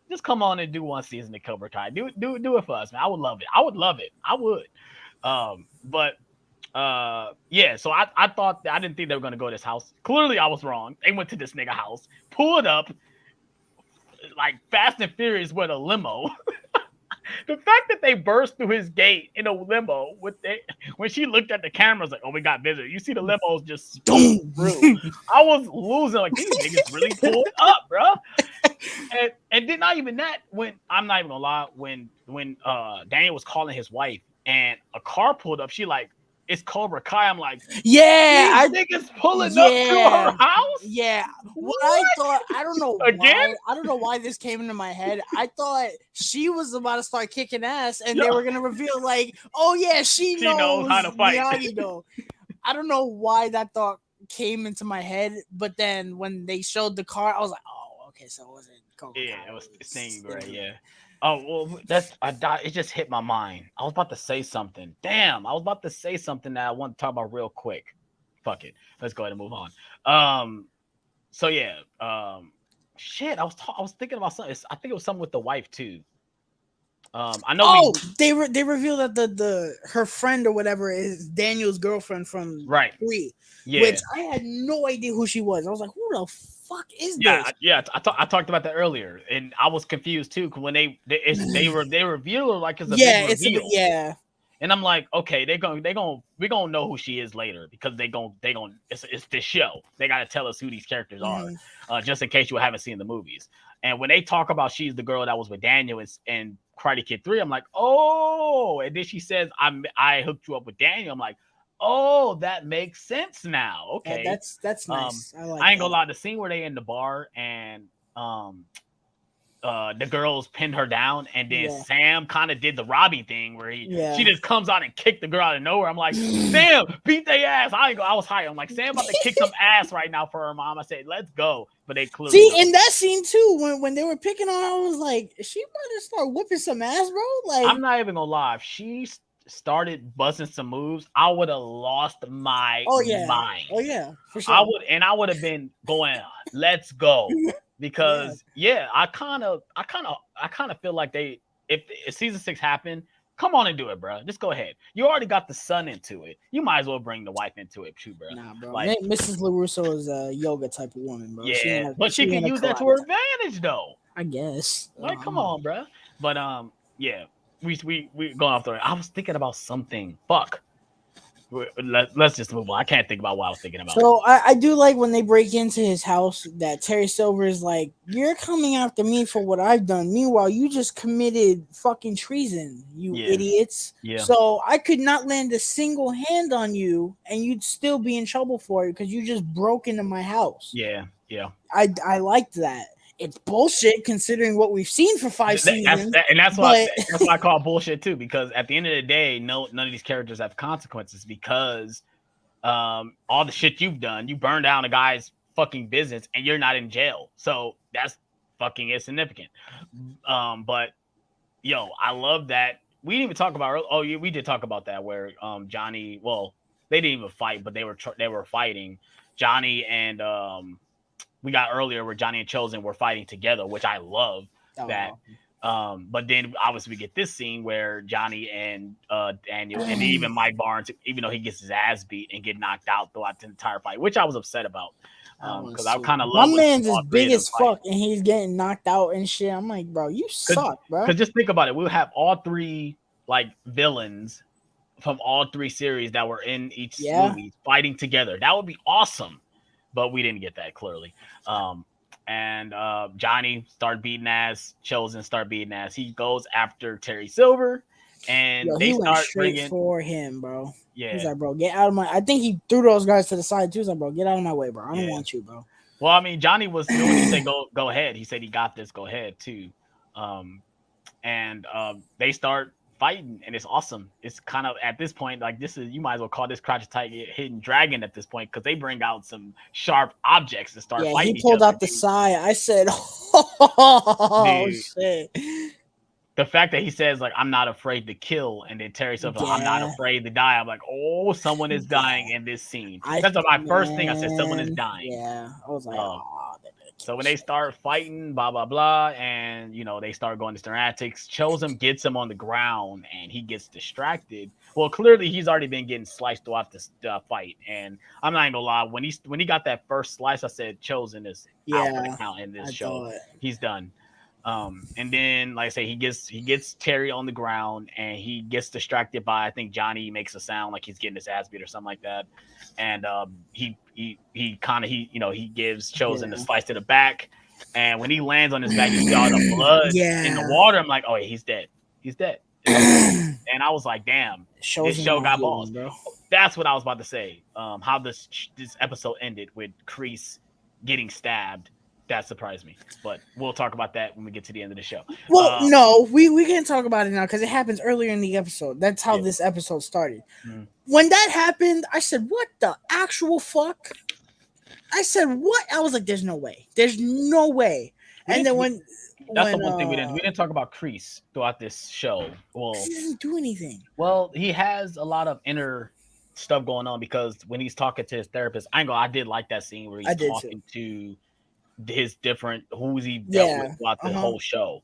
just come on and do one season of Cobra Kai. Do it for us, man. I would love it. I would. Yeah. So I thought I didn't think they were gonna go to this house. Clearly, I was wrong. They went to this nigga house, pulled up, like Fast and Furious with a limo. The fact that they burst through his gate in a limo when she looked at the cameras like, oh, we got visitor. You see the limos just through. I was losing like these niggas really pulled up, bro. And then not even that, when I'm not even gonna lie, when Daniel was calling his wife and a car pulled up, she like, it's Cobra Kai. I'm like, yeah, niggas pulling up to her house. Yeah, what I thought, I don't know why. I don't know why this came into my head. I thought she was about to start kicking ass, and they were gonna reveal like, oh yeah, she knows how to fight. Miyagi-Do. I don't know why that thought came into my head, but then when they showed the car, I was like, oh, okay, so it wasn't Cobra Kai. Yeah, it was Stingray. Yeah. Oh, well, it just hit my mind. I was about to say something. Damn, I was about to say something that I want to talk about real quick. Fuck it. Let's go ahead and move on. So yeah. Shit, I was thinking about something. I think it was something with the wife too. I know. They revealed that her friend or whatever is Daniel's girlfriend from 3. Yeah. Which I had no idea who she was. I was like, who the fuck is this? Yeah. I talked about that earlier, and I was confused too when they reveal her like it's a big reveal. Yeah. And I'm like, okay, we're gonna know who she is later because it's this show. They gotta tell us who these characters are, just in case you haven't seen the movies. And when they talk about she's the girl that was with Daniel and Karate Kid 3, I'm like, oh. And then she says, I hooked you up with Daniel. I'm like, oh, that makes sense now. Okay, yeah, that's nice. I ain't gonna lie. The scene where they in the bar and the girls pinned her down, and then Yeah. Sam kind of did the Robbie thing where Yeah. she just comes out and kicked the girl out of nowhere. I'm like, Sam, beat their ass. I was high. I'm like, Sam about to kick some ass right now for her mom. I said, let's go, but they clearly See, don't. in that scene too, when they were picking on her, I was like, is she about to start whipping some ass, bro? Like, I'm not even gonna lie. If she started busting some moves, I would have lost my mind. oh yeah, for sure. I would have been going, let's go. Yeah. Because I kind of feel like if season 6 happened, come on and do it, bro. Just go ahead. You already got the son into it. You might as well bring the wife into it too, bro. Nah, bro. Like, Mrs. LaRusso is a yoga type of woman, bro. Yeah, but she can use that to her advantage, though. I guess. Like, come on, bro. But yeah, we going off the. I was thinking about something. Fuck. Let's just move on. I can't think about what I was thinking about. So I do like when they break into his house that Terry Silver is like, you're coming after me for what I've done. Meanwhile, you just committed fucking treason, you idiots. Yeah. So I could not land a single hand on you and you'd still be in trouble for it because you just broke into my house. Yeah. I liked that. It's bullshit considering what we've seen for 5 seasons. That's why I call it bullshit too, because at the end of the day, none of these characters have consequences because all the shit you've done, you burned down a guy's fucking business and you're not in jail. So that's fucking insignificant. But yo, I love that. We didn't even talk about we did talk about that where Johnny, well, they didn't even fight, but they were fighting. Johnny and we got earlier where Johnny and Chosen were fighting together, which I love that. But then obviously we get this scene where Johnny and Daniel and even Mike Barnes, even though he gets his ass beat and get knocked out throughout the entire fight, which I was upset about because I kind of love my man's as big as fuck and he's getting knocked out and shit. I'm like, bro, you suck, bro. Because just think about it, we'll have all 3 like villains from all 3 series that were in each movie fighting together. That would be awesome. But we didn't get that clearly. And Johnny started beating ass. Chosen started beating ass. He goes after Terry Silver, and they start bringing for him, bro. Yeah, he's like, bro, get out of my. I think he threw those guys to the side too. He's like, bro, get out of my way, bro. I don't want you, bro. Well, I mean, Johnny was doing. He said, go ahead. He said he got this. Go ahead too. And they start fighting, and it's awesome. It's kind of at this point like this is, you might as well call this Crouch Tiger Hidden Dragon at this point because they bring out some sharp objects to start fighting. He pulled out the sai. I said, oh shit. The fact that he says like I'm not afraid to kill, and then Terry says I'm not afraid to die. I'm like, oh, someone is dying in this scene. That's my first thing. I said someone is dying. Yeah, I was like, so when they start fighting, blah blah blah, and they start going to their antics, Chosen gets him on the ground, and he gets distracted. Well, clearly he's already been getting sliced throughout this fight, and I'm not even gonna lie. When he got that first slice, I said Chosen is out for the count in this show. He's done. And then, like I say, he gets Terry on the ground, and he gets distracted by, I think Johnny makes a sound like he's getting his ass beat or something like that, and he gives Chosen a slice to the back, and when he lands on his back, you see all the blood in the water. I'm like, oh, he's dead. And I was like, damn, this show got balls, bro. That's what I was about to say. How this episode ended with Kreese getting stabbed. That surprised me, but we'll talk about that when we get to the end of the show. Well, no, we can't talk about it now because it happens earlier in the episode. That's how this episode started. When that happened, I said, what the actual fuck? I said, what? I was like, there's no way. There's no way. And then that's the one thing we didn't talk about Kreese throughout this show. Well, he doesn't do anything. Well, he has a lot of inner stuff going on because when he's talking to his therapist, I did like that scene where he's talking to his different who's he dealt with throughout the whole show.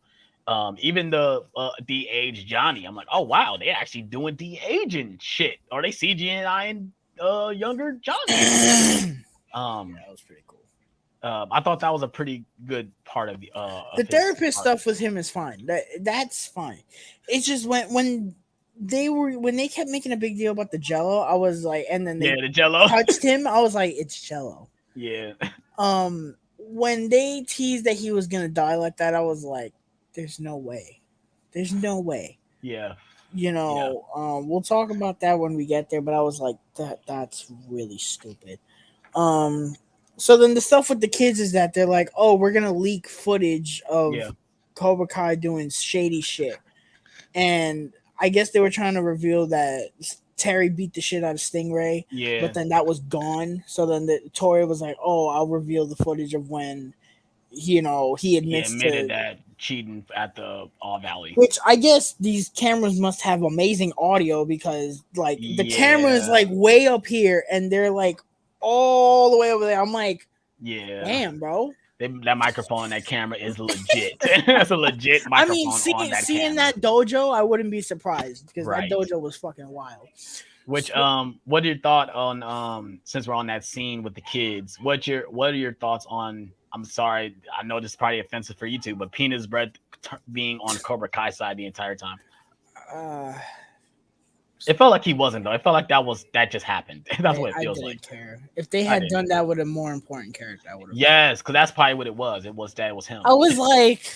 Even the de-aged Johnny, I'm like, oh wow, they actually doing de-aging shit. Are they CGI younger Johnny? That was pretty cool. I thought that was a pretty good part of the therapist stuff with him is fine. That's fine. It's just when they kept making a big deal about the Jello, I was like, and then they the Jello touched him, I was like, it's Jello. Yeah. When they teased that he was gonna die like that, I was like, there's no way. Yeah. We'll talk about that when we get there, but I was like, that's really stupid. So then the stuff with the kids is that they're like, oh, we're gonna leak footage of Cobra Kai doing shady shit, and I guess they were trying to reveal that Terry beat the shit out of Stingray, Yeah. but then that was gone. So then Tori was like, "Oh, I'll reveal the footage of when, he He admits admitted to." that cheating at the All Valley. Which I guess these cameras must have amazing audio because like the camera is like way up here and they're like all the way over there. I'm like, yeah, damn, bro. That microphone, that camera is legit. That's a legit microphone. I mean, on that seeing camera. that dojo, I wouldn't be surprised because Right. that dojo was fucking wild. Which what are your thought on since we're on that scene with the kids? What are your thoughts on? I'm sorry, I know this is probably offensive for you two, but Penis Breath being on Cobra Kai side the entire time. It felt like he wasn't though. It felt like that just happened. That's what it feels like. I didn't care. If they had done that with a more important character, I would have. Yes, because that's probably what it was. It was him. I was like,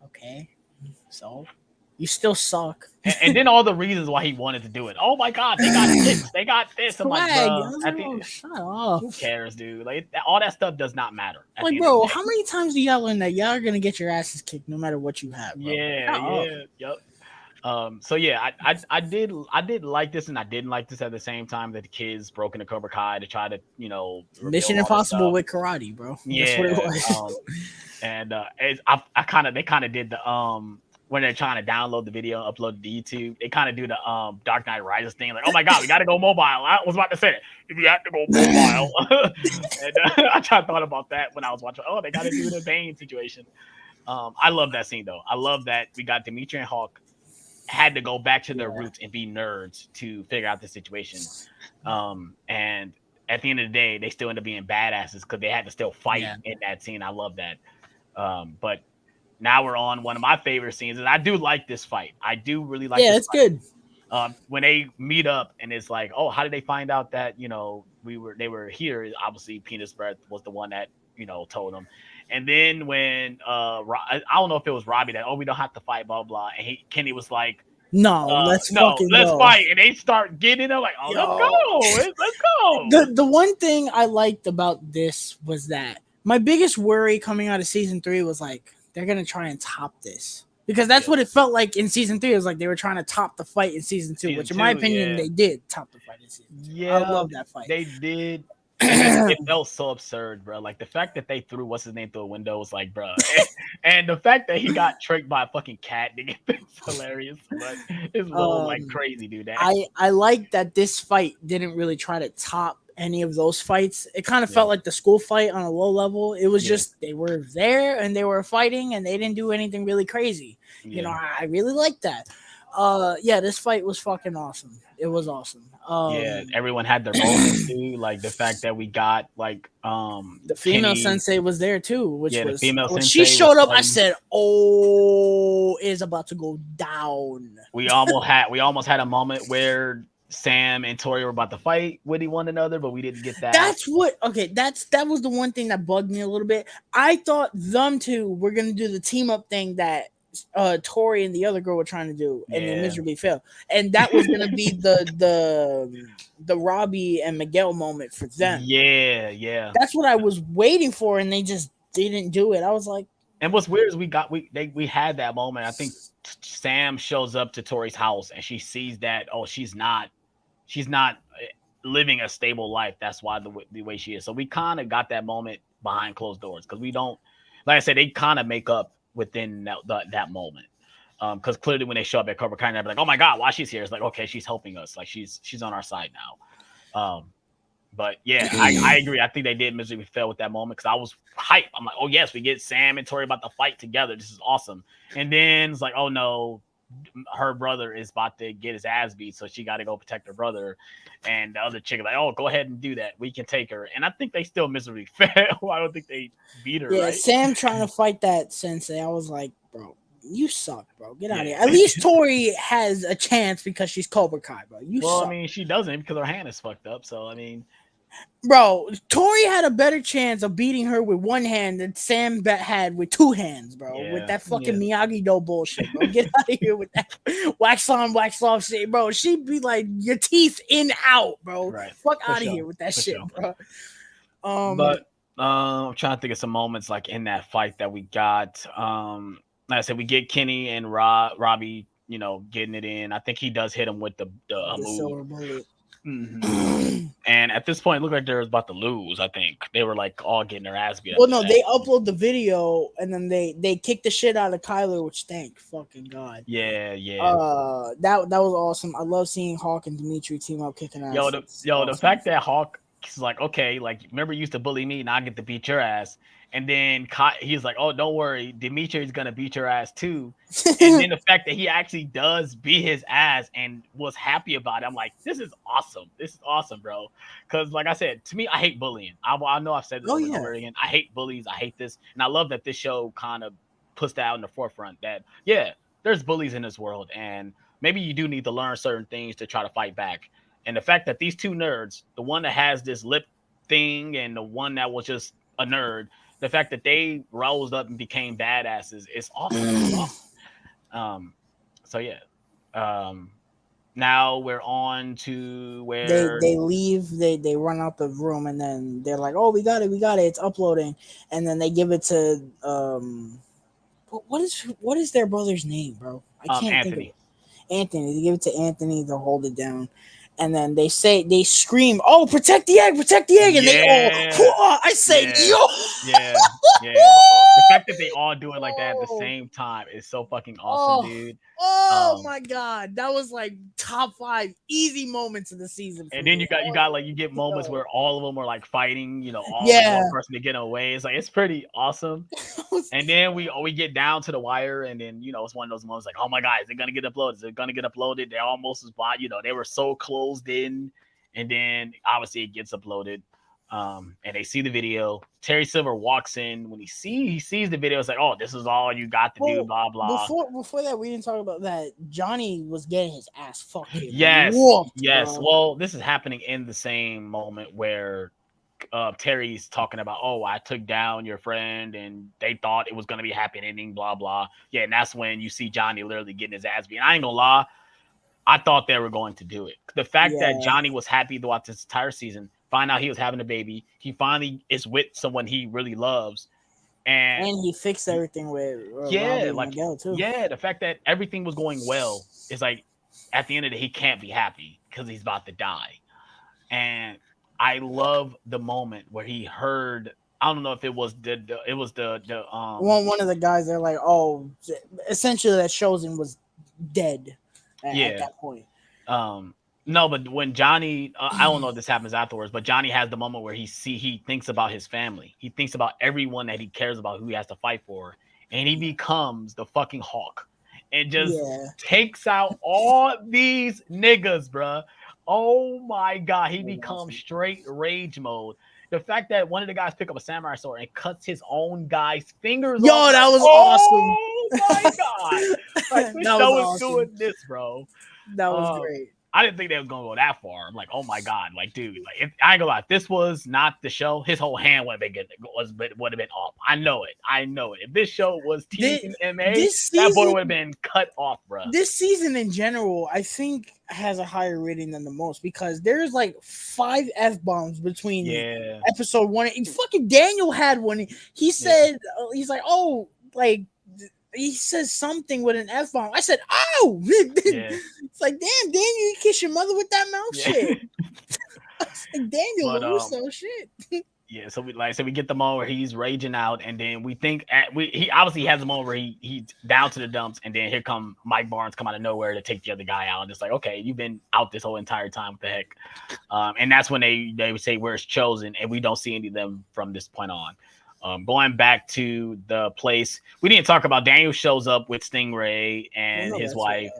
okay, so you still suck. and then all the reasons why he wanted to do it. Oh my god, they got this. They got this. I'm like, bro, shut up. Who cares, dude? Like all that stuff does not matter. Like, bro, how many times do y'all learn that y'all are gonna get your asses kicked no matter what you have? Bro? Yep. So yeah, I did like this and I didn't like this at the same time that the kids broke into Cobra Kai to try to Mission Impossible with karate, bro. Yeah, that's what it was. And they kind of did the when they're trying to download the video and upload it to YouTube, they kind of do the Dark Knight Rises thing, like, oh my god, we got to go mobile. I was about to say it. If you have to go mobile, and I thought about that when I was watching. Oh, they got to do the Bane situation. I love that scene though. I love that we got Dimitri and Hawk had to go back to their roots and be nerds to figure out the situation. And at the end of the day, they still end up being badasses because they had to still fight in that scene. I love that. But now we're on one of my favorite scenes, and I do like this fight. I do really like. Yeah, it's good. When they meet up, and it's like, oh, how did they find out that they were here? Obviously, Penis Breath was the one that told them. And then when I don't know if it was Robbie that, oh, we don't have to fight, blah blah, and Kenny was like, let's fight, and they start getting it like, oh, let's go. The one thing I liked about this was that my biggest worry coming out of season 3 was like, they're gonna try and top this. Because that's what it felt like in season 3. It was like they were trying to top the fight in season 2, which in my opinion, they did top the fight in season 2. Yeah, I love that fight. They did. It felt so absurd, bro. Like the fact that they threw what's his name through a window was like, bro. And the fact that he got tricked by a fucking cat, it's hilarious. But it's a little like crazy, dude. I like that this fight didn't really try to top any of those fights. It kind of felt like the school fight on a low level. It was just they were there and they were fighting and they didn't do anything really crazy. I really like that. This fight was fucking awesome. It was awesome. Everyone had their moments too. Like the fact that we got like the female sensei was there too, which was the female when sensei she showed up. I said, "Oh, it's about to go down." We almost had a moment where Sam and Tori were about to fight with one another, but we didn't get that. That was the one thing that bugged me a little bit. I thought them two were gonna do the team up thing that Tori and the other girl were trying to do, and they miserably failed. And that was gonna be the Robbie and Miguel moment for them. Yeah. That's what I was waiting for, and they just didn't do it. I was like, and what's weird is we had that moment. I think Sam shows up to Tori's house and she sees that she's not living a stable life. That's why the way she is. So we kind of got that moment behind closed doors because we don't, like I said, they kind of make up within that moment. Because clearly when they show up at Cobra Kai, they're like, oh my god, why she's here? It's like, okay, she's helping us. Like she's on our side now. But yeah, I agree. I think they did miserably fail with that moment because I was hyped. I'm like, oh yes, we get Sam and Tori about to fight together. This is awesome. And then it's like, oh no, her brother is about to get his ass beat, so she got to go protect her brother. And the other chick is like, oh, go ahead and do that. We can take her. And I think they still miserably fail. I don't think they beat her. Yeah, right? Sam trying to fight that sensei. I was like, bro, you suck, bro. Get out of here. At least Tori has a chance because she's Cobra Kai, bro. Suck. I mean, she doesn't because her hand is fucked up. So I mean, bro, Tori had a better chance of beating her with one hand than Sam had with two hands, bro. Yeah, with that fucking Miyagi-Do bullshit, bro. Get out of here with that wax on, wax off shit, bro. She'd be like your teeth in out, bro. Right. Fuck out of here with that shit, bro. But I'm trying to think of some moments like in that fight that we got. Like I said, we get Kenny and Robbie, getting it in. I think he does hit him with the The move. silver bullet. And at this point, it looked like they were about to lose. I think they were like all getting their ass beat. Well, no, they upload the video and then they kick the shit out of Kyler, which thank fucking God. Yeah. That was awesome. I love seeing Hawk and Dimitri team up kicking ass. Yo, Awesome. the fact that Hawk is like, okay, like remember you used to bully me, now I get to beat your ass. And then he's like, oh, don't worry, Dimitri's gonna beat your ass too. And then the fact that he actually does beat his ass and was happy about it, I'm like, this is awesome. This is awesome, bro. Because like I said, to me, I hate bullying. I know I've said this over and over again. I hate bullies. I hate this, and I love that this show kind of puts that out in the forefront. That there's bullies in this world, and maybe you do need to learn certain things to try to fight back. And the fact that these two nerds, the one that has this lip thing and the one that was just a nerd, the fact that they rose up and became badasses is awesome. So yeah. Now we're on to where they leave, they run out the room, and then they're like, "Oh, we got it, it's uploading." And then they give it to what is their brother's name, bro? I can't Anthony. think of it. Anthony. They give it to Anthony to hold it down. And then they scream, "Oh, protect the egg!" And they all, I said, "Yo, yeah." The fact that they all do it like that at the same time is so fucking awesome, dude. Oh my God, that was like top 5 easy moments of the season. And then you get moments where all of them are like fighting, all one person to get away. It's like it's pretty awesome. And then we get down to the wire, and then it's one of those moments like, oh my God, is it gonna get uploaded? Is it gonna get uploaded? They almost was bought, they were so closed in, and then obviously it gets uploaded. And they see the video. Terry Silver walks in. When he sees the video, it's like, oh, this is all you got to do, blah blah. Before that, we didn't talk about that. Johnny was getting his ass fucking whooped. Yes. Bro. Well, this is happening in the same moment where Terry's talking about, oh, I took down your friend, and they thought it was gonna be a happy ending, blah blah. Yeah, and that's when you see Johnny literally getting his ass beat. I ain't gonna lie, I thought they were going to do it. The fact that Johnny was happy throughout this entire season. Find out he was having a baby. He finally is with someone he really loves, and he fixed everything with Miguel too. Yeah, the fact that everything was going well is like at the end of the day he can't be happy because he's about to die. And I love the moment where he heard. I don't know if it was the one of the guys. They're like, oh, essentially that shows him was dead at that point. No, but when Johnny, I don't know if this happens afterwards, but Johnny has the moment where he thinks about his family. He thinks about everyone that he cares about, who he has to fight for, and he becomes the fucking Hawk and just takes out all these niggas, bruh. Oh my God, he becomes straight rage mode. The fact that one of the guys pick up a samurai sword and cuts his own guy's fingers off. That was awesome. Oh my God. Like, this show is doing this, bro. That was great. I didn't think they was gonna go that far. I'm like, oh my God, like, dude, like, if I ain't gonna lie, if this was not the show, his whole hand would have been off. I know it. If this show was TNMA, that boy would have been cut off, bro. This season in general, I think, has a higher rating than the most because there's like 5 F-bombs between episode 1 and fucking Daniel had one. He said, he's like, oh, like. He says something with an F-bomb. I said, "Oh!" It's like, damn, Daniel, you kiss your mother with that mouth shit. I was like, Daniel, Russo shit. Yeah, so we get the moment where he's raging out, and then we think he obviously has a moment where he's down to the dumps, and then here come Mike Barnes come out of nowhere to take the other guy out, and it's like, okay, you've been out this whole entire time. What the heck? And that's when they would say where's Chosen, and we don't see any of them from this point on. Going back to the place, we didn't talk about. Daniel shows up with Stingray and his wife.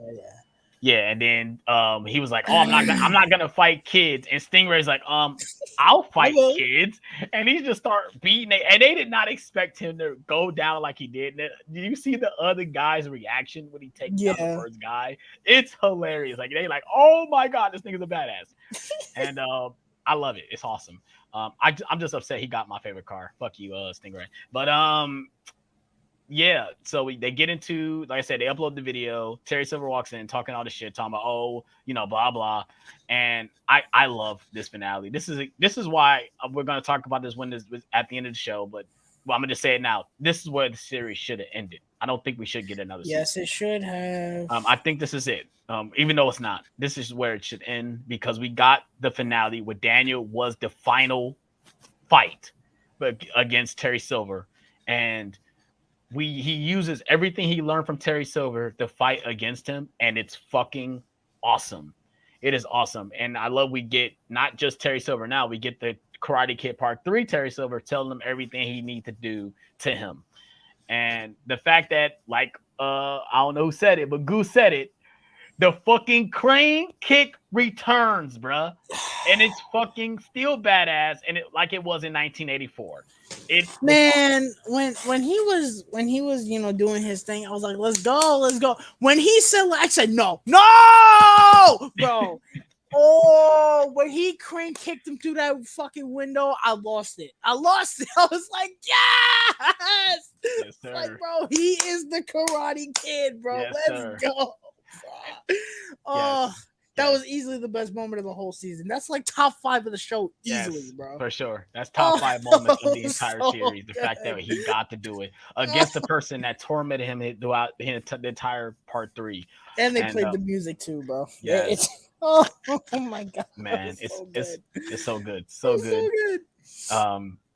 And then he was like, "Oh, I'm not gonna fight kids." And Stingray's like, "I'll fight kids." And he just start beating it. And they did not expect him to go down like he did. Did you see the other guy's reaction when he takes down the first guy? It's hilarious. Like they like, "Oh my God, this nigga's a badass." And I love it. It's awesome. I'm just upset he got my favorite car. Fuck you, Stingray. But yeah, so they get into, like I said, they upload the video. Terry Silver walks in talking all this shit, talking about, oh, blah blah. And I love this finale. This is why we're gonna talk about this when this was at the end of the show. But well, I'm gonna just say it now. This is where the series should have ended. I don't think we should get another season. Yes, it should have. I think this is it. Even though it's not, this is where it should end because we got the finale where Daniel was the final fight, but against Terry Silver, and he uses everything he learned from Terry Silver to fight against him, and it's fucking awesome. It is awesome, and I love we get not just Terry Silver now, we get the Karate Kid Part 3 Terry Silver telling him everything he needs to do to him. And the fact that, like, I don't know who said it, but Goose said it, the fucking crane kick returns, bruh. And it's fucking still badass, and it like it was in 1984. Man, when he was doing his thing, I was like, let's go. When he said, I said no, bro. Oh, when he crane kicked him through that fucking window, I lost it. I was like, yes, sir. Like, bro, he is the Karate Kid, bro. Yes, let's sir. go. Oh. Yes. That was easily the best moment of the whole season. That's like top 5 of the show, easily, bro. For sure. That's top 5 moments of the entire series. The fact that he got to do it against the person that tormented him throughout the entire part 3. And they played the music too, bro. Yeah. Oh my god, man, it's so good. So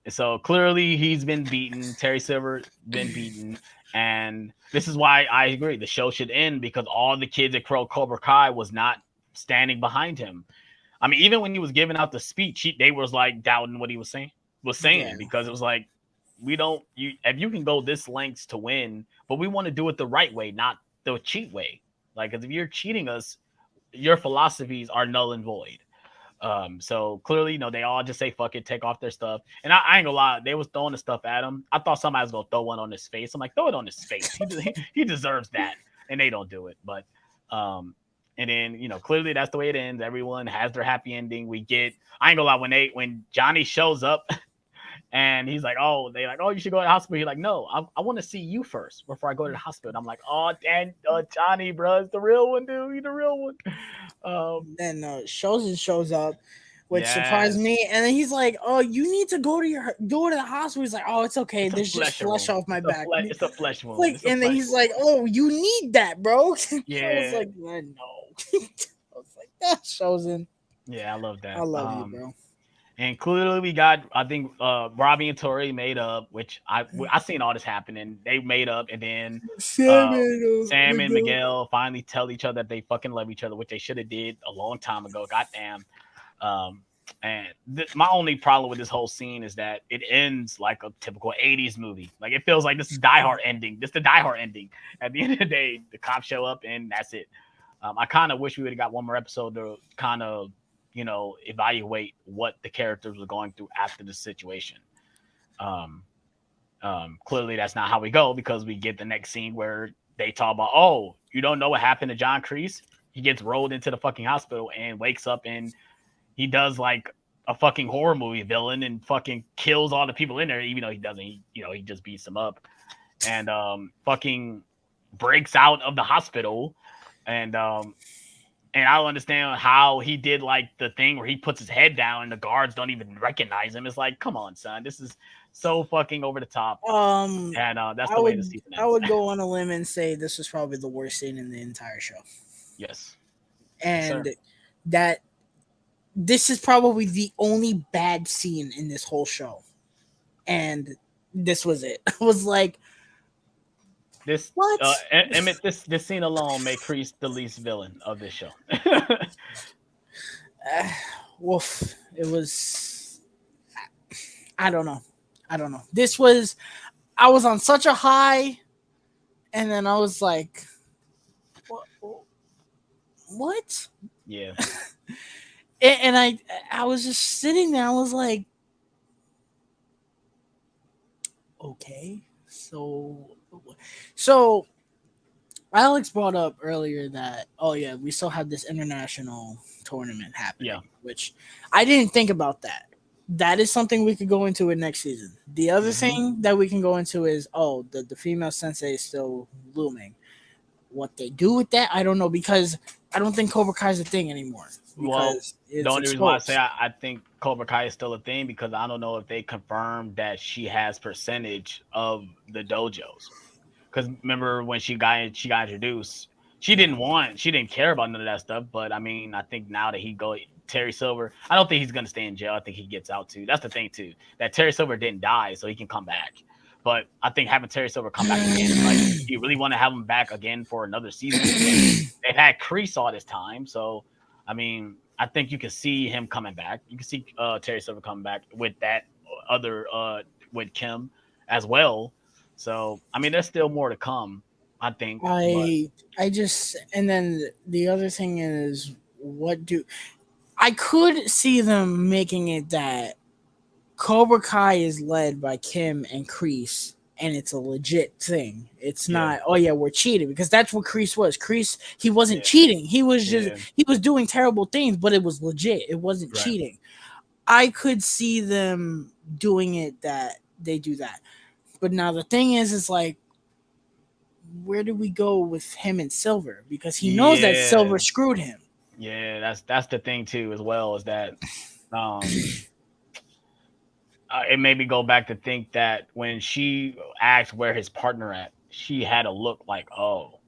So clearly he's been beaten. Terry Silver been beaten. And this is why I agree. The show should end because all the kids at Cobra Kai was not standing behind him. I mean, even when he was giving out the speech, they was like doubting what he was saying because it was like, if you can go this lengths to win, but we want to do it the right way, not the cheat way. Like, because if you're cheating us, your philosophies are null and void. So clearly, they all just say fuck it, take off their stuff. And I ain't gonna lie, they was throwing the stuff at him. I thought somebody was gonna throw one on his face. I'm like, throw it on his face. He deserves that, and they don't do it. But and then clearly that's the way it ends. Everyone has their happy ending. I ain't gonna lie, when Johnny shows up. And he's like, they like, you should go to the hospital. He's like, no, I want to see you first before I go to the hospital. And I'm like, damn, Johnny, bro, it's the real one, dude. He's the real one. Then shows up, which surprised me. And then he's like, you need to go to the hospital. He's like, it's okay. There's just flesh off my back. It's a flesh wound. Like, and then he's like, you need that, bro. Yeah. I was like, no. I was like, that Chosen. Yeah, I love that. I love you, bro. And clearly we got, I think, Robbie and Tori made up, which I seen all this happening. They made up, and then Sam and Miguel finally tell each other that they fucking love each other, which they should have did a long time ago. Goddamn. And my only problem with this whole scene is that it ends like a typical 80s movie. Like, it feels like this is Die Hard ending. This is the Die Hard ending. At the end of the day, the cops show up, and that's it. I kind of wish we would have got one more episode to kind of evaluate what the characters were going through after the situation. Clearly that's not how we go, because we get the next scene where they talk about, you don't know what happened to John Kreese? He gets rolled into the fucking hospital and wakes up, and he does like a fucking horror movie villain and fucking kills all the people in there, even though he doesn't. He just beats them up and fucking breaks out of the hospital. And I don't understand how he did like the thing where he puts his head down and the guards don't even recognize him. It's like, come on, son, this is so fucking over the top. And that's the way the season ends. I would go on a limb and say this was probably the worst scene in the entire show. Yes. And that this is probably the only bad scene in this whole show. And this was it. I was like, this what? Emmett, this scene alone made Kreese the least villain of this show. Woof. It was. I don't know. This was. I was on such a high, and then I was like, what? Yeah. And I was just sitting there. I was like, okay, so Alex brought up earlier that, we still have this international tournament happening, which I didn't think about that. that is something we could go into it next season. The other Hmm. thing that we can go into is the female sensei is still looming. What they do with that, I don't know, because I don't think Cobra Kai is a thing anymore Well, because the it's only reason why I say exposed. I think Cobra Kai is still a thing because I don't know if they confirmed that she has percentage of the dojos. Because remember when she got introduced, Yeah. she didn't care about none of that stuff. But I mean, I think now that he go Terry Silver, I don't think he's gonna stay in jail. I think he gets out too. That's the thing too. That Terry Silver didn't die, so he can come back. But I think having Terry Silver come back again, like, do you really want to have him back again for another season? And then they've had Kreese all this time, so I mean, I think you can see him coming back. You can see Terry Silver coming back with that other with Kim as well. So I mean, there's still more to come, I think. But I just, and then the other thing is, what do I could see them making it that Cobra Kai is led by Kim and Kreese, and it's a legit thing. It's yeah, not, oh yeah, we're cheating, because that's what Kreese was. Kreese, he wasn't yeah, cheating. He was just, yeah, he was doing terrible things, but it was legit. It wasn't right. cheating. I could see them doing it that they do that. But now the thing is like, where do we go with him and Silver? Because he knows that Yeah, Silver screwed him. yeah. That's the thing too, as well, is that um it made me go back to think that when she asked where his partner at, she had a look like, oh,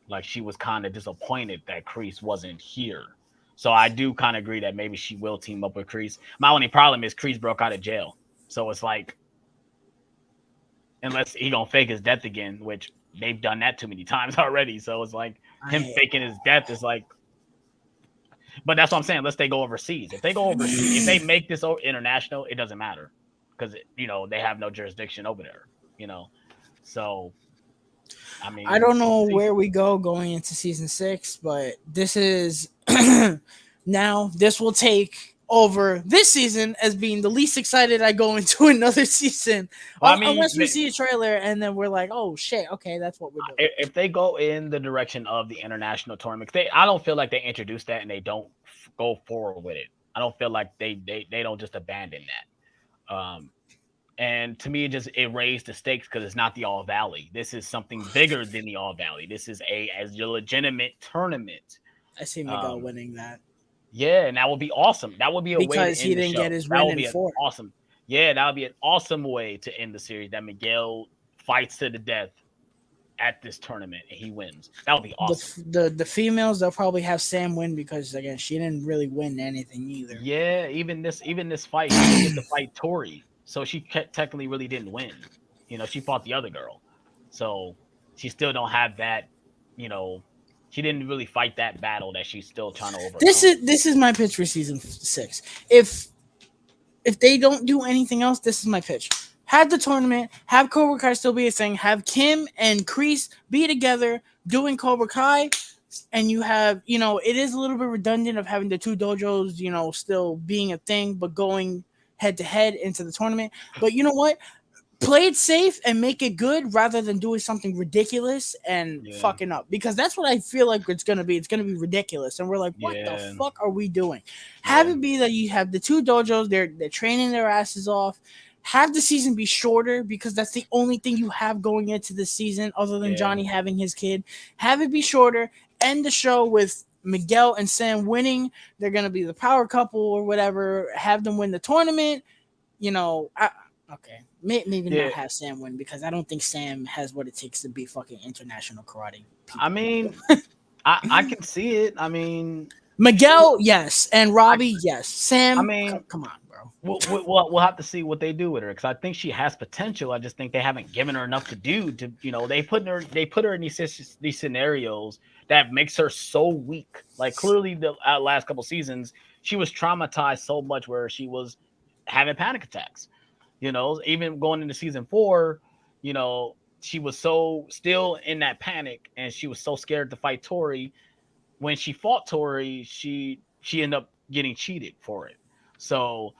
like she was kind of disappointed that Kreese wasn't here. So I do kind of agree that maybe she will team up with Kreese. My only problem is Kreese broke out of jail, so it's like, unless he gonna fake his death again, which they've done that too many times already. So it's like him I faking his death is like, but that's what I'm saying. Unless they go overseas, if they go overseas, if they make this international, it doesn't matter because they have no jurisdiction over there. You know, so I I mean, don't know we'll see. where we go going into season 6, but this is now this will take over this season as being the least excited I go into another season, Well, I mean, unless we see a trailer and then we're like, oh shit, okay, that's what we're doing. if they go in the direction of the international tournament, I don't feel like they introduce that and they don't go forward with it. I don't feel like they don't just abandon that. And to me, it raised the stakes because it's not the All Valley. This is something bigger than the All Valley. This is a legitimate tournament. I see Miguel Um, winning that yeah, and that would be awesome. That would be a way to because he end the didn't get show. his That win would in be an 4. awesome. Yeah, that would be an awesome way to end the series. That Miguel fights to the death at this tournament and he wins. That would be awesome. The females, they'll probably have Sam win because again she didn't really win anything either. Yeah, even this fight, she didn't get to fight Tori, so she technically really didn't win. She fought the other girl, so she still don't have that. You know, she didn't really fight that battle that she's still trying to This overcome. is this is my pitch for season 6. If they don't do anything else, this is my pitch. Have the tournament, have Cobra Kai still be a thing, have Kim and Kreese be together doing Cobra Kai, and you have, it is a little bit redundant of having the two dojos, still being a thing, but going head to head into the tournament. But you know what? Play it safe and make it good rather than doing something ridiculous and Yeah, fucking up, because that's what I feel like it's gonna be. It's gonna be ridiculous, and we're like, what the yeah, fuck are we doing? Have yeah, it be that you have the two dojos, they're training their asses off. Have the season be shorter because that's the only thing you have going into the season other than yeah, Johnny having his kid. Have it be shorter. End the show with Miguel and Sam winning. They're gonna be the power couple or whatever. Have them win the tournament. Okay, maybe yeah. not have Sam win because I don't think Sam has what it takes to be fucking international karate I people. mean, I can see it. I mean, Miguel, yes, and I Robbie, yes. I Sam, mean, come on, bro. we'll have to see what they do with her because I think she has potential. I just think they haven't given her enough to do. They put her in these scenarios that makes her so weak. Like clearly, the last couple seasons, she was traumatized so much where she was having panic attacks. Even going into season 4, she was so still in that panic and she was so scared to fight Tori. When she fought Tori, she ended up getting cheated for it. So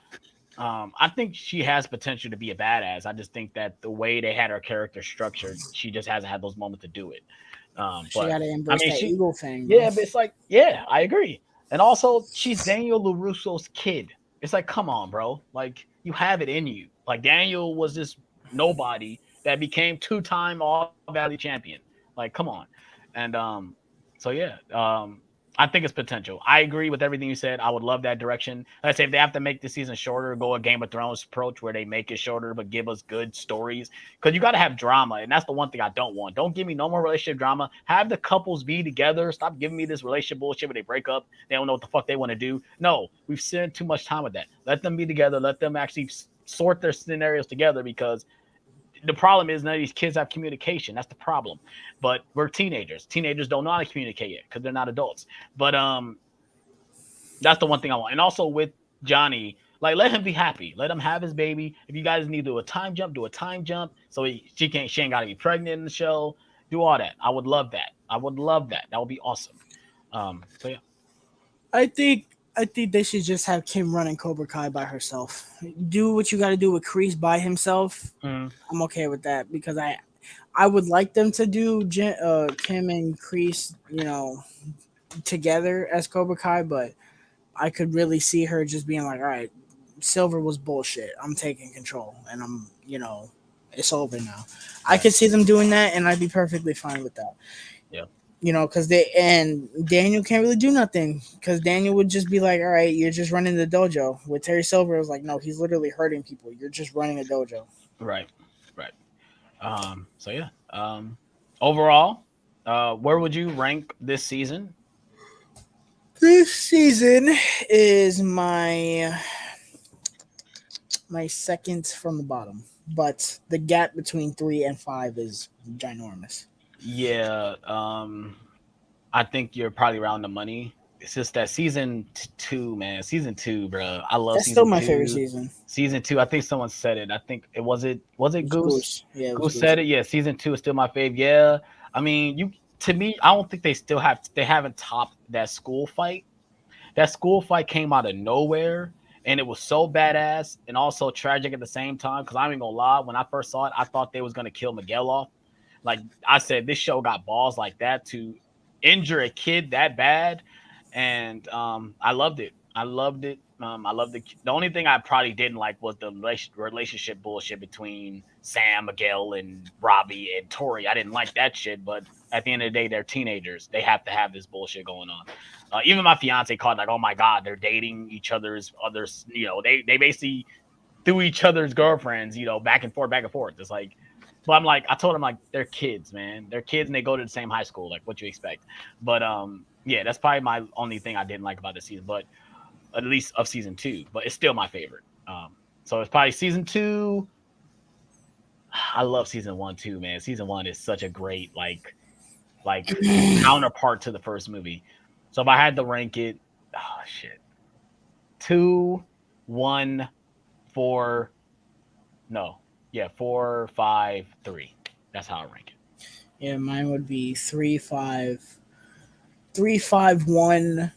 I think she has potential to be a badass. I just think that the way they had her character structured, she just hasn't had those moments to do it. She But got to I embrace mean, that ego thing, bro. yeah, but it's like, yeah, I agree. And also, she's Daniel LaRusso's kid. It's like, come on, bro. Like, you have it in you. Like, Daniel was this nobody that became two-time All Valley champion. Like, come on. And so yeah, I think it's potential. I agree with everything you said. I would love that direction. Let's say if they have to make the season shorter, go a Game of Thrones approach where they make it shorter but give us good stories. Because you got to have drama, and that's the one thing I don't want. Don't give me no more relationship drama. Have the couples be together. Stop giving me this relationship bullshit where they break up. They don't know what the fuck they want to do. No, we've spent too much time with that. Let them be together. Let them actually sort their scenarios together because the problem is none of these kids have communication. That's the problem. But we're teenagers. Teenagers don't know how to communicate yet because they're not adults. But that's the one thing I want. And also with Johnny, like let him be happy. Let him have his baby. If you guys need to do a time jump, do a time jump. So she ain't got to be pregnant in the show. Do all that. I would love that. I would love that. That would be awesome. So yeah. I think they should just have Kim running Cobra Kai by herself. Do what you got to do with Kreese by himself. Mm. I'm okay with that because I would like them to do Kim and Kreese, together as Cobra Kai, but I could really see her just being like, all right, Silver was bullshit. I'm taking control, and it's over now. I could see them doing that, and I'd be perfectly fine with that. Yeah. Because Daniel can't really do nothing because Daniel would just be like, all right, you're just running the dojo. With Terry Silver, it was like, no, he's literally hurting people. You're just running a dojo. Right. So yeah. Overall, where would you rank this season? This season is my second from the bottom, but the gap between 3 and 5 is ginormous. Yeah, I think you're probably around the money. It's just that season 2, man. Season 2, bro. I love That's season still my 2. favorite season. Season 2. I think someone said it. I think it was Goose. Goose. Yeah, it was Goose said it. Yeah, season 2 is still my fave. Yeah, I mean, to me, I don't think they haven't topped that school fight. That school fight came out of nowhere, and it was so badass and also tragic at the same time. Because I'm even gonna lie, when I first saw it, I thought they was gonna kill Miguel off. Like I said, this show got balls like that to injure a kid that bad, and I loved it. I loved it. I loved it. The only thing I probably didn't like was the relationship bullshit between Sam, Miguel, and Robbie and Tori. I didn't like that shit, but at the end of the day, they're teenagers. They have to have this bullshit going on. Even my fiance called like, "Oh my god, they're dating each other's others." They basically threw each other's girlfriends, back and forth, back and forth. It's like, but I'm like, I told them like they're kids, man. They're kids and they go to the same high school. Like, what you expect? But yeah, that's probably my only thing I didn't like about this season. But at least of season 2. But it's still my favorite. So it's probably season 2. I love season 1 too, man. Season 1 is such a great like counterpart to the first movie. So if I had to rank it, oh shit, 2, 1, 4, no, yeah, 4, 5, 3. That's how I rank it. Yeah, mine would be 3, 5, 3, 5, 1,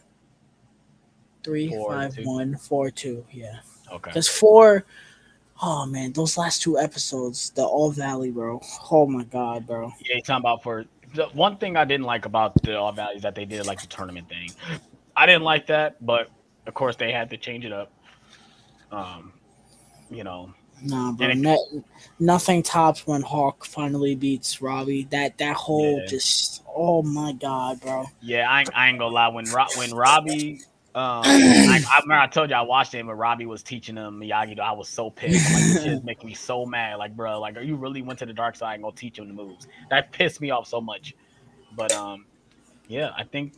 3, 5, 1, 4, 2. Yeah. Okay. Because 4, oh man, those last 2 episodes, the All Valley, bro. Oh my god, bro. Yeah, you're talking about the one thing I didn't like about the All Valley is that they did like the tournament thing. I didn't like that, but of course they had to change it up. Nah, bro. Nothing tops when Hawk finally beats Robbie. That whole just, oh my god, bro. Yeah, I ain't gonna lie. When Robbie, I remember I told you I watched it when Robbie was teaching him Miyagi. I was so pissed. I'm like, this shit is making me so mad. Like, bro, like, are you really went to the dark side and gonna teach him the moves? That pissed me off so much. But yeah, I think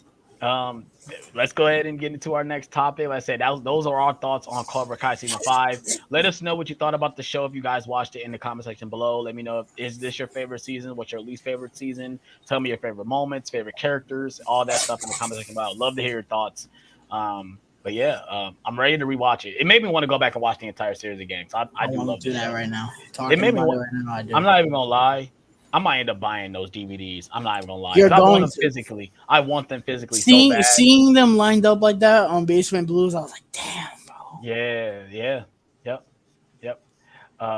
let's go ahead and get into our next topic. Like I said, those are our thoughts on Cobra Kai season 5. Let us know what you thought about the show if you guys watched it in the comment section below. Let me know is this your favorite season? What's your least favorite season? Tell me your favorite moments, favorite characters, all that stuff in the comment section below. I'd love to hear your thoughts. But yeah, I'm ready to rewatch it. It made me want to go back and watch the entire series again. So I do love to do that right now. It made me want. I'm not even gonna lie. I might end up buying those DVDs. I'm not even gonna lie. You're I want going them to. physically. I want them physically. Seeing them lined up like that on Basement Blues, I was like, damn, bro. Yeah. Yep.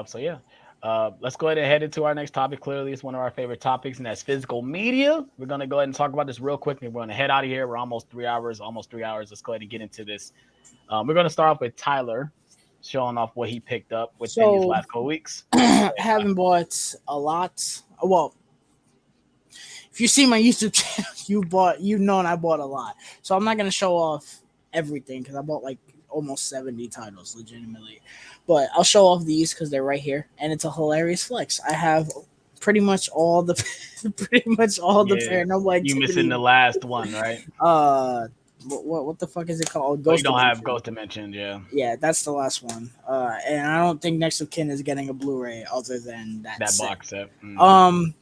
So yeah. Let's go ahead and head into our next topic. Clearly, it's one of our favorite topics, and that's physical media. We're going to go ahead and talk about this real quick, and we're going to head out of here. We're almost 3 hours, almost 3 hours. Let's go ahead and get into this. We're going to start off with Tyler showing off what he picked up within these So, last couple weeks. haven't bought a lot. Well, if you see my YouTube channel, you've known I bought a lot. So I'm not gonna show off everything because I bought like almost 70 titles legitimately. But I'll show off these because they're right here, and it's a hilarious flex. I have pretty much all the paranormal You activity. missing the last one, right? What the fuck is it called? You don't have Dimension. Ghost Dimension, yeah. Yeah, that's the last one. And I don't think Next of Kin is getting a Blu-ray other than that set. Box set.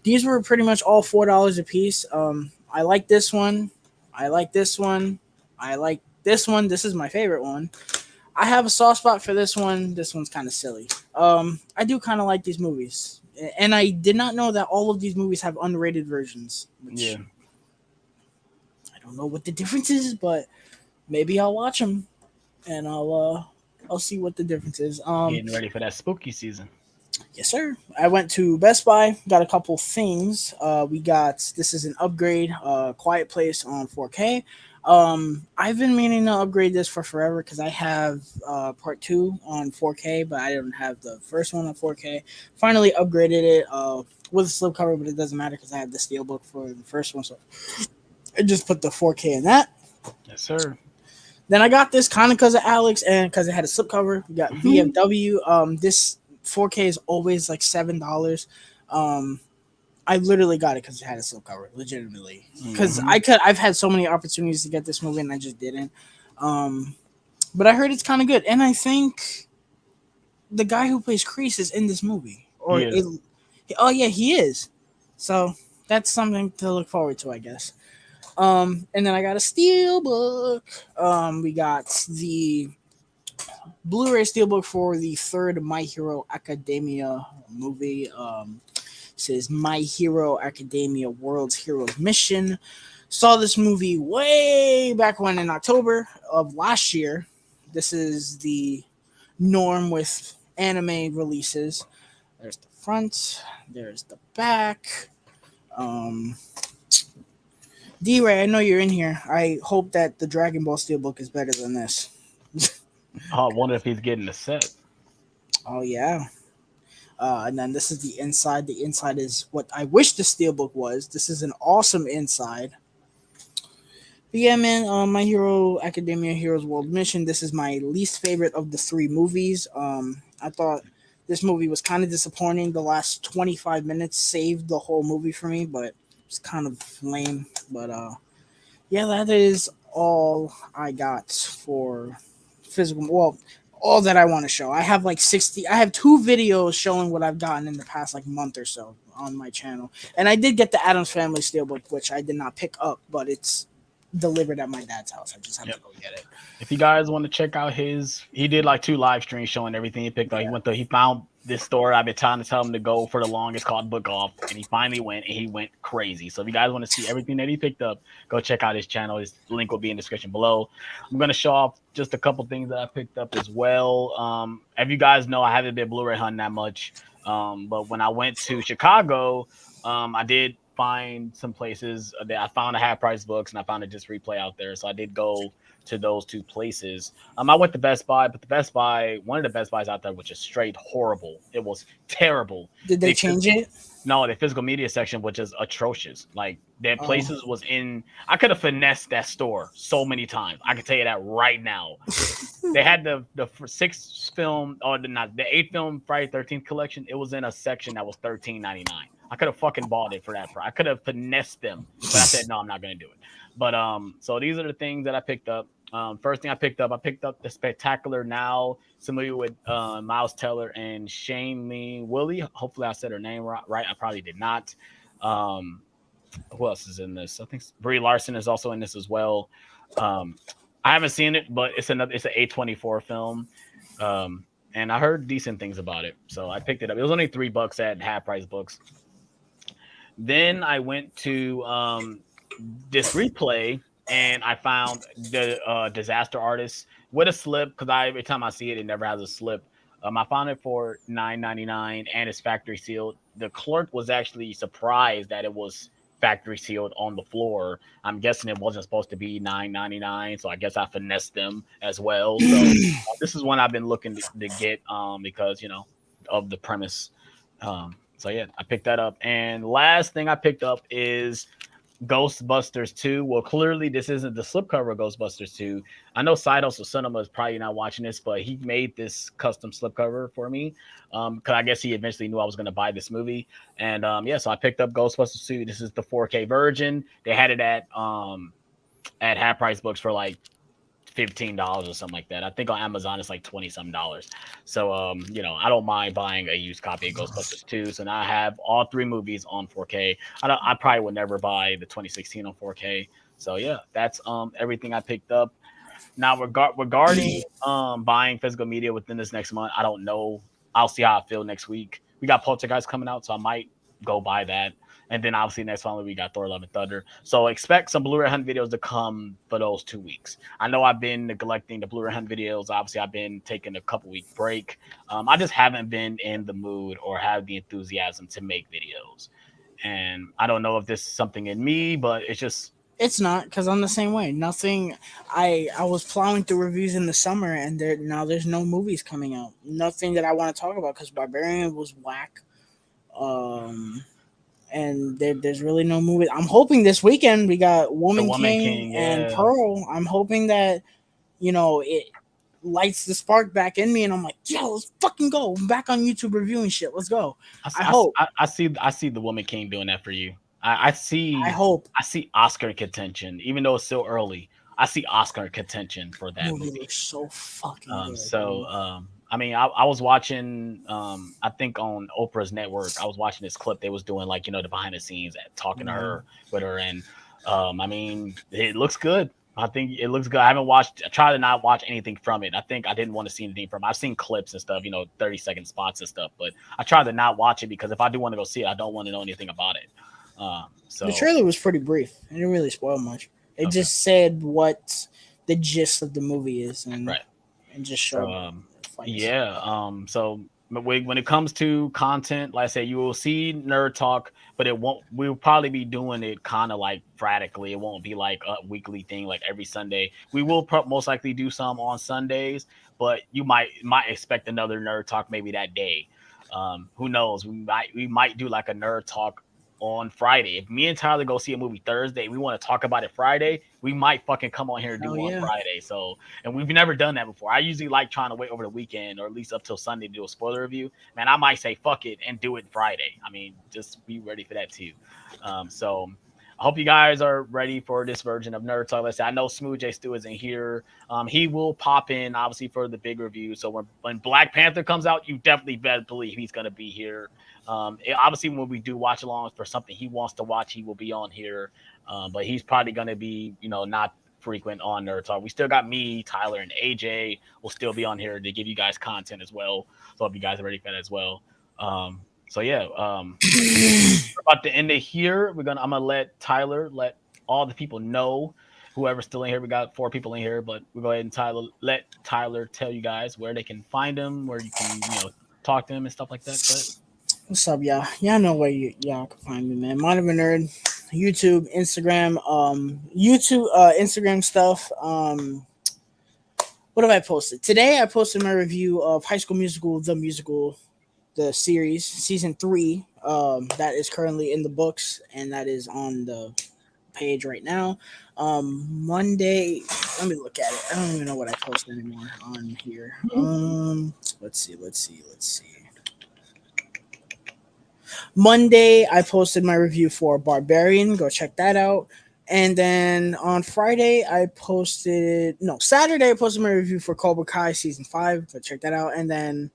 These were pretty much all $4 a piece. I like this one. I like this one. I like this one. This is my favorite one. I have a soft spot for this one. This one's kind of silly. I do kind of like these movies, and I did not know that all of these movies have unrated versions. Which Yeah. I don't know what the difference is, but maybe I'll watch them, and I'll see what the difference is. Getting ready for that spooky season. Yes, sir. I went to Best Buy, got a couple things. This is an upgrade, Quiet Place on 4K. I've been meaning to upgrade this for forever because I have part 2 on 4K, but I don't have the first one on 4K. Finally upgraded it with a slipcover, but it doesn't matter because I have the steelbook for the first one, so I just put the 4K in that. Yes, sir. Then I got this kind of because of Alex and because it had a slipcover. We got VFW. This 4K is always like $7. I literally got it because it had a slipcover, legitimately. Because I've had so many opportunities to get this movie and I just didn't. But I heard it's kind of good, and I think the guy who plays Kreese is in this movie. Oh yeah, he is. So that's something to look forward to, I guess. And then I got a steelbook. We got the Blu-ray steelbook for the third My Hero Academia movie. This is My Hero Academia World's Heroes Mission. Saw this movie way back when in October of last year. This is the norm with anime releases. There's the front. There's the back. D-Ray, I know you're in here. I hope that the Dragon Ball Steelbook is better than this. I wonder if he's getting a set. Oh, yeah. And then this is the inside. The inside is what I wish the Steelbook was. This is an awesome inside. But yeah, man, My Hero Academia Heroes World Mission. This is my least favorite of the 3 movies. I thought this movie was kind of disappointing. The last 25 minutes saved the whole movie for me, but it's kind of lame. But yeah, that is all I got for physical. Well, all that I want to show. I have like 60. I have 2 videos showing what I've gotten in the past like month or so on my channel. And I did get the Addams Family Steelbook, which I did not pick up, but it's delivered at my dad's house. I just have to go get it. If you guys want to check out he did like 2 live streams showing everything he picked up. He found this store I've been trying to tell him to go for the longest, called Book Off, and he finally went, and he went crazy. So if you guys want to see everything that he picked up, go check out his channel. His link will be in the description below. I'm going to show off just a couple things that I picked up as well. As you guys know, I haven't been Blu-ray hunting that much, but when I went to Chicago, I did find some places that I found a half price books, and I found a Just Replay out there. So I did go to those 2 places. I went to Best Buy, but one of the Best Buys out there was just straight horrible. It was terrible. Did they change it? No, the physical media section was just atrocious. Like their places was in. I could have finessed that store so many times. I can tell you that right now. They had the 6th film, or the 8th film Friday 13th collection. It was in a section that was $13.99. I could have fucking bought it for that price. I could have finessed them, but I said no, I'm not going to do it. But so these are the things that I picked up. First thing I picked up the Spectacular Now, somebody with Miles Teller and Shane Lee Willie. Hopefully I said her name right. I probably did not. Who else is in this? I think Brie Larson is also in this as well. I haven't seen it, but it's an A24 film. And I heard decent things about it, so I picked it up. It was only $3 at half price books. Then I went to this replay, and I found the Disaster Artist with a slip, because every time I see it, it never has a slip. I found it for $9.99 and it's factory sealed. The clerk was actually surprised that it was factory sealed on the floor. I'm guessing it wasn't supposed to be $9.99, so I guess I finessed them as well. So this is one I've been looking to get because of the premise. So yeah, I picked that up. And last thing I picked up is Ghostbusters 2. Well, clearly this isn't the slipcover of Ghostbusters 2. I know Sidos or Cinema is probably not watching this, but he made this custom slipcover for me. Because I guess he eventually knew I was going to buy this movie. And yeah, so I picked up Ghostbusters 2. This is the 4K version. They had it at half price books for like $15 or something like that. I think on Amazon it's like 20 some dollars. So I don't mind buying a used copy of Ghostbusters 2. So now I have all three movies on 4K. I probably would never buy the 2016 on 4K. So yeah, that's everything I picked up. Now regarding buying physical media within this next month, I don't know. I'll see how I feel next week. We got Poltergeist coming out, so I might go buy that. And then obviously next finally we got Thor: Love and Thunder. So expect some Blu-ray Hunt videos to come for those 2 weeks. I know I've been neglecting the Blu-ray Hunt videos. Obviously I've been taking a couple week break. I just haven't been in the mood or have the enthusiasm to make videos. And I don't know if this is something in me, but it's just It's not, because I'm the same way. Nothing. I was plowing through reviews in the summer, and there's no movies coming out. Nothing that I want to talk about because Barbarian was whack. Um, and there's really no movie. I'm hoping this weekend we got the Woman Woman King King. and Yeah. Pearl. I'm hoping that it lights the spark back in me, and I'm like, yo, let's fucking go. I'm back on YouTube reviewing shit. Let's go. I hope. I see the Woman King doing that for you. I I see hope. I see Oscar contention, even though it's still early. I see Oscar contention for that Movie movie. looks so fucking good. So Dude. I mean, I was watching I think on Oprah's network, I was watching this clip they was doing like the behind the scenes talking to her with her, and I mean it looks good. I think it looks good. I try to not watch anything from it. I think I didn't want to see anything from it. I've seen clips and stuff, 30-second spots and stuff, but I try to not watch it because if I do want to go see it, I don't want to know anything about it. The So trailer was pretty brief. It didn't really spoil much. It okay, just said what the gist of the movie is, and right. just So showed fights. yeah, so when it comes to content, like I said, you will see nerd talk, but it won't. We'll probably be doing it kind of like sporadically. It won't be like a weekly thing, like every Sunday. We will most likely do some on Sundays, but you might expect another nerd talk maybe that day. Who knows? We might do like a nerd talk on Friday. If me and Tyler go see a movie Thursday, we want to talk about it Friday. We might fucking come on here and do Hell one yeah. Friday. So, and we've never done that before. I usually like trying to wait over the weekend or at least up till Sunday to do a spoiler review. Man, I might say fuck it and do it Friday. I mean, just be ready for that too. So I hope you guys are ready for this version of Nerd Talk. Let's say I know Smooth J Stu isn't here. He will pop in obviously for the big review. So when Black Panther comes out, you definitely better believe he's gonna be here. Obviously, when we do watch alongs for something he wants to watch, he will be on here. But he's probably going to be, not frequent on Nerd Talk. We still got me, Tyler, and AJ will still be on here to give you guys content as well. So if you guys are ready for that as well. So yeah, we're about to end it here. I'm gonna let Tyler let all the people know. Whoever's still in here, we got 4 people in here, but we'll go ahead and let Tyler tell you guys where they can find him, where you can, talk to him and stuff like that. But What's up, y'all? Y'all know where y'all can find me, man. Mind of a Nerd, YouTube, Instagram stuff. What have I posted today? I posted my review of High School Musical, the musical, the series, season 3. That is currently in the books, and that is on the page right now. Monday, let me look at it. I don't even know what I posted anymore on here. Let's see. Monday, I posted my review for Barbarian. Go check that out. And then on Saturday, I posted my review for Cobra Kai season 5. Go check that out. And then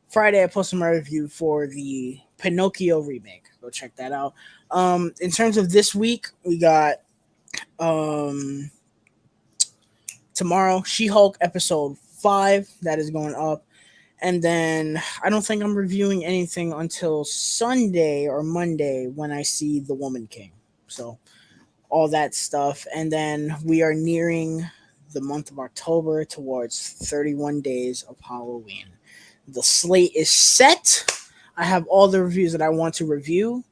Friday, I posted my review for the Pinocchio remake. Go check that out. In terms of this week, we got tomorrow She-Hulk episode 5 that is going up. And then I don't think I'm reviewing anything until Sunday or Monday when I see The Woman King. So all that stuff. And then we are nearing the month of October towards 31 days of Halloween. The slate is set. I have all the reviews that I want to review,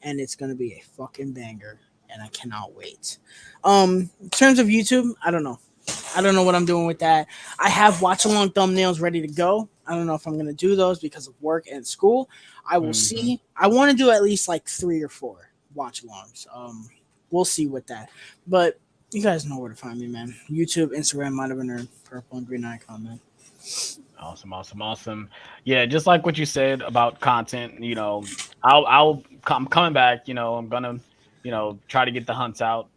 and it's gonna be a fucking banger, and I cannot wait. In terms of YouTube, I don't know. I don't know what I'm doing with that. I have watch along thumbnails ready to go. I don't know if I'm gonna do those because of work and school. I will see. I want to do at least like 3 or 4 watch alongs. We'll see with that. But you guys know where to find me, man. YouTube, Instagram, might have been purple and green icon, man. Awesome. Yeah, just like what you said about content, I'm coming back. I'm gonna, try to get the hunts out.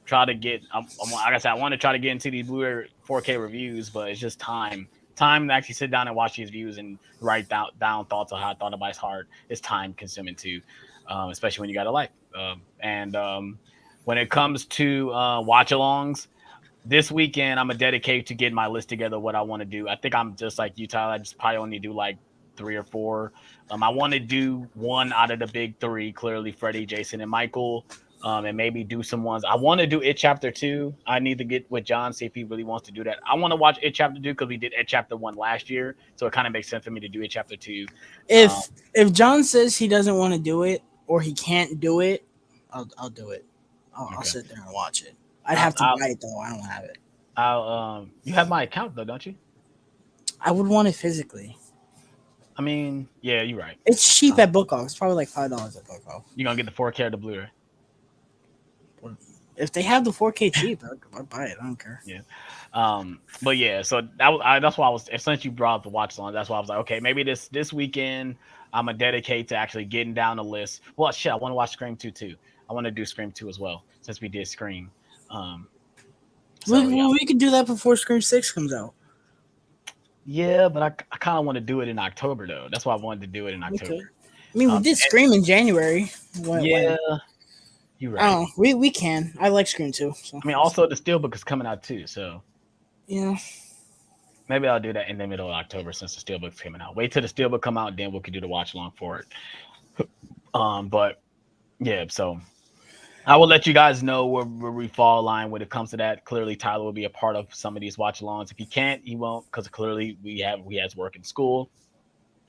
Try to get. Like I said, I want to try to get into these Blu-ray 4K reviews, but it's just time. Time to actually sit down and watch these views and write down thoughts on how I thought about it's hard. It's time consuming too, especially when you got a life. When it comes to watch-alongs, this weekend I'm gonna dedicate to getting my list together. What I want to do. I think I'm just like you, Tyler. I just probably only do like 3 or 4. I want to do one out of the big 3. Clearly, Freddie, Jason, and Michael. And maybe do some ones. I want to do It Chapter 2. I need to get with John, see if he really wants to do that. I want to watch It Chapter 2 because we did It Chapter 1 last year, so it kind of makes sense for me to do It Chapter 2. If John says he doesn't want to do it or he can't do it, I'll do it. I'll sit there and watch it. I'd have to buy it though. I don't have it. You have my account though, don't you? I would want it physically. I mean, yeah, you're right. It's cheap at Book Off. It's probably like $5 at Book Off. You gonna get the 4K or the Blu-ray? If they have the 4K cheap, I'll buy it. I don't care. Yeah. But yeah, so that's why I was. Since you brought up the watch on, that's why I was like, okay, maybe this weekend I'm gonna dedicate to actually getting down the list. Well, shit, I want to watch Scream 2 too. I want to do Scream 2 as well since we did Scream. We could do that before Scream 6 comes out. Yeah, but I kind of want to do it in October though. That's why I wanted to do it in October. Okay. I mean, we did Scream in January. You're right. We can. I like Scream too. So. I mean, also the Steelbook is coming out too, so yeah. Maybe I'll do that in the middle of October since the Steelbook's coming out. Wait till the Steelbook come out, then we could do the watch along for it. But yeah, so I will let you guys know where we fall line when it comes to that. Clearly, Tyler will be a part of some of these watch alongs. If he can't, he won't, because clearly he has work in school.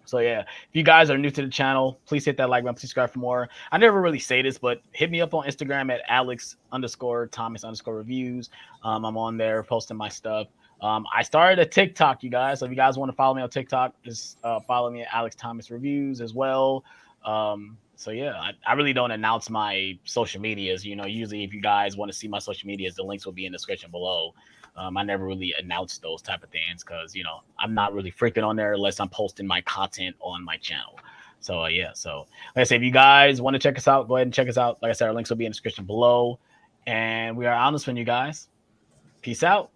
So yeah, if you guys are new to the channel, please hit that like button, subscribe for more. I never really say this, but hit me up on Instagram at Alex_Thomas_reviews. I'm on there posting my stuff. I started a TikTok, you guys. So if you guys want to follow me on TikTok, just follow me at Alex Thomas Reviews as well. So yeah, I really don't announce my social medias. Usually if you guys want to see my social medias, the links will be in the description below. I never really announce those type of things because, I'm not really freaking on there unless I'm posting my content on my channel. So, yeah. So, like I said, if you guys want to check us out, go ahead and check us out. Like I said, our links will be in the description below. And we are honest with you guys. Peace out.